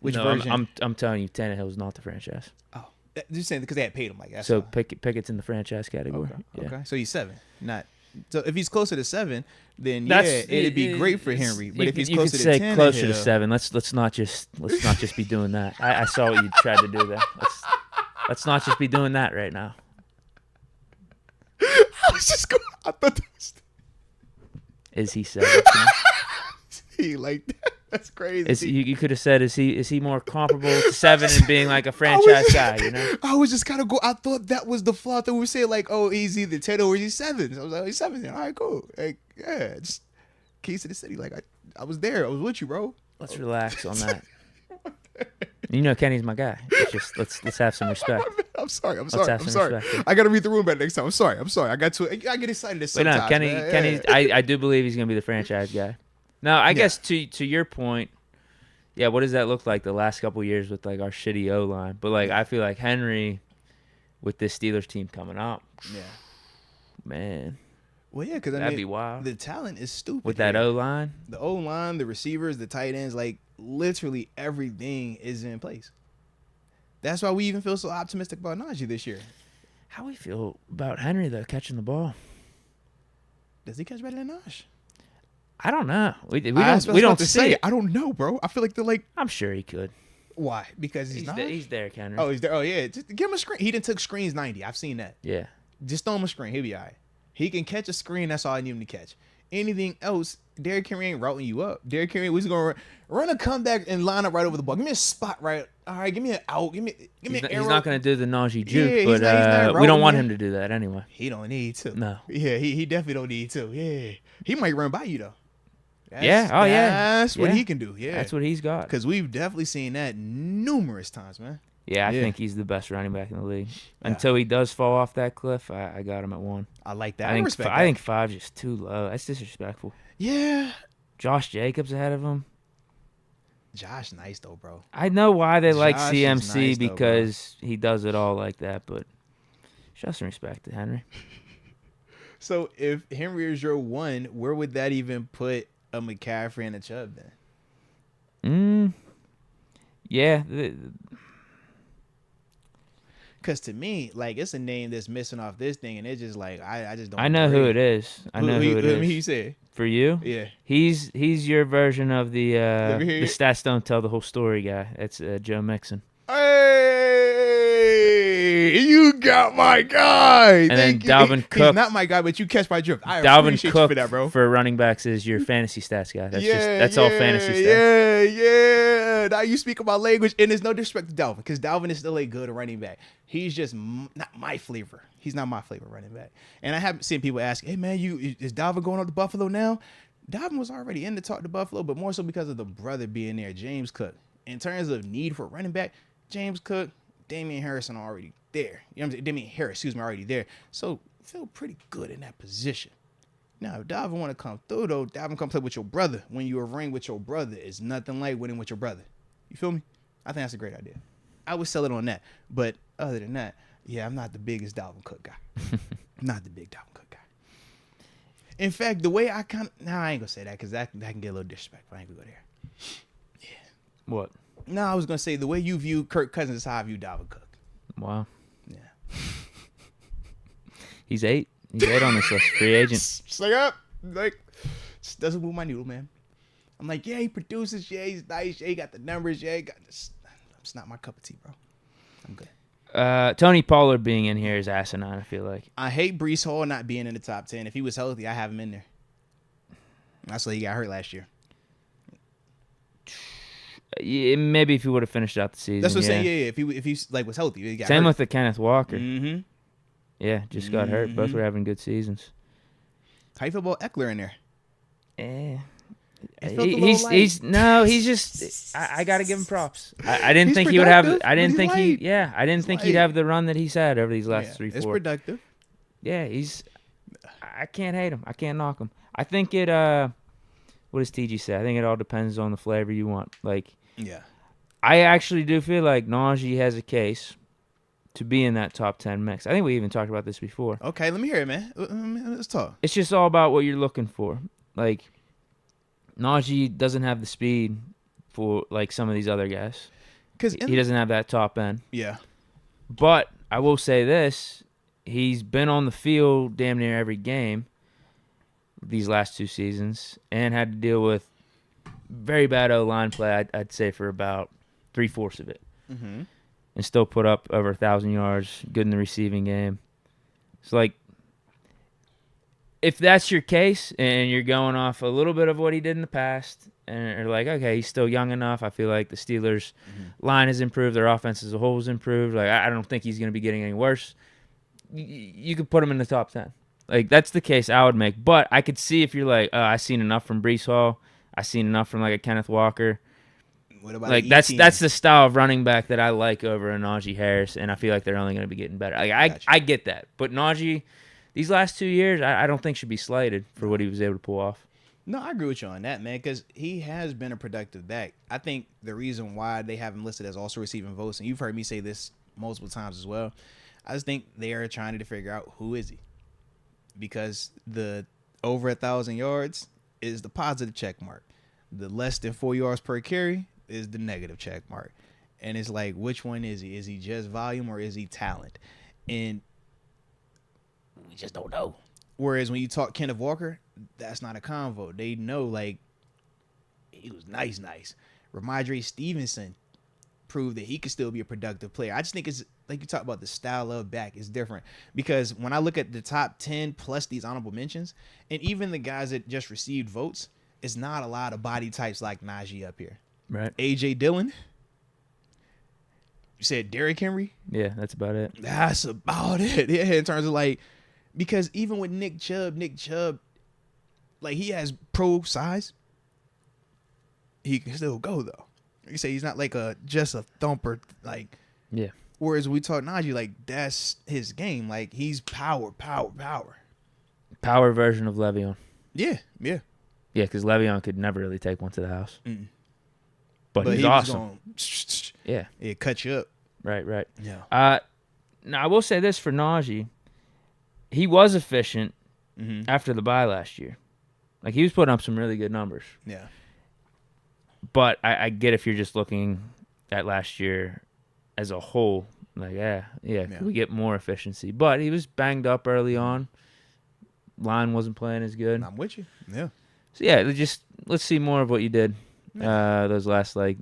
which version? I'm telling you, Tannehill's not the franchise. Oh, just saying because they had paid him like that. So Pickett's in the franchise category. Okay. Yeah. Okay. So he's 7, not. So if he's closer to 7, then it'd be great for Henry. But if he's closer to 10, closer to 7. Let's not just be doing that. I saw what you tried to do there. Let's not just be doing that right now. I was just going. I thought that was. Is he 7? He like that. That's crazy. You could have said, is he more comparable to 7 and being like a franchise guy? You know. I was just kind of go. I thought that was the flaw that we were saying like, oh, he's either 10 or he's 7. So I was like, oh, he's 7. Then. All right, cool. Like, yeah, just keys to the city. Like I was there. I was with you, bro. Let's relax on that. You know, Kenny's my guy. It's just let's have some respect. I'm sorry. Respect. I gotta read the room better next time. I'm sorry. I get excited at sometimes. But no, Kenny. I do believe he's gonna be the franchise guy. Now, I guess to your point, yeah. What does that look like the last couple of years with like our shitty O line? But like I feel like Henry, with this Steelers team coming up, man. Well, yeah, because that'd be wild. The talent is stupid with that O line. The O line, the receivers, the tight ends, like literally everything is in place. That's why we even feel so optimistic about Najee this year. How we feel about Henry though, catching the ball? Does he catch better than Najee? I don't know. We don't see it. I don't know, bro. I feel like they're like. I'm sure he could. Why? Because he's not. He's Derrick Henry. Oh, he's there. Oh, yeah. Just give him a screen. He done took screens 90. I've seen that. Yeah. Just throw him a screen. He'll be all right. He can catch a screen. That's all I need him to catch. Anything else, Derrick Henry ain't routing you up. Derrick Henry was going to run a comeback and line up right over the ball. Give me a spot right. All right, give me an out. Give me an arrow. He's not going to do the Najee juke, but we don't want him to do that anyway. He don't need to. No. Yeah, he definitely don't need to. Yeah. He might run by you, though. That's what he can do. Yeah. That's what he's got. Because we've definitely seen that numerous times, man. Yeah, I think he's the best running back in the league. Until he does fall off that cliff, I got him at 1. I like that. I think 5 is just too low. That's disrespectful. Yeah. Josh Jacobs ahead of him. Josh nice, though, bro. I know why they like CMC nice, because he does it all like that, but show some respect to Henry. So if Henry is your 1, where would that even put a McCaffrey and a Chubb then? Yeah. Because to me, like, it's a name that's missing off this thing, and it's just like, I just don't. I know who it is. I know who it is. Who you say? For you? Yeah. He's your version of the stats don't tell the whole story guy. It's Joe Mixon. Hey, you got my guy. And then Dalvin Cook. He's not my guy, but you catch my drift. I Dalvin appreciate Cook you for that, bro. For running backs is your fantasy stats guy. That's all fantasy stats. Yeah. Now you speak about language, and there's no disrespect to Dalvin, because Dalvin is still a good running back. He's just not my flavor. He's not my flavor running back. And I haven't seen people ask, hey, man, is Dalvin going up to Buffalo now? Dalvin was already in the talk to Buffalo, but more so because of the brother being there, James Cook. In terms of need for running back, James Cook, Damian Harrison are already there. You know what I'm saying? Damian Harris, already there. So feel pretty good in that position. Now, if Dalvin want to come through, though, Dalvin come play with your brother. When you ring with your brother, it's nothing like winning with your brother. You feel me? I think that's a great idea. I would sell it on that. But other than that, yeah, I'm not the biggest Dalvin Cook guy. Not the big Dalvin Cook guy. In fact, the way I I ain't going to say that because that can get a little disrespectful. I ain't going to go there. Yeah. What? No, I was going to say the way you view Kirk Cousins is how I view Dalvin Cook. Wow. Yeah. He's 8. He's 8 on this list. Free agent. Straight up. Like, just doesn't move my needle, man. I'm like, yeah, he produces. Yeah, he's nice. Yeah, he got the numbers. Yeah, he got this. It's not my cup of tea, bro. I'm good. Tony Pollard being in here is asinine, I feel like. I hate Breece Hall not being in the top 10. If he was healthy, I have him in there. That's why he got hurt last year. Yeah, maybe if he would have finished out the season. That's what I'm saying. Yeah. If he like was healthy, he got Same hurt. with the Kenneth Walker. Mm-hmm. Yeah, just got hurt. Both were having good seasons. How you feel about Eckler in there? It felt a little light. He's just. I got to give him props. I didn't He's think he would have. productive, I didn't but think he's he. light. Yeah, I didn't think he'd have the run that he's had over these last 3-4. It's productive. Yeah, I can't hate him. I can't knock him. I think it. What does TG say? I think it all depends on the flavor you want. Like, Yeah. I actually do feel like Najee has a case to be in that top 10 mix. I think we even talked about this before. Okay, let me hear it, man. Let's talk. It's just all about what you're looking for. Like, Najee doesn't have the speed for like some of these other guys. He doesn't have that top end. Yeah. But I will say this: he's been on the field damn near every game these last 2 seasons, and had to deal with very bad O-line play. I'd say for about 3/4 of it, Mm-hmm. and still put up over 1,000 yards. Good in the receiving game. It's like, if that's your case and you're going off a little bit of what he did in the past, and you're like, okay, he's still young enough. I feel like the Steelers' line has improved. Their offense as a whole has improved. Like, I don't think he's going to be getting any worse. You could put him in the top 10. Like, that's the case I would make. But I could see if you're like, oh, I've seen enough from Breece Hall. I've seen enough from like a Kenneth Walker. What about Like, that's the style of running back that I like over a Najee Harris, and I feel like they're only going to be getting better. Like, I get that. But Najee, these last 2 years, I don't think should be slighted for what he was able to pull off. No, I agree with you on that, man, because he has been a productive back. I think the reason why they have him listed as also receiving votes, and you've heard me say this multiple times as well, I just think they are trying to figure out who is he. Because the over 1,000 yards is the positive check mark. The less than 4 yards per carry is the negative check mark. And it's like, which one is he? Is he just volume or is he talent? And we just don't know. Whereas when you talk Kenneth Walker, that's not a convo. They know, like, he was nice. Ramondre Stevenson proved that he could still be a productive player. I just think it's, like you talk about, the style of back is different. Because when I look at the top 10 plus these honorable mentions, and even the guys that just received votes, it's not a lot of body types like Najee up here. Right. A.J. Dillon. You said Derrick Henry? Yeah, that's about it. That's about it. Yeah, in terms of like, because even with Nick Chubb, like, he has pro size. He can still go though. You say he's not like just a thumper, like. Yeah. Whereas we talk Najee, like, that's his game. Like, he's power. Power version of Le'Veon. Yeah. Yeah, because Le'Veon could never really take one to the house. Mm. But he's awesome. Yeah. It cut you up. Right. Yeah. Now, I will say this for Najee. He was efficient after the bye last year. Like, he was putting up some really good numbers. Yeah. But I get if you're just looking at last year as a whole. Like, could we get more efficiency? But he was banged up early on. Line wasn't playing as good. I'm with you. Yeah. So, let's see more of what you did those last, like,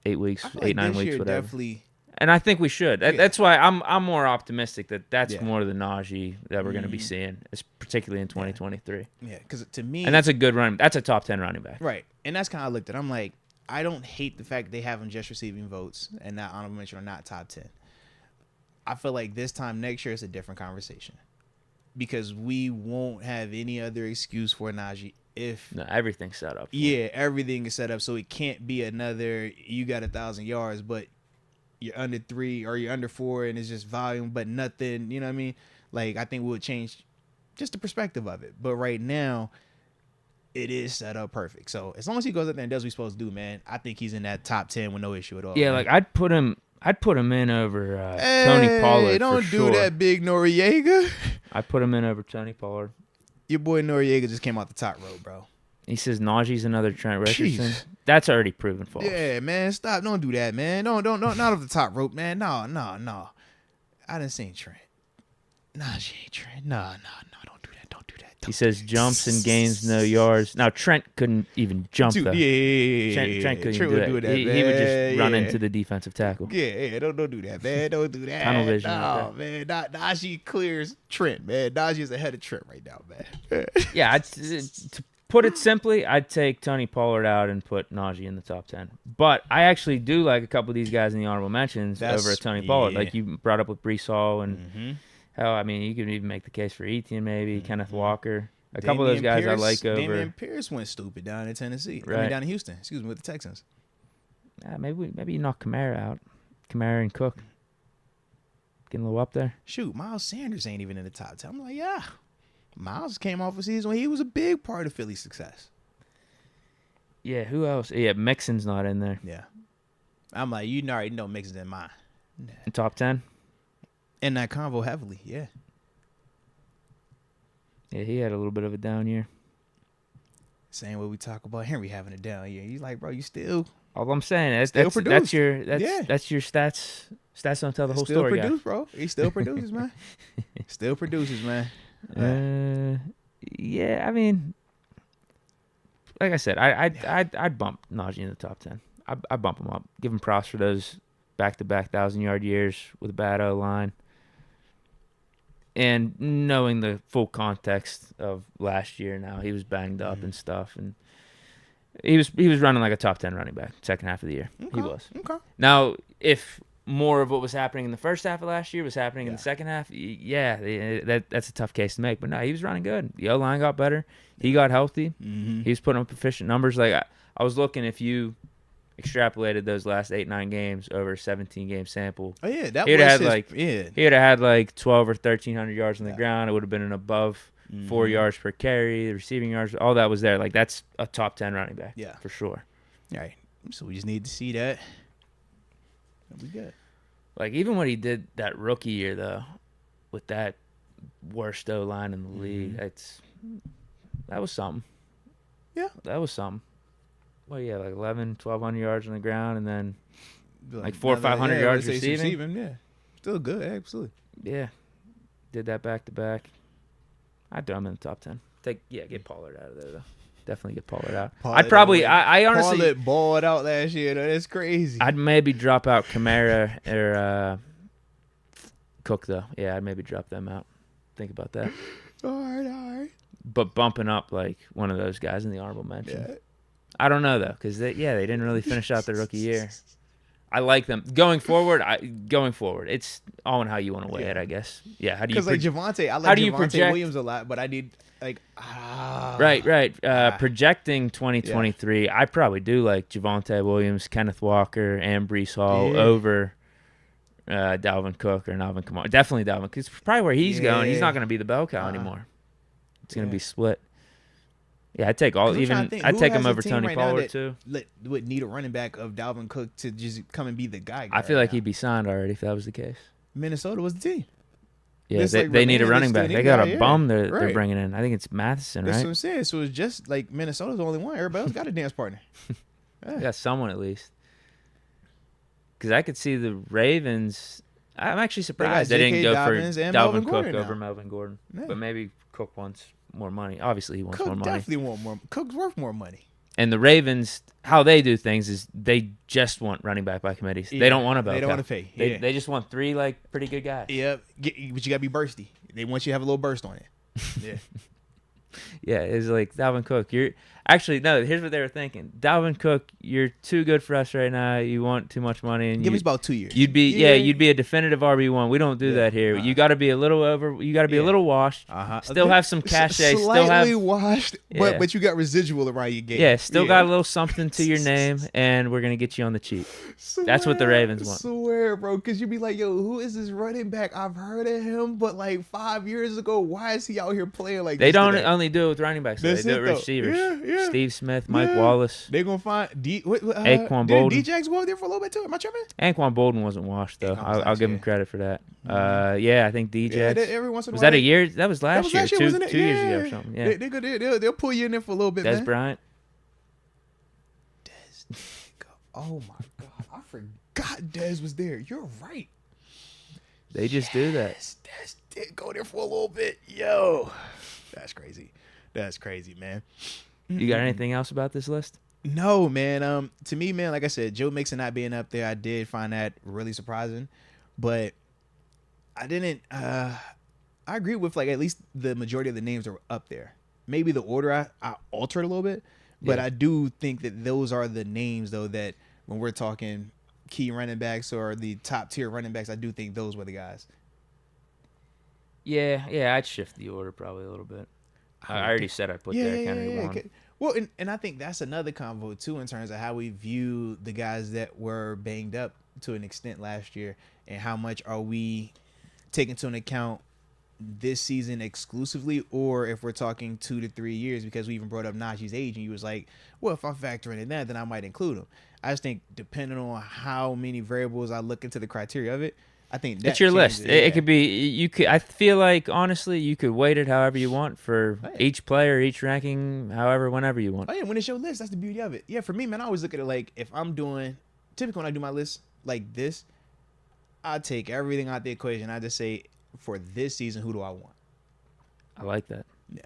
8 weeks, 9 weeks, whatever. Definitely. And I think we should. Yeah. That's why I'm more optimistic that's more the Najee that we're going to be seeing, particularly in 2023. Yeah, because to me... And that's a good run. That's a top 10 running back. Right. And that's kind of looked at. I'm like, I don't hate the fact they have him just receiving votes and not honorable mention or not top 10. I feel like this time next year it's a different conversation. Because we won't have any other excuse for Najee if... No, everything's set up. Yeah, everything is set up. So it can't be another, you got 1,000 yards, but you're under 3 or you're under 4 and it's just volume, but nothing, you know what I mean? Like, I think we'll change just the perspective of it. But right now, it is set up perfect. So as long as he goes up there and does what he's supposed to do, man, I think he's in that top 10 with no issue at all. Yeah, man. like, I'd put him in over Tony Pollard. Don't for do sure. that, big Noriega. I put him in over Tony Pollard. Your boy Noriega just came out the top rope, bro. He says Najee's another Trent Richardson. Jeez. That's already proven false. Yeah, man, stop. Don't do that, man. Don't, not off the top rope, man. No. I didn't see Trent. Najee ain't Trent. No, don't do that. Don't do that. He says jumps and gains no yards. Now, Trent couldn't even jump, though. Yeah. Trent couldn't Trent even would do do that. that, He would just run yeah. into the defensive tackle. Yeah, don't do that, man. Don't do that. Tunnel vision No, right man. Najee clears Trent, man. Najee is ahead of Trent right now, man. Yeah, to put it simply, I'd take Tony Pollard out and put Najee in the top 10. But I actually do like a couple of these guys in the honorable mentions over at Tony Pollard. Like you brought up with Breece Hall and hell, I mean, you could even make the case for Etienne maybe, Kenneth Walker. A couple of those guys I like over. Damian Pierce went stupid down in Tennessee. I Right. mean, down in Houston. Excuse me, with the Texans. Maybe you knock Kamara out. Kamara and Cook. Getting a little up there. Shoot, Miles Sanders ain't even in the top 10. I'm like, yeah. Miles came off a season when he was a big part of Philly's success. Yeah, who else? Yeah, Mixon's not in there. Yeah. I'm like, you already know Mixon's in mine. In top 10? In that convo heavily, yeah. Yeah, he had a little bit of a down year. Same way we talk about Henry having a down year. He's like, bro, you still All I'm saying is Still that's produced. your Yeah. that's your stats. Stats don't tell the whole still story, produce, bro. He still produces, man. Still produces, man. Yeah, I mean, like I said, I'd bump Najee in the top 10. I bump him up. Give him props for those back-to-back 1,000-yard years with a bad O-line. And knowing the full context of last year now, he was banged up and stuff, and he was running like a top 10 running back second half of the year. Okay. He was. Okay. Now, if more of what was happening in the first half of last year was happening in Yeah. the second half, that's a tough case to make. But no, he was running good. The O-line got better. He got healthy. Mm-hmm. He was putting up efficient numbers. Like I was looking, if you extrapolated those last 8-9 games over a 17-game sample, Oh yeah, that He'd was had, his, like, yeah. he would have had like 12 or 1,300 yards on the Yeah. ground. It would have been an above 4 Mhm. yards per carry. The receiving yards, all that was there. Like that's a top 10 running back. Yeah. for sure. All right. So we just need to see that. And we good. Like even when he did that rookie year though, with that worst O line in the league, that was something. Yeah. That was something. Well, yeah, like 1,100, 1,200 yards on the ground, and then Like 400 or another- 500 yeah, yards let's say receiving? Yeah. Still good, absolutely. yeah, did that back to back. I'd throw him in the top 10. Get Pollard out of there though. Definitely get Pollard out. Pollard I'd probably, out. I honestly, Pollard balled out last year. Though. That's crazy. I'd maybe drop out Kamara or Cook though. Yeah, I'd maybe drop them out. Think about that. All right. But bumping up like one of those guys in the honorable mention. Yeah. I don't know though, because they didn't really finish out their rookie year. I like them going forward. It's all in how you want to weigh it, I guess. Yeah, how do you? Because like Javonte, I how like do you Javonte project- Williams a lot, but I need like Right. Projecting 2023, I probably do like Javonte Williams, Kenneth Walker, and Breece Hall over Dalvin Cook or Alvin Kamara. Definitely Dalvin, because probably where he's going, he's not going to be the bell cow anymore. It's going to be split. Yeah, I'd take all. I'd take him over Tony Pollard too. Would need a running back of Dalvin Cook to just come and be the guy. I feel right like now. he'd be signed already if that was the case. Minnesota was the team. Yeah, It's they, like they need a Rodriguez running still back. need They a got guy, a bum they're right. bringing in. I think it's Matheson, That's what right? I'm saying. So it's just like Minnesota's the only one. Everybody else got a dance partner. They got someone at least. Because I could see the Ravens. I'm actually surprised they didn't J.K. go Dobbins for and Dalvin Melvin Cook Gordon over now. Melvin Gordon. Yeah. But maybe Cook wants more money. Obviously, he wants more Cook money. definitely want more. Cook's worth more money. And the Ravens, how they do things is they just want running back by committees. They don't want a bell They don't cow. want to pay. They just want 3 like pretty good guys. Yep. But you gotta be bursty. They want you to have a little burst on it. Yeah. Yeah, it's like Dalvin Cook. You're actually no. Here's what they were thinking: Dalvin Cook, you're too good for us right now. You want too much money, and Give us about 2 years. you'd be a definitive RB1. We don't do that here. You got to be a little over. You got to be a little washed. Still have some cachet. Slightly washed, Yeah. but you got residual around your game. Yeah, still got a little something to your name, and we're gonna get you on the cheap. That's what the Ravens want. Swear, bro, because you'd be like, yo, who is this running back? I've heard of him, but like 5 years ago, why is he out here playing like They this don't today? only do it with running backs. They That's do it it, with though. receivers. Yeah. Steve Smith, Mike Yeah. Wallace, They gonna find Anquan Did Boldin. D-Jax go out there for a little bit too? Am I tripping? Anquan Boldin wasn't washed though. Anquan was I'll last give him year. credit for that. I think DJ. Yeah, every once in a Was while. that a year? That was last year. wasn't it? Two years ago or something. Yeah. They'll pull you in there for a little bit, Des man. Bryant. Oh my god, I forgot Dez was there. You're right. They just do that. Dez did go there for a little bit. Yo, that's crazy. That's crazy, man. You got anything else about this list? No, man. To me, man, like I said, Joe Mixon not being up there, I did find that really surprising. But I didn't. I agree with like at least the majority of the names are up there. Maybe the order I altered a little bit, but Yeah. I do think that those are the names though that when we're talking key running backs or the top tier running backs, I do think those were the guys. Yeah. I'd shift the order probably a little bit. I already said I put Derrick Henry one. Okay. Well, and I think that's another convo too in terms of how we view the guys that were banged up to an extent last year, and how much are we taking into account this season exclusively, or if we're talking 2 to 3 years, because we even brought up Najee's age and you was like, well, if I'm factoring in that, then I might include him. I just think depending on how many variables I look into the criteria of it, I think that's your list. It could be, you could, I feel like honestly you could weight it however you want for each player, each ranking, however, whenever you want. Oh yeah, when it's your list, that's the beauty of it. Yeah, for me, man, I always look at it like, if I'm doing, typically when I do my list like this, I take everything out the equation. I just say, for this season, who do I want? I like that. Yeah.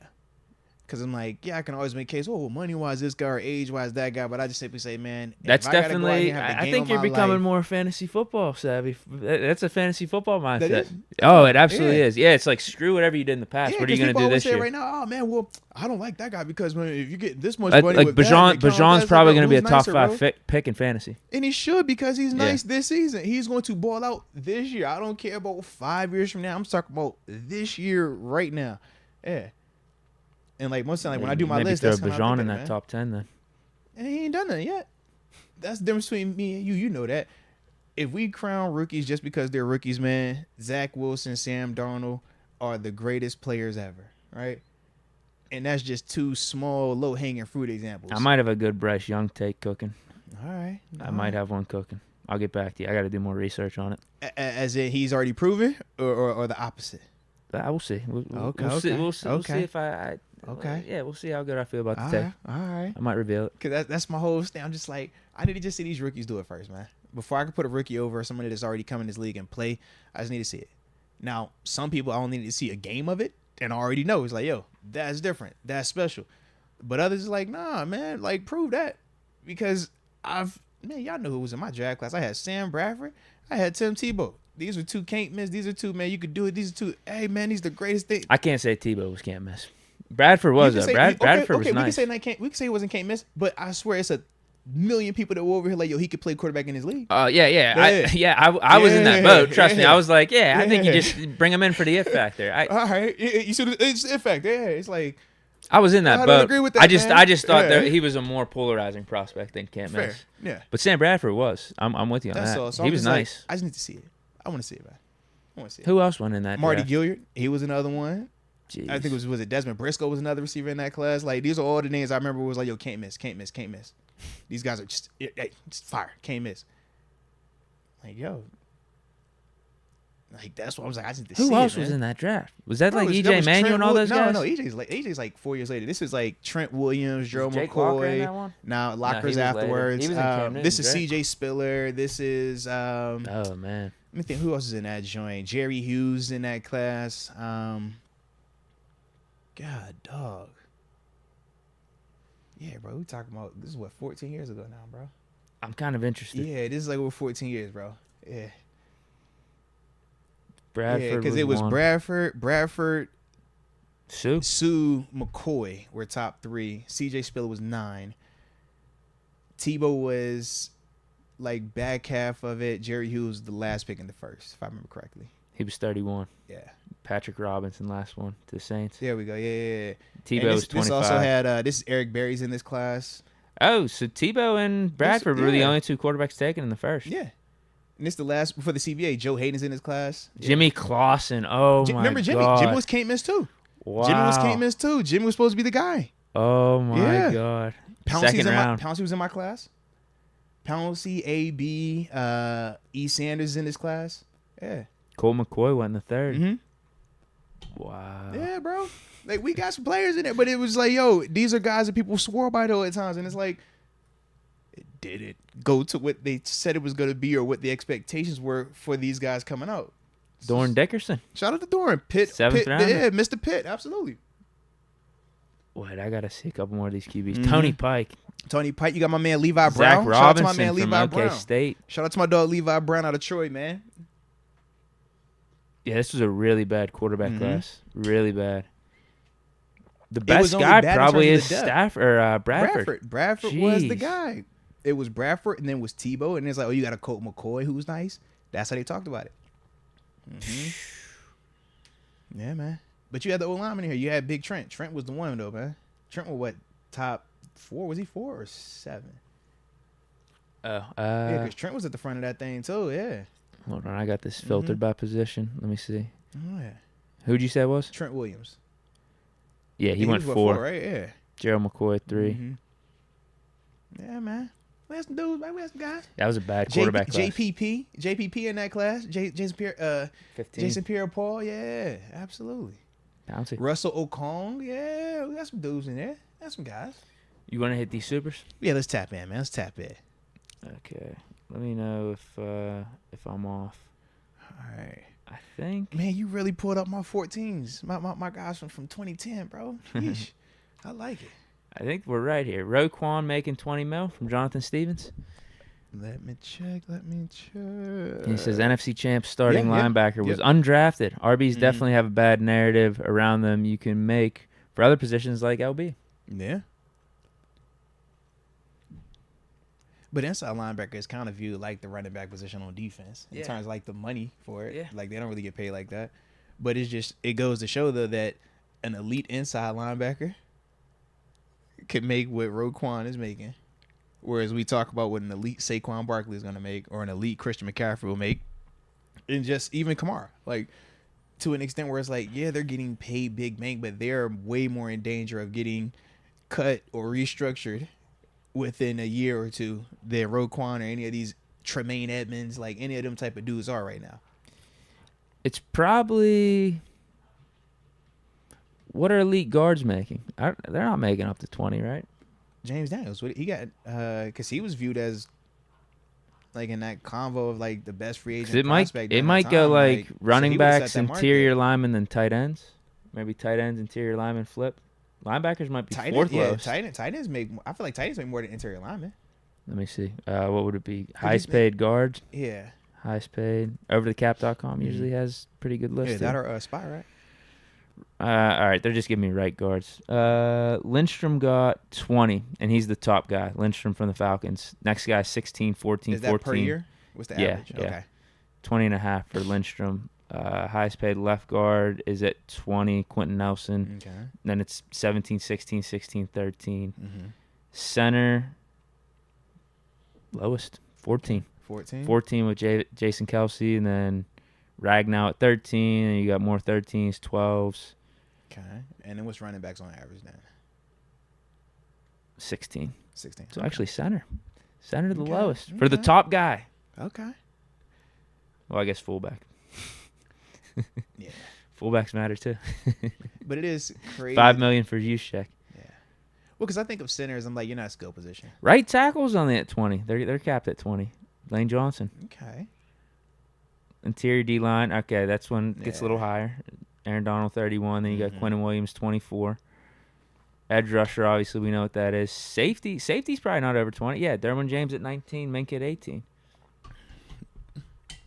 Because I'm like, yeah, I can always make case, oh, well, money-wise, this guy, or age-wise, that guy. But I just simply say, man, that's definitely, I think you're becoming more fantasy football savvy. That's a fantasy football mindset. Oh, it absolutely is. Yeah, it's like, screw whatever you did in the past. What are you going to do this year? Right now, oh, man, well, I don't like that guy because if you get this much money like with Bajan's probably going to be a top 5 pick in fantasy. And he should, because he's nice this season. He's going to ball out this year. I don't care about 5 years from now. I'm talking about this year right now. Yeah. And like most of the time, like when I do my list, throw that's Bajan in that top 10 then. And he ain't done that yet. That's the difference between me and you. You know that. If we crown rookies just because they're rookies, man, Zach Wilson, Sam Darnold are the greatest players ever, right? And that's just 2 small, low-hanging fruit examples. I might have a good Bryce Young take cooking. All right. I might have one cooking. I'll get back to you. I got to do more research on it. As in he's already proven, or the opposite? We'll see. We'll see if I okay. Yeah, we'll see how good I feel about the take. All right. I might reveal it. Because that's my whole thing. I'm just like, I need to just see these rookies do it first, man. Before I can put a rookie over somebody that's already come in this league and play, I just need to see it. Now, some people, I only need to see a game of it and I already know. It's like, yo, that's different. That's special. But others are like, nah, man, like, prove that. Because y'all know who was in my draft class. I had Sam Bradford. I had Tim Tebow. These are 2 can't miss. These are 2, man, you could do it. These are 2, hey, man, these are the greatest thing. I can't say Tebow was can't miss. Bradford was, though. Bradford was nice. We can say he wasn't can't miss, but I swear it's a million people that were over here like, yo, he could play quarterback in his league. I was in that boat. Trust me. I was like, I think you just bring him in for the it factor. All right. You see, it's the it factor. Yeah, it's like, I was in that I boat. agree with that, I just thought that he was a more polarizing prospect than can't miss. Yeah. But Sam Bradford was. I'm with you on that. All. So he was nice. I just need to see it. I want to see it, man. I want to see it. Who else went in that Marty draft? Gilliard. He was another one. Jeez. I think was it Desmond Briscoe was another receiver in that class. Like, these are all the names I remember was like, yo, can't miss. These guys are just fire. Can't miss. Like, yo. Like, that's what I was like, I just need to see it. Who else was in that draft? Was that like EJ Manuel and all those guys? No, EJ's like 4 years later. This is like Trent Williams, Joe Jake Walker in McCoy. that one? Now Lockers afterwards. He was in Cam Newton, this is CJ Spiller. This is oh man. Let me think, who else is in that joint? Jerry Hughes in that class. God, dog. Yeah, bro. We talking about, this is what, 14 years ago now, bro. I'm kind of interested. Yeah, this is like over 14 years, bro. Yeah. Bradford, because it was one. Bradford, Sue, McCoy were top 3. CJ Spiller was 9. Tebow was like back half of it. Jerry Hughes was the last pick in the first, if I remember correctly. He was 31. Yeah. Patrick Robinson, last one to the Saints. There we go. Yeah. Tebow was 25. This also had this is Eric Berry's in this class. Oh, so Tebow and Bradford were the only 2 quarterbacks taken in the first. Yeah. And this is the last before the CBA. Joe Hayden's in his class. Jimmy Clausen. Oh, my God. Remember Jimmy? Jimmy was can't miss too. Wow. Jimmy was can't miss too. Jimmy was supposed to be the guy. Oh, my God. Second round. Pouncey was in my class. Pouncey, A.B., E. Sanders in his class. Yeah. Colt McCoy went in the 3rd. Mm-hmm. Wow. Yeah, bro. Like, we got some players in there, but it was like, yo, these are guys that people swore by though at times, and it's like, did it go to what they said it was going to be or what the expectations were for these guys coming out? Doran Dickerson. Shout out to Doran. Pitt. 7th round. Yeah, Mr. Pitt. Absolutely. Wait, I got to see a couple more of these QBs. Mm-hmm. Tony Pike. You got my man Levi Brown. Zach Robinson Shout out to my man Levi from OK Brown. State. Shout out to my dog Levi Brown out of Troy, man. Yeah, this was a really bad quarterback class. Really bad. The best guy probably is Bradford. Bradford was the guy. It was Bradford, and then it was Tebow, and it's like, oh, you got a Colt McCoy who's nice. That's how they talked about it. Mm-hmm. Yeah, man. But you had the old lineman here. You had Big Trent. Trent was the one though, man. Trent was what, top 4? Was he 4 or 7? Oh, Yeah, because Trent was at the front of that thing too. Yeah. hold on, I got this filtered by position. Let me see. Oh yeah. Who'd you say it was? Trent Williams. Yeah, he went was 4. right? Yeah. Gerald McCoy 3. Mhm. Yeah, man. We had some dudes, man. We had some guys. That was a bad quarterback class. JPP in that class. Jason Pierre, 15. Jason Pierre-Paul. Yeah, absolutely. Bouncy. Russell Okong. Yeah, we got some dudes in there. Got some guys. You want to hit these supers? Yeah, let's tap in, man. Let's tap in. Okay. Let me know if I'm off. All right. I think. Man, you really pulled up my 14s. My guys from 2010, bro. Yeesh. I like it. I think we're right here. Roquan making 20 mil from Jonathan Stevens. Let me check. He says NFC champ starting Yeah, linebacker was undrafted. RBs definitely have a bad narrative around them you can make for other positions like LB. Yeah. But inside linebacker is kind of viewed like the running back position on defense in terms of like the money for it. Yeah. Like they don't really get paid like that. But it goes to show though that an elite inside linebacker can make what Roquan is making. Whereas we talk about what an elite Saquon Barkley is going to make or an elite Christian McCaffrey will make. And just even Kamara. Like to an extent where it's like, yeah, they're getting paid big bank, but they're way more in danger of getting cut or restructured within a year or two than Roquan or any of these Tremaine Edmonds, like any of them type of dudes are right now. It's probably what are elite guards making? They're not making up to 20, right? James Daniels, he got because he was viewed as like in that convo of like the best free agent prospect. It might go like running so backs, interior linemen, then tight ends. Maybe tight ends, interior linemen flip. Linebackers might be fourth lowest. Tight ends make. I feel like tight ends make more than interior linemen. Let me see. What would it be? Highest paid guards. Yeah. Highest paid. Overthecap.com usually has pretty good list. Yeah, that or Spot, right? All right, they're just giving me right guards. Lindstrom got 20, and he's the top guy. Lindstrom from the Falcons. Next guy, 16, 14, Is that 14. per year? What's the average? Yeah. Okay. 20 and a half for Lindstrom. Highest paid left guard is at 20, Quentin Nelson. Okay. Then it's 17, 16, 16, 13. Mm-hmm. Center, lowest, 14. 14? 14 with Jason Kelsey, and then Ragnow at 13, and you got more 13s, 12s. Okay. And then what's running backs on average then? 16. 16. So actually center. Center the Okay. lowest. For the Okay. top guy. Okay. Well, I guess fullback. Yeah. Fullbacks matter too. But it is crazy. $5 million for Juszczyk. Yeah. Well, because I think of centers, I'm like, you're not a skill position. Right tackle's only at 20. They're capped at 20. Lane Johnson. Okay. Interior D line. Okay, that's one gets a little Yeah. higher. Aaron Donald 31. Then you got Mhm. Quentin Williams 24. Edge rusher, obviously we know what that is. Safety's probably not over 20. Yeah, Derwin James at 19. Minka at 18.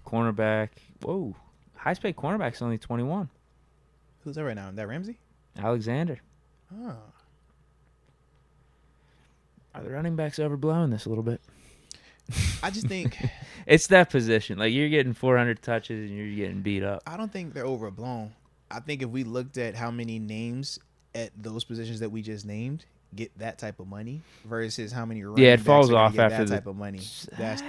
Cornerback. Whoa. Highest paid cornerback's only 21. Who's that right now? That Ramsey? Alexander. Oh. Are the running backs overblowing this a little bit? I just think It's that position. Like, you're getting 400 touches and you're getting beat up. I don't think they're overblown. I think if we looked at how many names at those positions that we just named get that type of money versus how many running it backs falls are gonna off get after that type of money. That's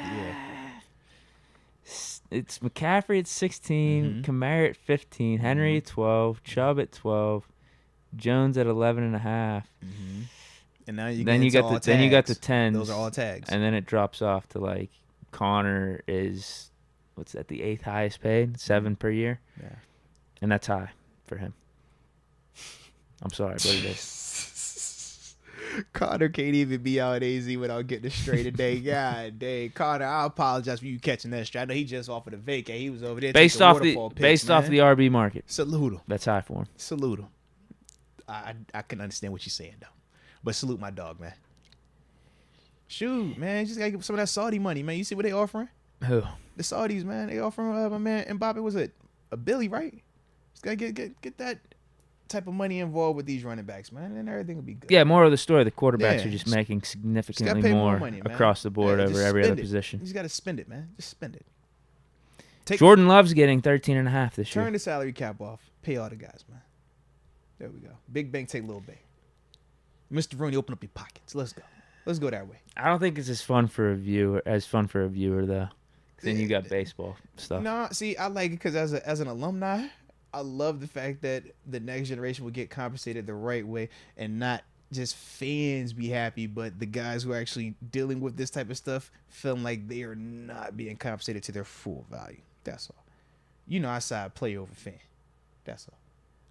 It's McCaffrey at 16, Kamara at 15, Henry at 12, Chubb at 12, Jones at 11 and a half. And now you Then you got the 10s. Those are all tags. And then it drops off to like Connor is what's that, the 8th highest paid, 7 per year. Yeah. And that's high for him. I'm sorry, but it is. Connor can't even be out AZ without getting it straight today. God dang. Connor, I apologize for you catching that straight. I know he just offered a vacay. He was over there Based taking off waterfall the pics, off man. the RB market. Salute him. That's high for him. Salute him. I can understand what you're saying though. But salute my dog, man. Shoot, man, you just gotta get some of that Saudi money, man. You see what they offering? Who? The Saudis, man. They offering my man Mbappe, was it a Billy, right? Just gotta get that type of money involved with these running backs, man, and everything will be good. Yeah, more of the story, the quarterbacks Yeah. are just making Just significantly gotta pay more money, man. across the board Yeah, over just every spend other it. position. You just gotta spend it, man. Just spend it. Jordan Love's getting 13 and a half this year. Turn the salary cap off. Pay all the guys, man. There we go. Big bank take little bank. Mr. Rooney, open up your pockets. Let's go. Let's go that way. I don't think it's as fun for a viewer though. 'Cause then you got baseball stuff. No, see, I like it because as an alumni, I love the fact that the next generation will get compensated the right way and not just fans be happy, but the guys who are actually dealing with this type of stuff feeling like they are not being compensated to their full value. That's all. You know, I side player over fan. That's all.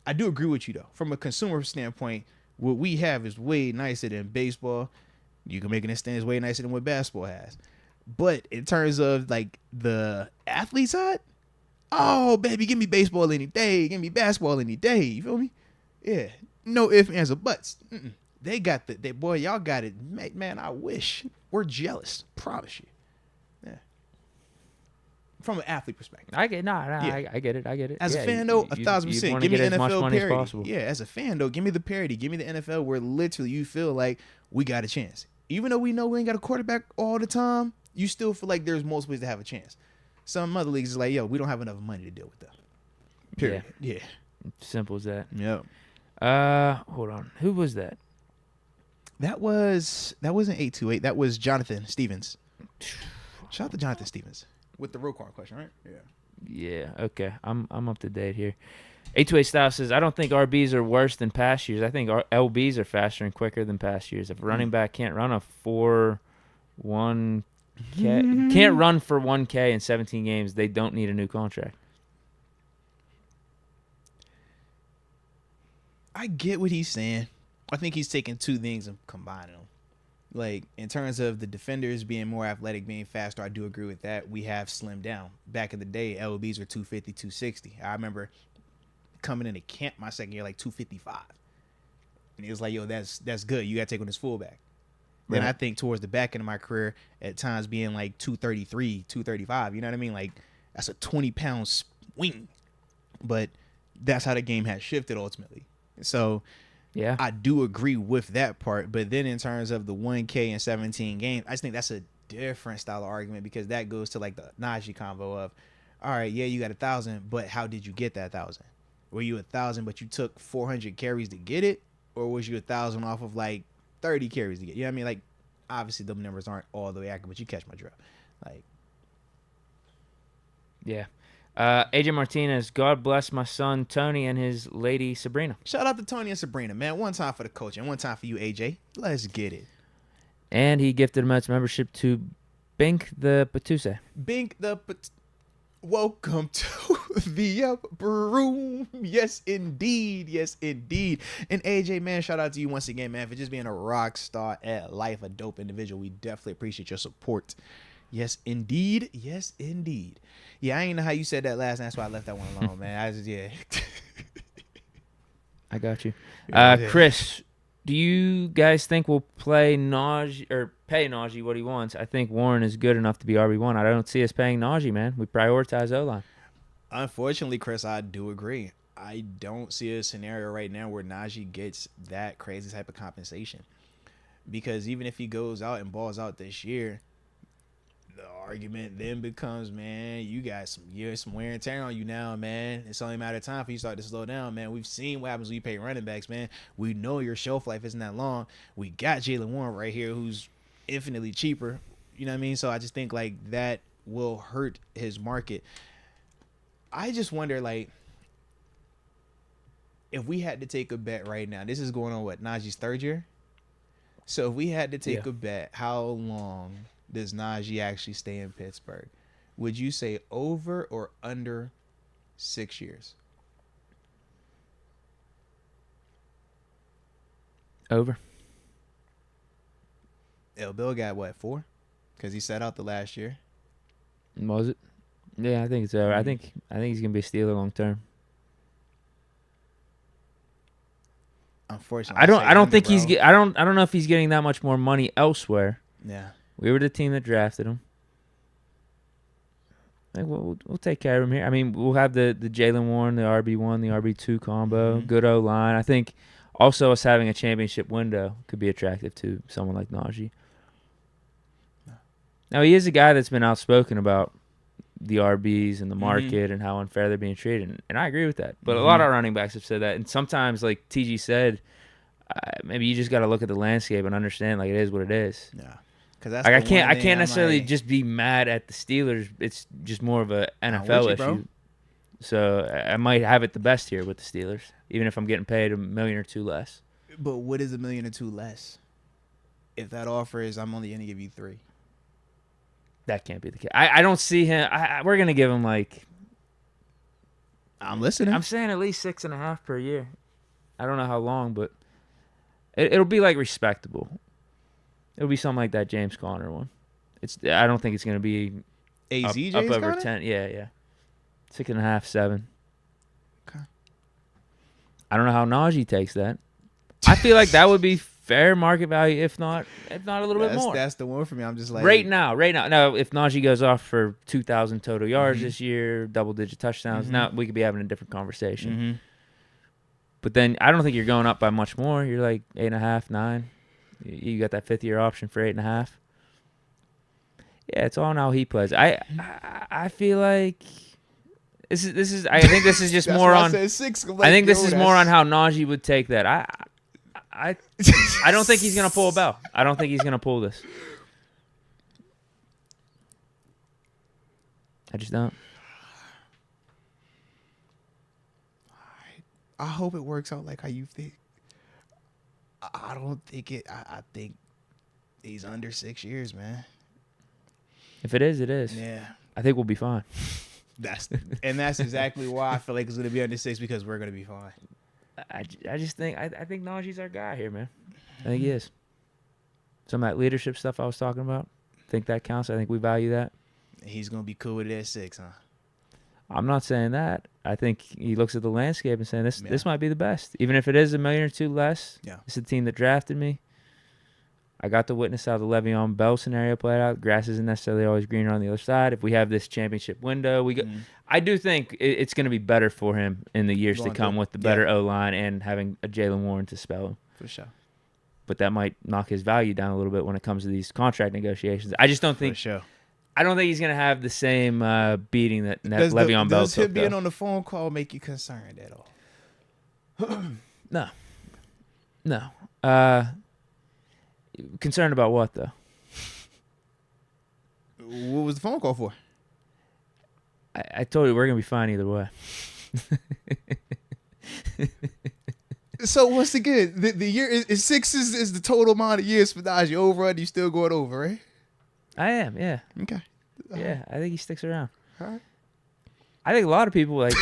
I do agree with you though. From a consumer standpoint, what we have is way nicer than baseball. You can make an extent is way nicer than what basketball has. But in terms of like the athlete side, oh baby, give me baseball any day, give me basketball any day. You feel me? Yeah, no ifs, ands, or buts. They got boy, y'all got it, man. I wish we're jealous. Promise you. Yeah. From an athlete perspective, I get I get it. As a fan though, 1,000%. Give me as much NFL money as parody. possible. Yeah, as a fan though, give me the parody. Give me the NFL where literally you feel like we got a chance. Even though we know we ain't got a quarterback all the time, you still feel like there's multiple ways to have a chance. Some other leagues is like, yo, we don't have enough money to deal with that. Period. Yeah. Simple as that. Yep. Hold on. Who was that? That wasn't 828. That was Jonathan Stevens. Shout out to Jonathan Stevens with the road card question, right? Yeah. Yeah. Okay. I'm up to date here. 828 Style says, I don't think RBs are worse than past years. I think LBs are faster and quicker than past years. If a running back can't run a 4-1K, can't run for 1K in 17 games, they don't need a new contract. I get what he's saying. I think he's taking two things and combining them. Like, in terms of the defenders being more athletic, being faster, I do agree with that. We have slimmed down. Back in the day, LBs were 250, 260. I remember coming into camp my second year, like 255. And he was like, yo, that's good. You got to take on this fullback. Right. Then I think towards the back end of my career, at times being like 233, 235, you know what I mean? Like, that's a 20-pound swing. But that's how the game has shifted ultimately. So, yeah, I do agree with that part. But then in terms of the 1K and 17 games, I just think that's a different style of argument because that goes to like the Najee combo of, all right, yeah, you got 1,000, but how did you get that 1,000? Were you 1,000, but you took 400 carries to get it? Or was you 1,000 off of like 30 carries to get it? You know what I mean? Like, obviously, them numbers aren't all the way accurate, but you catch my drift. Like, yeah. AJ Martinez, God bless my son Tony and his lady Sabrina. Shout out to Tony and Sabrina, man. One time for the coach and one time for you, AJ. Let's get it. And he gifted a Moats membership to Bink the Patuse. Bink the Welcome to the upper room. Yes, indeed. Yes, indeed. And AJ, man, shout out to you once again, man, for just being a rock star at life, a dope individual. We definitely appreciate your support. Yes, indeed. Yes, indeed. Yeah, I ain't know how you said that last night. That's why I left that one alone, man. I got you. Chris, do you guys think we'll play Najee or pay Najee what he wants? I think Warren is good enough to be RB1. I don't see us paying Najee, man. We prioritize O-line. Unfortunately, Chris, I do agree. I don't see a scenario right now where Najee gets that crazy type of compensation. Because even if he goes out and balls out this year, the argument then becomes, man, you got some wear and tear on you now, man. It's only a matter of time for you start to slow down, man. We've seen what happens when you pay running backs, man. We know your shelf life isn't that long. We got Jaylen Warren right here who's infinitely cheaper. You know what I mean? So I just think, like, that will hurt his market. I just wonder, like, if we had to take a bet right now, this is going on, what, Najee's third year? So if we had to take a bet, how long does Najee actually stay in Pittsburgh? Would you say over or under 6 years? Over. Bill got what, 4? Because he sat out the last year. Was it? Yeah, I think it's over. I think he's gonna be a Steeler long term. Unfortunately, I don't think he's. I don't know if he's getting that much more money elsewhere. Yeah. We were the team that drafted him. Like, we'll take care of him here. I mean, we'll have the Jaylen Warren, the RB1, the RB2 combo, good O-line. I think also us having a championship window could be attractive to someone like Najee. Now, he is a guy that's been outspoken about the RBs and the market and how unfair they're being treated. And I agree with that. But a lot of running backs have said that. And sometimes, like TG said, maybe you just got to look at the landscape and understand like it is what it is. Yeah. Because that's like I can't necessarily just be mad at the Steelers. It's just more of a NFL issue. Bro. So I might have it the best here with the Steelers, even if I'm getting paid $1 million or $2 million less. But what is $1 million or $2 million less? If that offer is, I'm only going to give you $3 million. That can't be the case. I don't see him. We're going to give him like. I'm listening. I'm saying at least 6.5 per year. I don't know how long, but it'll be like respectable. It'll be something like that James Conner one. I don't think it's going to be up over Conner? 10. Yeah. 6.5, 7. Okay. I don't know how Najee takes that. I feel like that would be fair market value, if not a little bit more. That's the one for me. I'm just like right now. Now, if Najee goes off for 2,000 total yards this year, double-digit touchdowns, now we could be having a different conversation. But then I don't think you're going up by much more. You're like 8.5, 9. You got that 5th-year option for 8.5. Yeah, it's all on how he plays. I feel like this is. I think this is just more on. I think this is more on how Najee would take that. I don't think he's gonna pull a Bell. I don't think he's gonna pull this. I just don't. I hope it works out like how you think. I don't think it. I think he's under 6 years, man. If it is, it is. Yeah. I think we'll be fine. That's exactly why I feel like it's going to be under 6, because we're going to be fine. I just think I think Najee's our guy here, man. I think he is. Some of that leadership stuff I was talking about, I think that counts. I think we value that. He's going to be cool with it at 6, huh? I'm not saying that. I think he looks at the landscape and saying this might be the best, even if it is $1 million or $2 million less. Yeah, it's the team that drafted me. I got to witness how the Le'Veon Bell scenario played out. Grass isn't necessarily always greener on the other side. If we have this championship window, we go. I do think it's going to be better for him in the years to come with the better O-line and having a Jalen Warren to spell him. For sure. But that might knock his value down a little bit when it comes to these contract negotiations. I just don't think. For sure. I don't think he's going to have the same beating that Le'Veon Bell took. Does him being on the phone call make you concerned at all? No. Concerned about what, though? What was the phone call for? I told you we're going to be fine either way. So once again, the year is 6 is the total amount of years for Najee. Over, and you still going over, right? I am, yeah. Okay. Yeah, I think he sticks around. All right. I think a lot of people like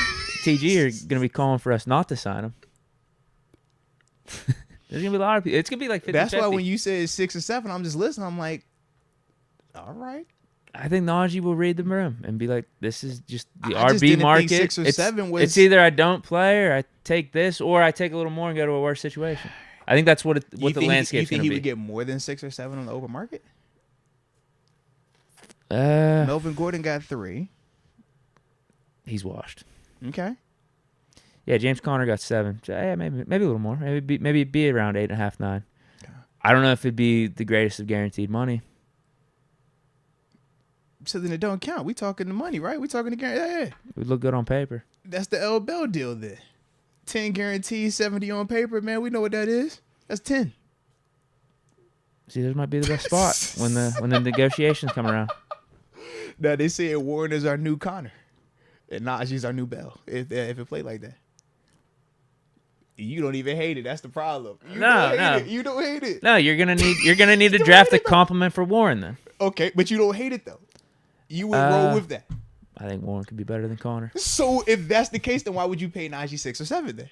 TG are going to be calling for us not to sign him. There's going to be a lot of people. It's going to be like 50-50. That's why when you say 6 or 7, I'm just listening. I'm like, all right. I think Najee will read the room and be like, this is just the I RB just didn't market. think 6 or 7 was... It's either I don't play or I take this or I take a little more and go to a worse situation. I think that's what the landscape's going to be. You think he would get more than 6 or 7 on the open market? Melvin Gordon got 3. He's washed. Okay. Yeah, James Conner got 7. So, yeah, maybe a little more. Maybe it'd be around 8.5, 9. Okay. I don't know if it'd be the greatest of guaranteed money. So then it don't count. We talking the money, right? We talking the guarantee. Yeah. It would look good on paper. That's the L. Bell deal there. 10 guaranteed, 70 on paper, man. We know what that is. That's 10. See, this might be the best spot when the negotiations come around. Now they say Warren is our new Connor, and Najee's our new Bell. If it played like that, you don't even hate it. That's the problem. You don't hate it. No, you're gonna need to draft a compliment for Warren then. Okay, but you don't hate it though. You would roll with that. I think Warren could be better than Connor. So if that's the case, then why would you pay Najee 6 or 7 then?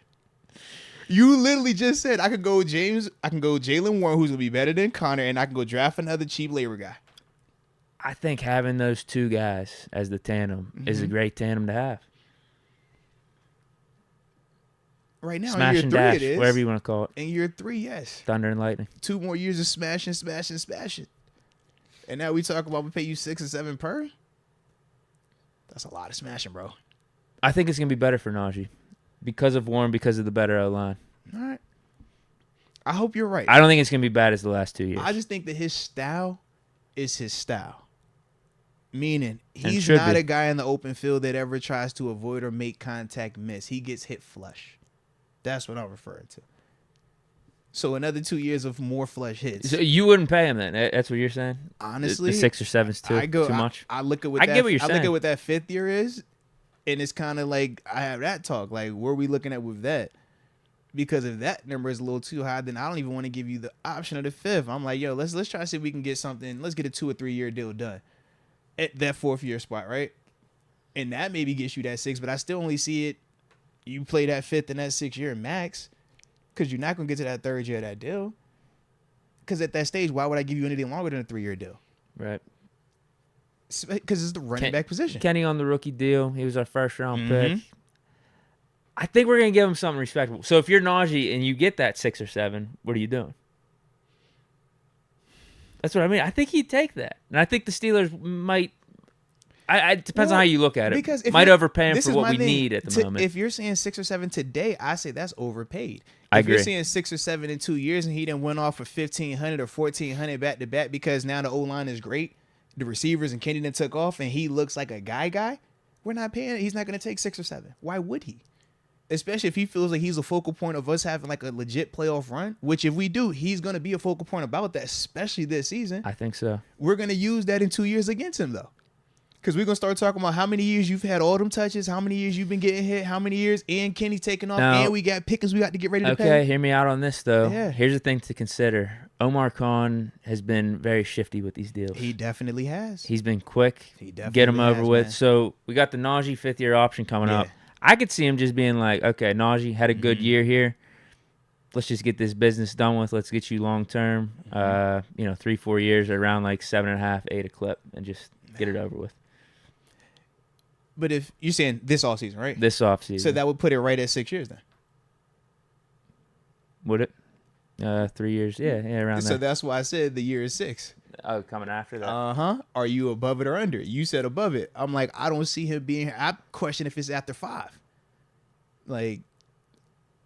You literally just said I could go Jalen Warren, who's gonna be better than Connor, and I can go draft another cheap labor guy. I think having those two guys as the tandem is a great tandem to have. Right now, smash in year and 3 dash, it is. whatever you want to call it. In year 3, yes. Thunder and lightning. 2 more years of smashing. And now we talk about we pay you 6 or 7 per. That's a lot of smashing, bro. I think it's gonna be better for Najee because of Warren, because of the better O-line. All right. I hope you're right. I don't think it's gonna be bad as the last 2 years. I just think that his style is his style. Meaning, he's should not be. a guy in the open field that ever tries to avoid or make contact miss. He gets hit flush. That's what I'm referring to. So another 2 years of more flush hits. So you wouldn't pay him then? That's what you're saying? Honestly, the 6 or 7's too much. I look at what I that, get what you're I look saying. at what that 5th year is, and it's kind of like I have that talk. Like, where are we looking at with that? Because if that number is a little too high, then I don't even want to give you the option of the 5th. I'm like, yo, let's try to see if we can get something. Let's get a 2 or 3 year deal done at that 4th year spot, right? And that maybe gets you that 6, but I still only see it. You play that 5th and that 6th year max, because you're not gonna get to that 3rd year of that deal. Because at that stage, why would I give you anything longer than a 3 year deal? Right. Because it's the running back position. Kenny on the rookie deal. He was our first round pick. I think we're going to give him something respectable. So if you're Najee and you get that 6 or 7, what are you doing? That's what I mean. I think he'd take that. And I think the Steelers might. It depends on how you look at it. Because if might overpay him for what we need at the moment. If you're saying 6 or 7 today, I say that's overpaid. I if agree. You're saying 6 or 7 in 2 years and he done went off for 1,500 or 1,400 back to back because now the O-line is great, the receivers and Kenny done took off and he looks like a guy, we're not paying. He's not going to take 6 or 7. Why would he? Especially if he feels like he's a focal point of us having like a legit playoff run, which if we do, he's going to be a focal point about that, especially this season. I think so. We're going to use that in 2 years against him, though. Because we're going to start talking about how many years you've had all them touches, how many years you've been getting hit, how many years and Kenny taking off, and we got Pickens we got to get ready to pay. Okay, hear me out on this, though. Yeah. Here's the thing to consider. Omar Khan has been very shifty with these deals. He definitely has. He's been quick. He definitely get him over has, with. man. So we got the Najee 5th year option coming up. I could see him just being like, okay, Najee had a good year here. Let's just get this business done with. Let's get you long term. 3-4 years around like 7.5, 8 a clip, and just get it over with. But if you're saying this offseason, right? This offseason. So that would put it right at 6 years then. Would it? 3 years. Yeah, around So there. that's why I said the year is 6. Oh, coming after that. Are you above it or under? You said above it. I'm like, I don't see him being here. I question if it's after 5. Like,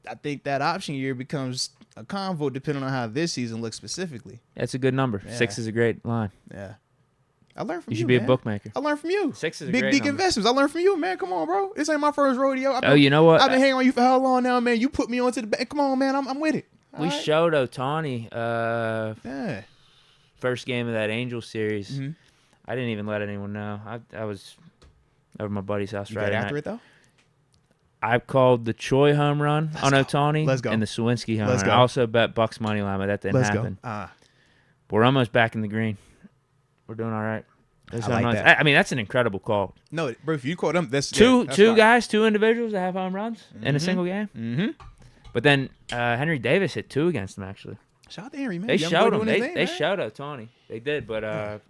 I think that option year becomes a convo depending on how this season looks specifically. That's a good number. Yeah. 6 is a great line. Yeah. I learned from you. You should be man. a bookmaker. I learned from you. 6 is a Big great Deke number. Investments. I learned from you, man. Come on, bro. This ain't my first rodeo. You know what? I've been hanging on you for how long now, man? You put me onto the back. Come on, man. I'm with it. We showed Otani Yeah. first game of that Angels series. Mm-hmm. I didn't even let anyone know. I was over my buddy's house You got Friday after night. it, though? I called the Choi home run on Otani Let's go. and the Sawinski home Let's run. go. I also bet Bucks money line, but that didn't Let's happen. go. But we're almost back in the green. We're doing all right. Those I home like runs. that. I mean, that's an incredible call. No, bro, if you call them, that's Two fine. guys, 2 individuals that have home runs in a single game. Mm-hmm. But then Henry Davis hit 2 against them, actually. Shout out to Henry, man. They Young showed boy him. doing his They thing, man. showed Otani. They did, but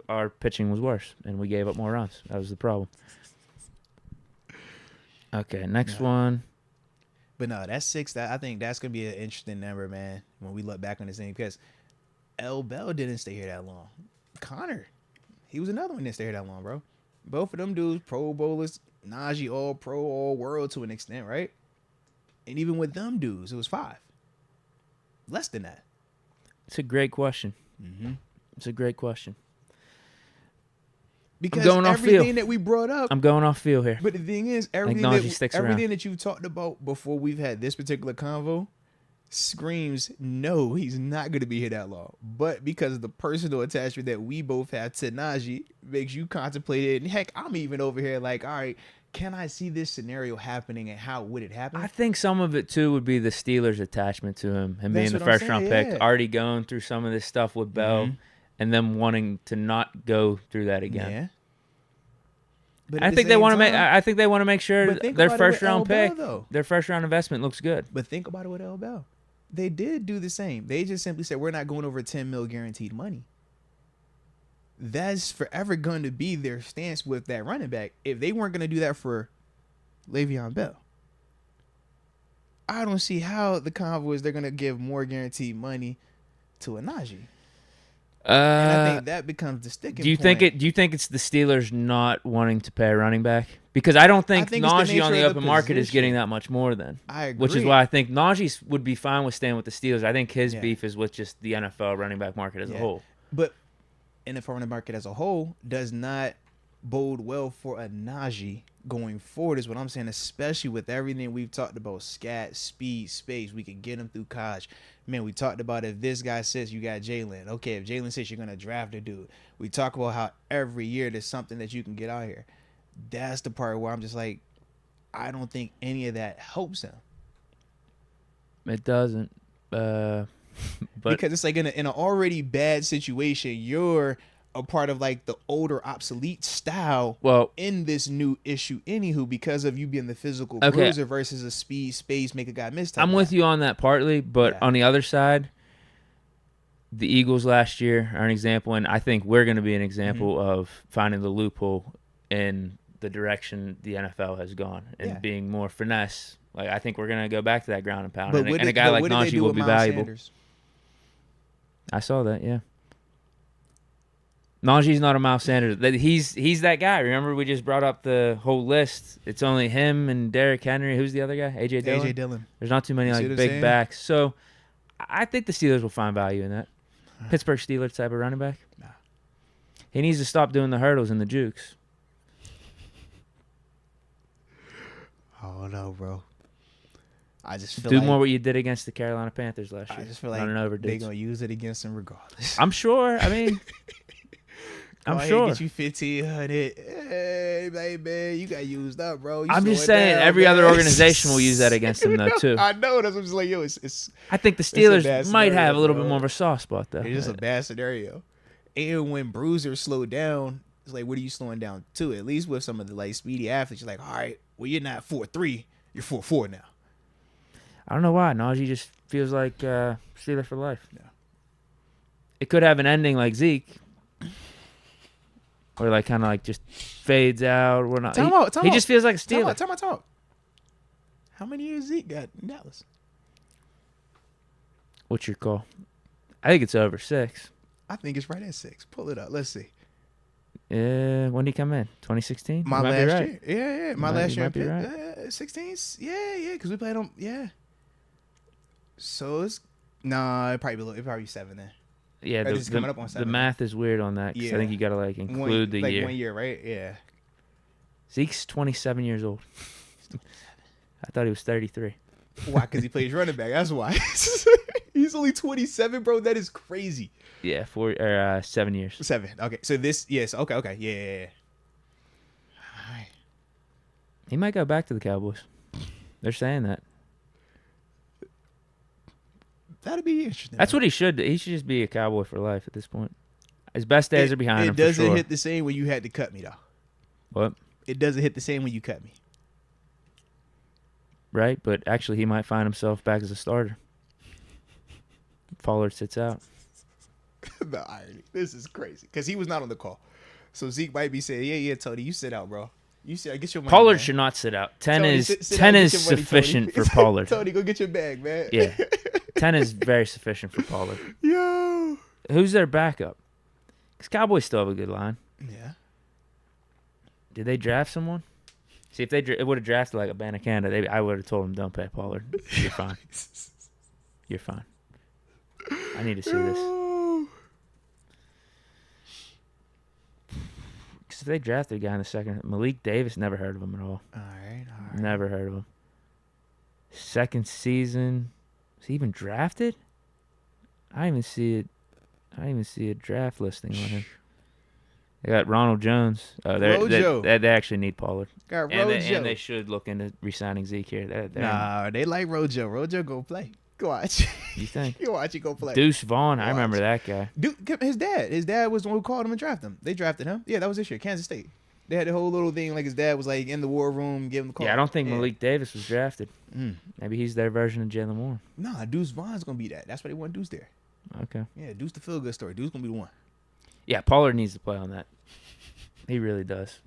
our pitching was worse, and we gave up more runs. That was the problem. Okay, next one. But no, that's 6. I think that's gonna be an interesting number, man. When we look back on this thing, because L. Bell didn't stay here that long. Connor, he was another one that didn't stay here that long, bro. Both of them dudes, Pro Bowlers, Najee, all pro, all world to an extent, right? And even with them dudes, it was 5. Less than that. It's a great question. Mm-hmm. It's a great question. Because going off everything feel. that we brought up, I'm going off field here. but the thing is, Najee sticks around. everything that you talked about before we've had this particular convo screams, no, he's not going to be here that long. But because of the personal attachment that we both have to Najee, makes you contemplate it. And heck, I'm even over here like, all right, can I see this scenario happening and how would it happen? I think some of it, too, would be the Steelers' attachment to him and being That's the what I'm first-round saying, pick, yeah. already going through some of this stuff with Bell, and them wanting to not go through that again. Yeah. But I at the think they same want to make. time- I think they want to make sure But think their about it with first-round L. Bell, pick, though. their first-round investment looks good. But think about it with L. Bell. They did do the same. They just simply said, we're not going over 10 mil guaranteed money. That's forever going to be their stance with that running back. If they weren't going to do that for Le'Veon Bell, I don't see how the Cowboys, they're going to give more guaranteed money to a Najee. And I think that becomes the sticking Do you point. think it's the Steelers not wanting to pay a running back? Because I don't think, think it's the Najee on the nature of the open market is position. getting that much more then. I agree. Which is why I think Najee would be fine with staying with the Steelers. I think his Yeah. beef is with just the NFL running back market as a Yeah. whole. But NFL running market as a whole does not bode well for a Najee going forward is what I'm saying, especially with everything we've talked about, scat, speed, space. We can get him through college. Man, we talked about if this guy says you got Jalen. Okay, if Jalen says you're going to draft a dude. We talk about how every year there's something that you can get out here. That's the part where I'm just like, I don't think any of that helps him. It doesn't. But because it's like in an already bad situation, you're a part of like the older obsolete style in this new issue anywho, because of you being the physical bruiser versus a speed space make a guy miss type. I'm with you on that partly, but on the other side, the Eagles last year are an example, and I think we're going to be an example of finding the loophole in the direction the NFL has gone and being more finesse. Like, I think we're going to go back to that ground and pound, and a guy like Najee will be valuable. Sanders? I saw that, yeah. Najee's not a Miles Sanders. He's that guy. Remember, we just brought up the whole list. It's only him and Derrick Henry. Who's the other guy? A.J. Dillon? A.J. Dillon. There's not too many like big backs. So I think the Steelers will find value in that. Pittsburgh Steelers type of running back. Nah. He needs to stop doing the hurdles and the jukes. Oh, no, bro. I just feel do more what you did against the Carolina Panthers last year. I just feel like they're going to use it against him regardless. I'm sure. I mean... I'm sure. Get you 1,500. Hey, baby, you got used up, bro. I'm just saying, every other organization will use that against him, though, too. I know. That's what I'm just like, yo, it's I think the Steelers might have a little bit more of a soft spot, though. It's just a bad scenario. And when bruisers slow down, it's like, what are you slowing down to? At least with some of the like speedy athletes, you're like, all right, well, you're not 4'3", you're 4'4" now. I don't know why. Najee just feels like Steeler for life. Yeah. It could have an ending like Zeke. Or like kind of like just fades out. Or not. He just feels like a Steeler. Time out. How many years Zeke got in Dallas? What's your call? I think it's over 6. I think it's right at 6. Pull it up. Let's see. When did he come in? 2016? My last year. Yeah. My last year. Might be right. 16. Yeah. Because we played him. Yeah. So it's it probably 7 then. Yeah, the math is weird on that because I think you got to like include the year. 1 year, right? Yeah. Zeke's 27 years old. I thought he was 33. Why? Because he plays running back. That's why. He's only 27, bro. That is crazy. Yeah, 7 years. 7. Okay, so this, yes. Okay. Yeah. All right. He might go back to the Cowboys. They're saying that. That'd be interesting. That's what he should do. He should just be a Cowboy for life at this point. His best days are behind him. It doesn't hit the same when you had to cut me, though. What? It doesn't hit the same when you cut me. Right, but actually he might find himself back as a starter. Pollard sits out. The irony. This is crazy. Because he was not on the call. So Zeke might be saying, yeah, Tony, you sit out, bro. You sit out. Get your money, Pollard man. should not sit out. 10 Tony, is sit 10 out, is get your money, sufficient Tony. for Pollard. Tony, go get your bag, man. Yeah. 10 is very sufficient for Pollard. Yo. Who's their backup? Because Cowboys still have a good line. Yeah. Did they draft someone? See, if they would have drafted like a Banacanda, I would have told them, don't pay Pollard. You're fine. You're fine. I need to see this. Because if they drafted a guy in the second, Malik Davis, never heard of him at all. All right. Never heard of him. Second season. Was he even drafted? I didn't even see a draft listing on him. They got Ronald Jones. They actually need Pollard. Got Rojo. And they should look into re-signing Zeke here. They like Rojo. Rojo go play. Go watch. You think? You watch. He go play. Deuce Vaughn. I remember that guy. Dude, his dad was the one who called him and drafted him. They drafted him. Yeah, that was this year. Kansas State. They had the whole little thing like his dad was like in the war room, giving him the call. Yeah, I don't think Malik Davis was drafted. Maybe he's their version of Jalen Warren. Nah, Deuce Vaughn's going to be that. That's why they want Deuce there. Okay. Yeah, Deuce the feel-good story. Deuce going to be the one. Yeah, Pollard needs to play on that. He really does.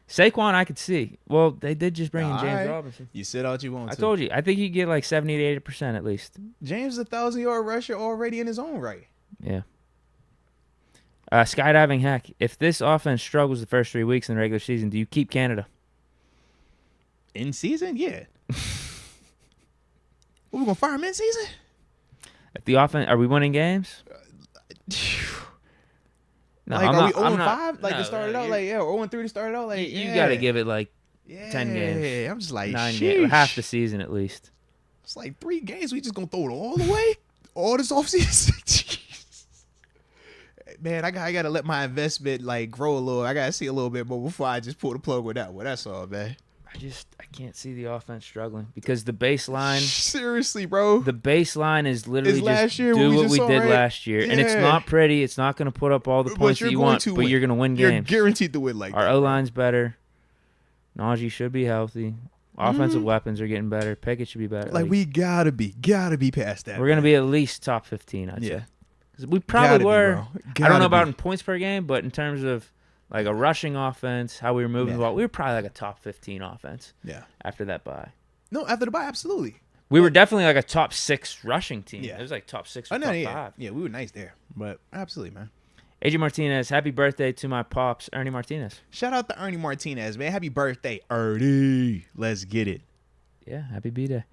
Saquon, I could see. Well, they did just bring in James Robinson. You sit out you want to. I told you. I think he'd get like 70 to 80% at least. James is a 1,000-yard rusher already in his own right. Yeah. Skydiving hack. If this offense struggles the first 3 weeks in the regular season, do you keep Canada? In season? Yeah. What, we going to fire him in season? If the offense, are we winning games? No, Like, I'm are not, we 0 I'm and not, 5? Like, to start it out? Like, yeah, or 0 and 3 to start it out? Like, you got to give it like yeah. 10 games. I'm just like, 9 games. Half the sheesh. season at least. It's like 3 games. We just gonna throw it all the way? All this offseason? Man, I gotta let my investment like grow a little. I gotta see a little bit more before I just pull the plug with that one. That's all, man. I can't see the offense struggling because the baseline. Seriously, bro. The baseline is literally It's last just year do we what just we saw, did right? last year, and it's Yeah. not pretty. It's not going to put up all the points that you want, but you're going to win You're games. guaranteed to win like Our that. O line's better. Najee should be healthy. Offensive weapons are getting better. Pickett should be better. Like we gotta be past that. We're going to be at least top 15, I'd Yeah. say. 'Cause we probably were. I don't know about be. in points per game, but in terms of like a rushing offense, how we were moving the ball, we were probably like a top 15 offense. Yeah. After that bye. No, after the bye, absolutely. We were definitely like a top 6 rushing team. Yeah. It was like top 6 or I know, top yeah. 5. Yeah, we were nice there. But absolutely, man. AJ Martinez, happy birthday to my pops, Ernie Martinez. Shout out to Ernie Martinez, man. Happy birthday, Ernie. Let's get it. Yeah, happy B-Day.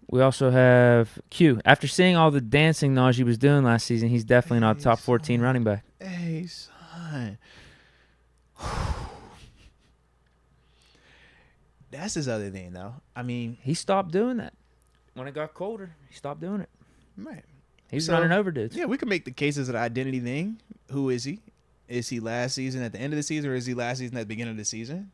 We also have Q. After seeing all the dancing Najee was doing last season, he's definitely not a top 14 running back. Hey, son. That's his other thing, though. I mean, He stopped doing that. When it got colder, he stopped doing it. right. He's So, running over dudes. Yeah, we can make the cases of the identity thing. Who is he? Is he last season at the end of the season, or is he last season at the beginning of the season?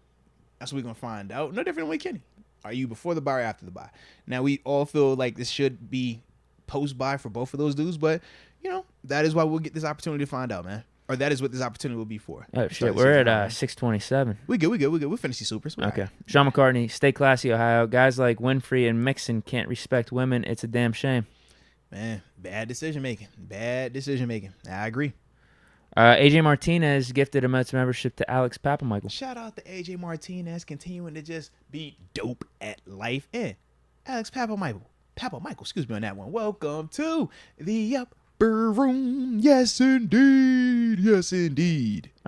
That's what we're going to find out. No different than Wade Kenny. Are you before the bye or after the bye? Now, we all feel like this should be post-bye for both of those dudes, but, you know, that is why we'll get this opportunity to find out, man. Or that is what this opportunity will be for. Oh, shit. We're at 627. We good. We're fantasy supers. We're Okay. all right. Sean McCartney, stay classy, Ohio. Guys like Winfrey and Mixon can't respect women. It's a damn shame. Man, bad decision making. I agree. AJ Martinez gifted a Moats membership to Alex Papamichael. Shout out to AJ Martinez continuing to just be dope at life. And Alex Papamichael, excuse me on that one. Welcome to the upper room. Yes, indeed.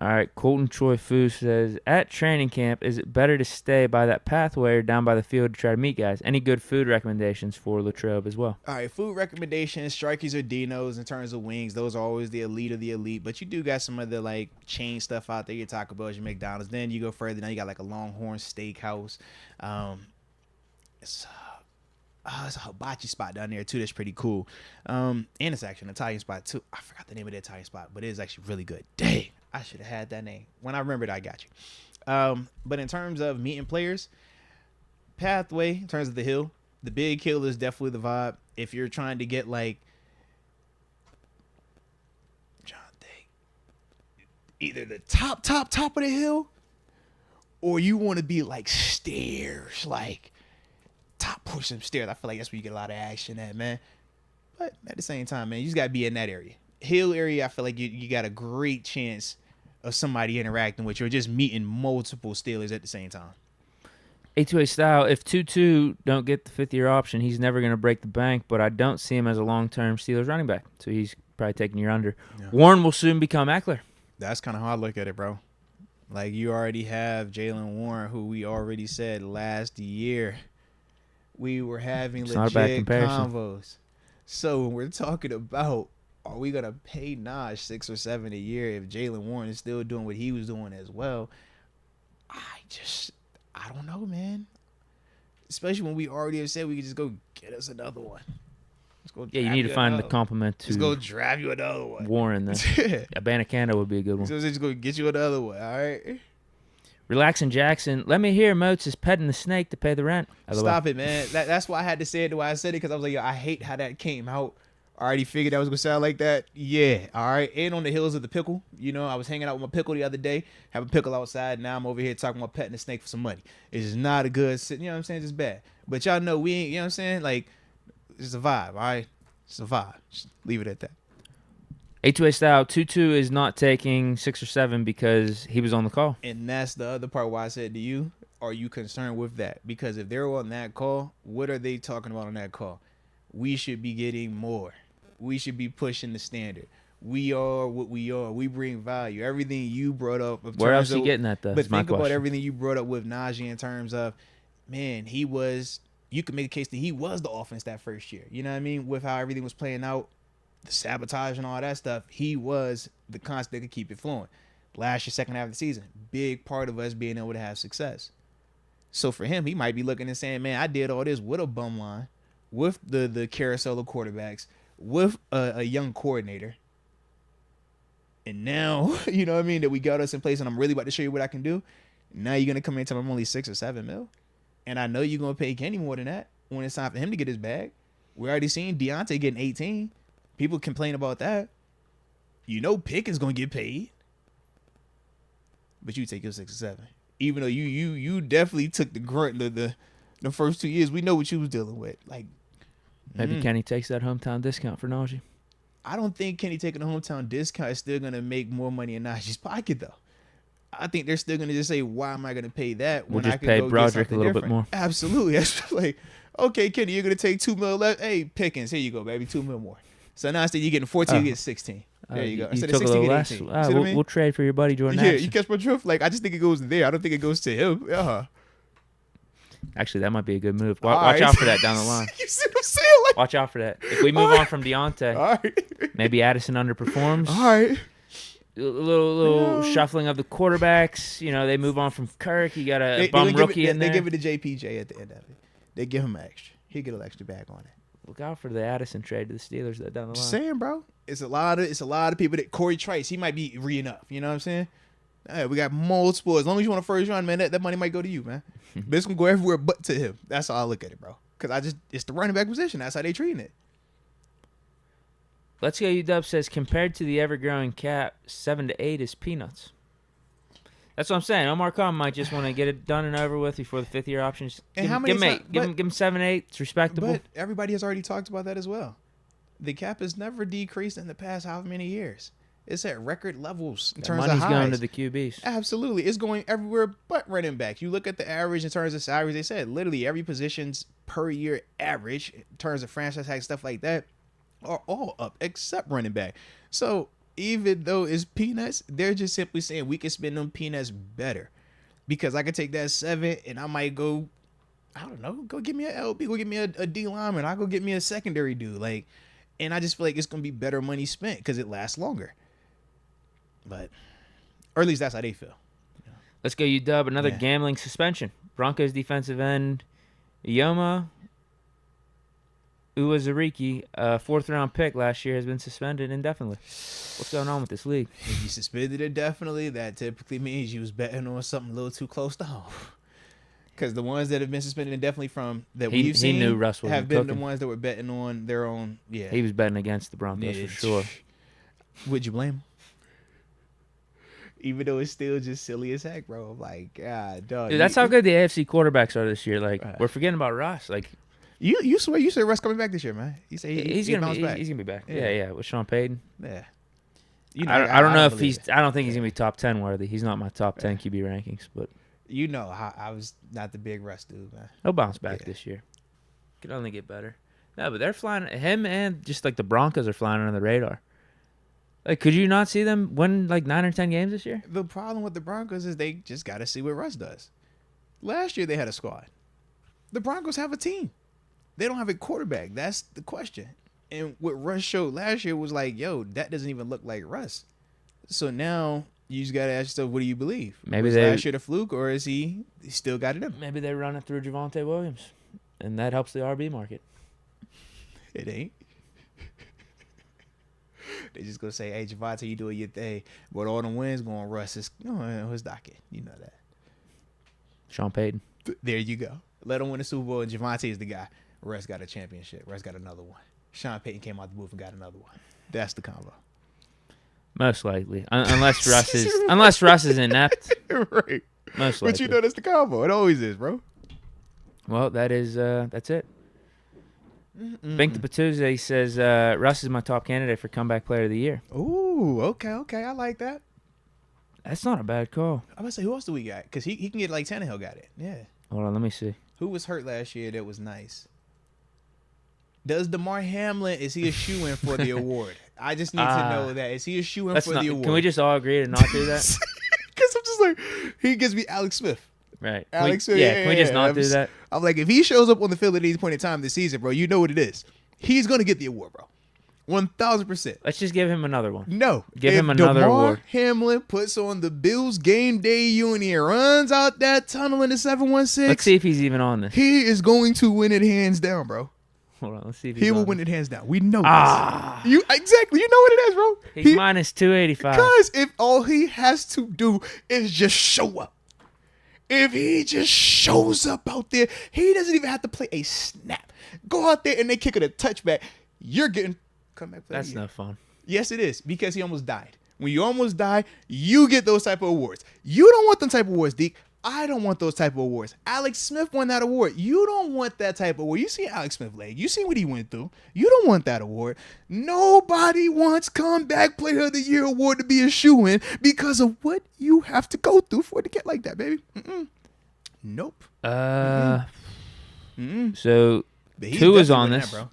All right, Colton Troy Fu says, at training camp, is it better to stay by that pathway or down by the field to try to meet guys? Any good food recommendations for Latrobe as well? All right, food recommendations, Strikey's or Dino's in terms of wings. Those are always the elite of the elite. But you do got some of the, like, chain stuff out there. Your Taco Bell's, your McDonald's. Then you go further. Now you got, like, a Longhorn Steakhouse. It's a hibachi spot down there, too. That's pretty cool. And it's actually an Italian spot, too. I forgot the name of the Italian spot, but it is actually really good. Dang. I should have had that name. When I remembered, I got you. But in terms of meeting players, pathway, in terms of the hill, the big hill is definitely the vibe. If you're trying to get like, I'm trying to think, either the top of the hill, or you want to be like stairs, like top portion of stairs. I feel like that's where you get a lot of action at, man. But at the same time, man, you just got to be in that area. Hill area, I feel like you got a great chance of somebody interacting with you or just meeting multiple Steelers at the same time. A2A style, if Tutu don't get the fifth-year option, he's never going to break the bank, but I don't see him as a long-term Steelers running back, so he's probably taking your under. Yeah. Warren will soon become Eckler. That's kind of how I look at it, bro. Like, you already have Jaylen Warren, who we already said last year we were having legit convos. So when we're talking about, are we going to pay Naj 6 or 7 a year if Jaylen Warren is still doing what he was doing as well? I don't know, man. Especially when we already have said we could just go get us another one. Let's go. Yeah, you need to find the compliment to. Let's go drive you another one. Warren, then. Abanikanda would be a good one. So just go get you another one, all right? Relaxing Jackson. Let me hear Moats is petting the snake to pay the rent. Stop it, man. That's why I had to say it the way I said it, because I was like, yo, I hate how that came out. I already figured that was going to sound like that. Yeah, all right. And on the heels of the pickle. You know, I was hanging out with my pickle the other day. Have a pickle outside. Now I'm over here talking about petting the snake for some money. It's just not a good, you know what I'm saying? It's bad. But y'all know we ain't, you know what I'm saying? Like, it's a vibe, all right? It's a vibe. Just leave it at that. A2A style, Tutu is not taking 6 or 7 because he was on the call. And that's the other part why I said to you, are you concerned with that? Because if they're on that call, what are they talking about on that call? We should be getting more. We should be pushing the standard. We are what we are. We bring value. Everything you brought up. Where else are you getting that, though? But think about everything you brought up with Najee in terms of, man, you could make a case that he was the offense that first year. You know what I mean? With how everything was playing out. the sabotage and all that stuff, he was the constant that could keep it flowing. Last year, second half of the season, big part of us being able to have success. So for him, he might be looking and saying, man, I did all this with a bum line, with the carousel of quarterbacks, with a young coordinator. And now, you know what I mean, that we got us in place and I'm really about to show you what I can do. Now you're going to come in and tell me I'm only 6 or 7 mil. And I know you're going to pay Kenny more than that when it's time for him to get his bag. We already seen Deontay getting 18. People complain about that. You know Pickens going to get paid. But you take your 6 or 7. Even though you definitely took the grunt the first 2 years. We know what you was dealing with. Like, Maybe Kenny takes that hometown discount for Najee. I don't think Kenny taking a hometown discount is still going to make more money in Najee's pocket, though. I think they're still going to just say, why am I going to pay that when I can go get something little different? bit more. Absolutely. That's like, okay, Kenny, you're going to take $2 million left. Hey, Pickens, here you go, baby, $2 million more. So now instead you're getting 14, you get 16. There you go. Instead of 16, you get 18. We'll trade for your buddy Jordan Yeah, Addison. you catch my drift? Like, I just think it goes there. I don't think it goes to him. Actually, that might be a good move. Watch out for that down the line. You see what I'm saying? Like, Watch out for that. If we move on from Deontay, all right. maybe Addison underperforms. All right. A little shuffling of the quarterbacks. You know, they move on from Kirk. You got a bum rookie in there. They give it to JPJ at the end of it. They give him an extra. He'll get an extra bag on it. Look out for the Addison trade to the Steelers that down the line. Just saying, bro. It's a lot of people that Corey Trice, he might be re-enough. You know what I'm saying? Hey, we got multiple. As long as you want a first round, man, that money might go to you, man. But it's gonna go everywhere but to him. That's how I look at it, bro. Because it's the running back position. That's how they treating it. Let's Go UW says, compared to the ever-growing cap, 7 to 8 is peanuts. That's what I'm saying. Omar Khan might just want to get it done and over with before the fifth-year options. And how many times? Give him 7, 8. It's respectable. But everybody has already talked about that as well. The cap has never decreased in the past how many years. It's at record levels in terms of highs. Money's going to the QBs. Absolutely. It's going everywhere but running back. You look at the average in terms of salaries, they said literally every position's per year average in terms of franchise tag, stuff like that, are all up except running back. So even though it's peanuts, they're just simply saying we can spend them peanuts better. Because I could take that 7 and I might go, I don't know, go get me an LB, go get me a D lineman, I'll go get me a secondary dude. Like, and I just feel like it's going to be better money spent because it lasts longer. But, or at least that's how they feel. Let's go UW. Another gambling suspension. Broncos defensive end Ioma Uwazurike, a 4th-round pick last year, has been suspended indefinitely. What's going on with this league? If you suspended indefinitely, that typically means you was betting on something a little too close to home. Because the ones that have been suspended indefinitely from that we've seen knew Russ have been cooking. the ones that were betting on their own. Yeah, He was betting against the Broncos for sure. Would you blame him? Even though it's still just silly as heck, bro. I'm like, God, dog. Dude, that's how good the AFC quarterbacks are this year. Like, we're forgetting about Russ. Like, you swear you said Russ coming back this year, man. You say he's gonna bounce back. He's gonna be back. Yeah. With Sean Payton. Yeah. I don't know if he's. I don't think he's gonna be top 10 worthy. He's not my top 10 QB rankings, but you know how I was not the big Russ dude, man. He'll bounce back this year. Could only get better. No, but they're flying. Him and just like the Broncos are flying under the radar. Like, could you not see them win like 9 or 10 games this year? The problem with the Broncos is they just got to see what Russ does. Last year they had a squad. The Broncos have a team. They don't have a quarterback. That's the question. And what Russ showed last year was like, yo, that doesn't even look like Russ. So now you just got to ask yourself, what do you believe? Maybe was last year the fluke, or is he still got it in him? Maybe they run it through Javonte Williams, and that helps the RB market. It ain't. They just gonna say, "Hey, Javonte, you doing your thing," but all the wins going Russ is his docket. You know that. Sean Payton. There you go. Let him win the Super Bowl, and Javonte is the guy. Russ got a championship. Russ got another one. Sean Payton came out the booth and got another one. That's the combo. Most likely, unless Russ is inept. Right. Most likely. But you know that's the combo. It always is, bro. Well, that's it. Bink the Patuzzi says Russ is my top candidate for comeback player of the year. Ooh, okay. I like that. That's not a bad call. I'm going to say, who else do we got? Because he can get like Tannehill got it. Yeah. Hold on, let me see. Who was hurt last year that was nice? Does DeMar Hamlin, is he a shoo-in for the award? I just need to know that. Is he a shoo-in for the award? Can we just all agree to not do that? Because I'm just like, he gives me Alex Smith. Right. Alex Smith. Can we just not do that? I'm like, if he shows up on the field at any point in time this season, bro, you know what it is. He's going to get the award, bro. 1,000%. Let's just give him another one. No. Give if him another DeMar award. Hamlin puts on the Bills game day uni and runs out that tunnel in the 716. Let's see if he's even on this. He is going to win it hands down, bro. Hold on. Let's see if he's He will on win this. it hands down. We know Ah. this. Exactly. You know what it is, bro. He's minus 285. Because if all he has to do is just show up. If he just shows up out there, he doesn't even have to play a snap. Go out there and they kick it a touchback. You're getting comeback player. That's no fun. Yes, it is, because he almost died. When you almost die, you get those type of awards. You don't want them type of awards, Deke. I don't want those type of awards. Alex Smith won that award. You don't want that type of award. You see Alex Smith leg. You see what he went through. You don't want that award. Nobody wants comeback player of the year award to be a shoo-in because of what you have to go through for it to get like that, baby. Nope. So But he's Tua's definitely on winning this. that, bro.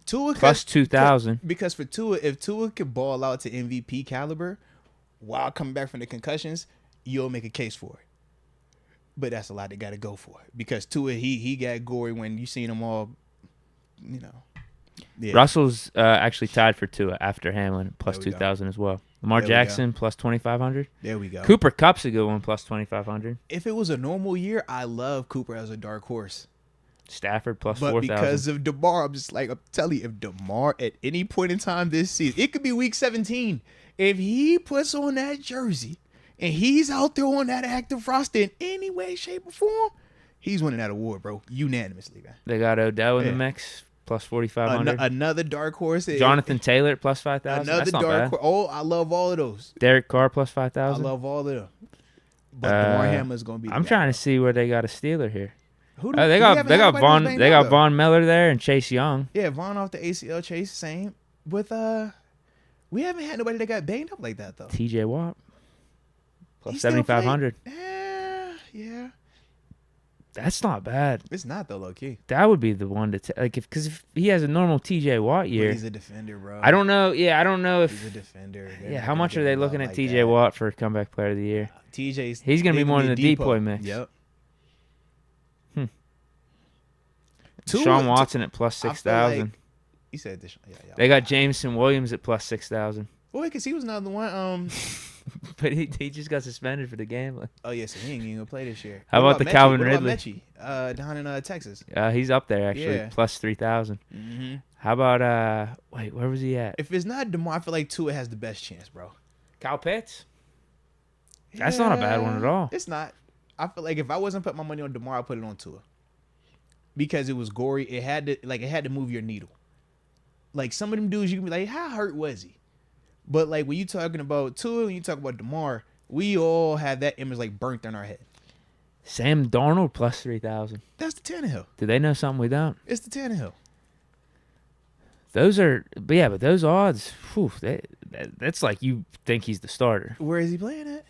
Tua Plus 2,000. Because for Tua, if Tua could ball out to MVP caliber while coming back from the concussions, you'll make a case for it. But that's a lot they got to go for, because Tua, he got gory when you seen them all, you know. Yeah. Russell's actually tied for Tua after Hamlin, plus There we 2,000 as well. Lamar There we Jackson, plus 2,500. There we go. Cooper Kupp's a good one, plus 2,500. If it was a normal year, I love Cooper as a dark horse. Stafford, plus But 4,000. because of DeMar, I'm telling you, if DeMar at any point in time this season, it could be week 17, if he puts on that jersey and he's out there on that active roster in any way, shape, or form, he's winning that award, bro. Unanimously, man. They got Odell in the mix, plus 4,500. Another dark horse. Jonathan Taylor, plus 5,000. Another That's not dark bad. horse. Oh, I love all of those. Derek Carr, plus I 5,000. love all of them. But DeMar Hamlin's going to be the I'm guy. trying to see where they got a Steeler here. Who They got Von Miller there and Chase Young. Yeah, Von off the ACL, Chase, same. With we haven't had nobody that got banged up like that, though. TJ Watt, plus He still 7,500. Yeah. That's not bad. It's not, though, low key. That would be the one to because if he has a normal TJ Watt But year, he's a defender, bro. I don't know. Yeah, I don't know He's a if. defender. Yeah, how much are they looking at TJ Watt for comeback player of the year? TJ's. He's gonna be more in the depot depoy mix. Yep. Sean Watson at plus 6,000. He said this. Yeah. They got Jameson Williams at plus 6,000. Well, because he was another one. But he just got suspended for the gambling. Oh yeah, so he ain't even gonna play this year. How What about the Mechie? Calvin What about Ridley? Mechie, down in Texas. He's up there actually, Yeah. plus 3,000. Mm-hmm. How about wait, where was he at? If it's not DeMar, I feel like Tua has the best chance, bro. Kyle Pitts. That's not a bad one at all. It's not. I feel like if I wasn't putting my money on DeMar, I'd put it on Tua. Because it was gory. It had to move your needle. Like some of them dudes, you can be like, how hurt was he? But like when you talking about Tua and you talk about DeMar, we all have that image like burnt in our head. Sam Darnold plus 3,000. That's the Tannehill. Do they know something we don't? It's the Tannehill. But those odds, whew, that's like you think he's the starter. Where is he playing at?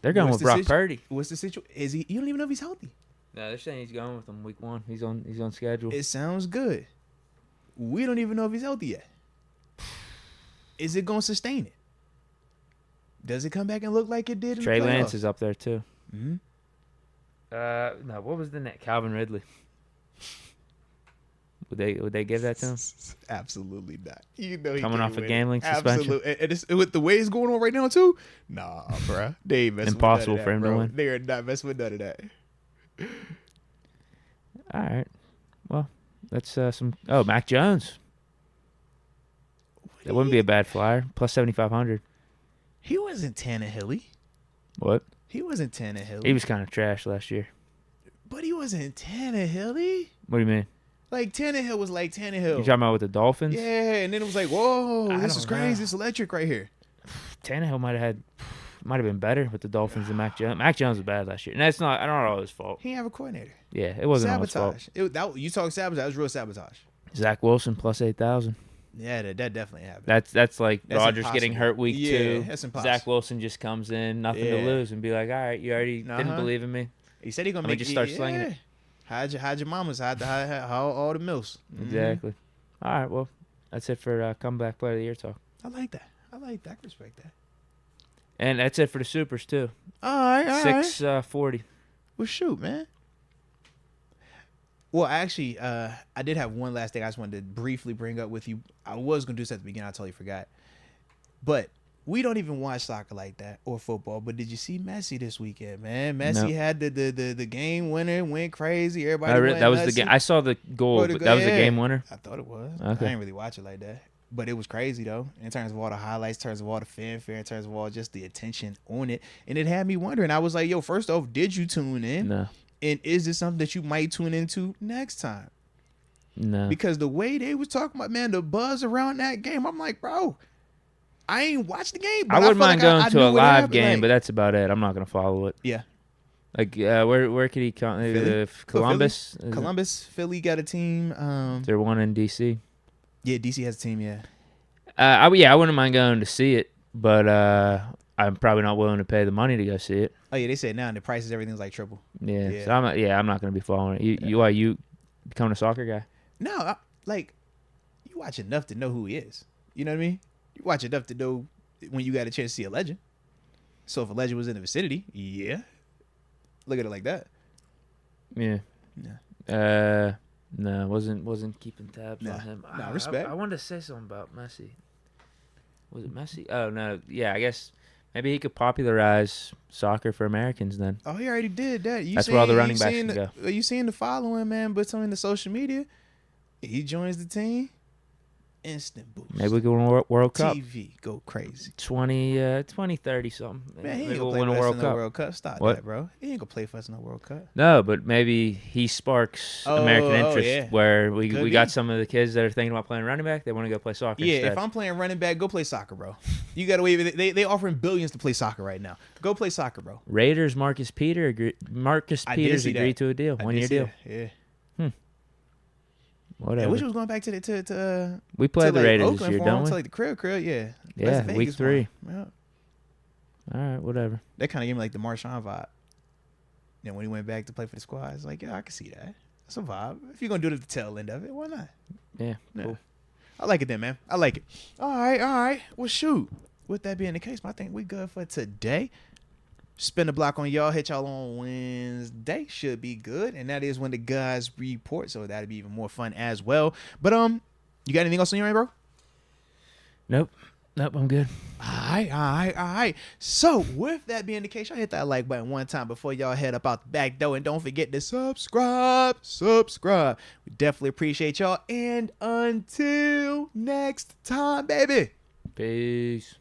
They're going with Brock Purdy. What's the situation? Is he? You don't even know if he's healthy. No, they're saying he's going with them week 1. He's on schedule. It sounds good. We don't even know if he's healthy yet. Is it going to sustain it? Does it come back and look like it did in Trey the playoffs? Lance is up there too. Mm-hmm. No, what was the net? Calvin Ridley. Would they give that to him? Absolutely not. You know he Coming can't off a win. gambling suspension? Absolutely. And it's, with the way it's going on right now too, nah, bro. They ain't messing Impossible with for none of him that, to bro. win. They are not messing with none of that. All right. Well, that's some. Oh, Mac Jones. That wouldn't be a bad flyer. Plus 7,500. He wasn't Tannehill. What? He wasn't Tannehill. He was kind of trash last year. But he wasn't Tannehill. What do you mean? Like Tannehill was like Tannehill. You talking about with the Dolphins? Yeah, and then it was like, whoa, I this is don't crazy. know. It's electric right here. Tannehill might have been better with the Dolphins than Mac Jones. Mac Jones was bad last year, and that's not all his fault. He didn't have a coordinator. Yeah, it wasn't all his fault. Sabotage. You talk sabotage. That was real sabotage. Zach Wilson plus 8,000. Yeah, that definitely happened. That's like That's Rodgers getting impossible. hurt week Yeah, 2. that's impossible. Zach Wilson just comes in, nothing to Yeah. lose, and be like, all right, you already didn't believe in me. He said he gonna Let me make just start slinging it. Hide your mamas, hide all the mills. Exactly. All right, well, that's it for comeback player of the year talk. I like that. I can respect that. And that's it for the Supers, too. All right. 640. Well, shoot, man. Well, actually, I did have one last thing I just wanted to briefly bring up with you. I was gonna do this at the beginning. I totally forgot. But we don't even watch soccer like that or football. But did you see Messi this weekend, man? Messi Nope. had the game winner, went crazy. Everybody went That was the nuts. game. I saw the goal, but that was the game winner. I thought it was. Okay. I didn't really watch it like that. But it was crazy, though, in terms of all the highlights, in terms of all the fanfare, in terms of all just the attention on it. And it had me wondering. I was like, yo, first off, did you tune in? No. And is this something that you might tune into next time? No. Because the way they was talking about, man, the buzz around that game, I'm like, bro, I ain't watched the game. But I wouldn't felt mind like going I to knew a what live happened. game, Like, but that's about it. I'm not gonna follow it. yeah. Like, where could he come? Philly? Columbus. Columbus, Philly got a team. They're one in DC. Yeah, DC has a team. Yeah. I wouldn't mind going to see it, but I'm probably not willing to pay the money to go see it. Oh yeah, they said now the prices, everything's like triple. Yeah. Yeah. So I'm not gonna be following it. You becoming a soccer guy? No, like you watch enough to know who he is. You know what I mean? You watch enough to know when you got a chance to see a legend. So if a legend was in the vicinity, yeah. Look at it like that. Yeah. Yeah. No, wasn't keeping tabs on him. Nah, respect. I wanted to say something about Messi. Was it Messi? Oh no, yeah. I guess maybe he could popularize soccer for Americans then. Oh, he already did that. That's where all the running backs can go. You seen the following, man, but some in the social media. He joins the team. Instant boost. Maybe we can win a World Cup. TV go crazy. 2030 something. Man, he ain't Maybe gonna we'll play win for a us World in no Cup. World Cup. Stop What? that, bro. He ain't gonna play for us in no World Cup. No, but maybe he sparks American interest yeah. where we Could got be. some of the kids that are thinking about playing running back. They want to go play soccer Yeah, instead. if I'm playing running back, go play soccer, bro. You gotta wait. They offering billions to play soccer right now. Go play soccer, bro. Raiders, Marcus Peters I did agreed see that. to a deal, I 1 did year see deal. that. Yeah. I Whatever. wish it was going back to We played the like Raiders Oakland this year, for him, don't to we? like the crib, yeah. Yeah, Las week Vegas 3. one. Yeah. All right, whatever. That kind of gave me like the Marshawn vibe. Then when he went back to play for the squad, it's like, yeah, I can see that. That's a vibe. If you're gonna do it at the tail end of it, why not? Yeah, Yeah. cool. I like it then, man. I like it. All right. Well, shoot. With that being the case, I think we good for today. Spin the block on y'all. Hit y'all on Wednesday. Should be good. And that is when the guys report. So that'll be even more fun as well. But you got anything else on your end, bro? Nope, I'm good. All right. So with that being the case, y'all hit that like button one time before y'all head up out the back door. And don't forget to subscribe. We definitely appreciate y'all. And until next time, baby. Peace.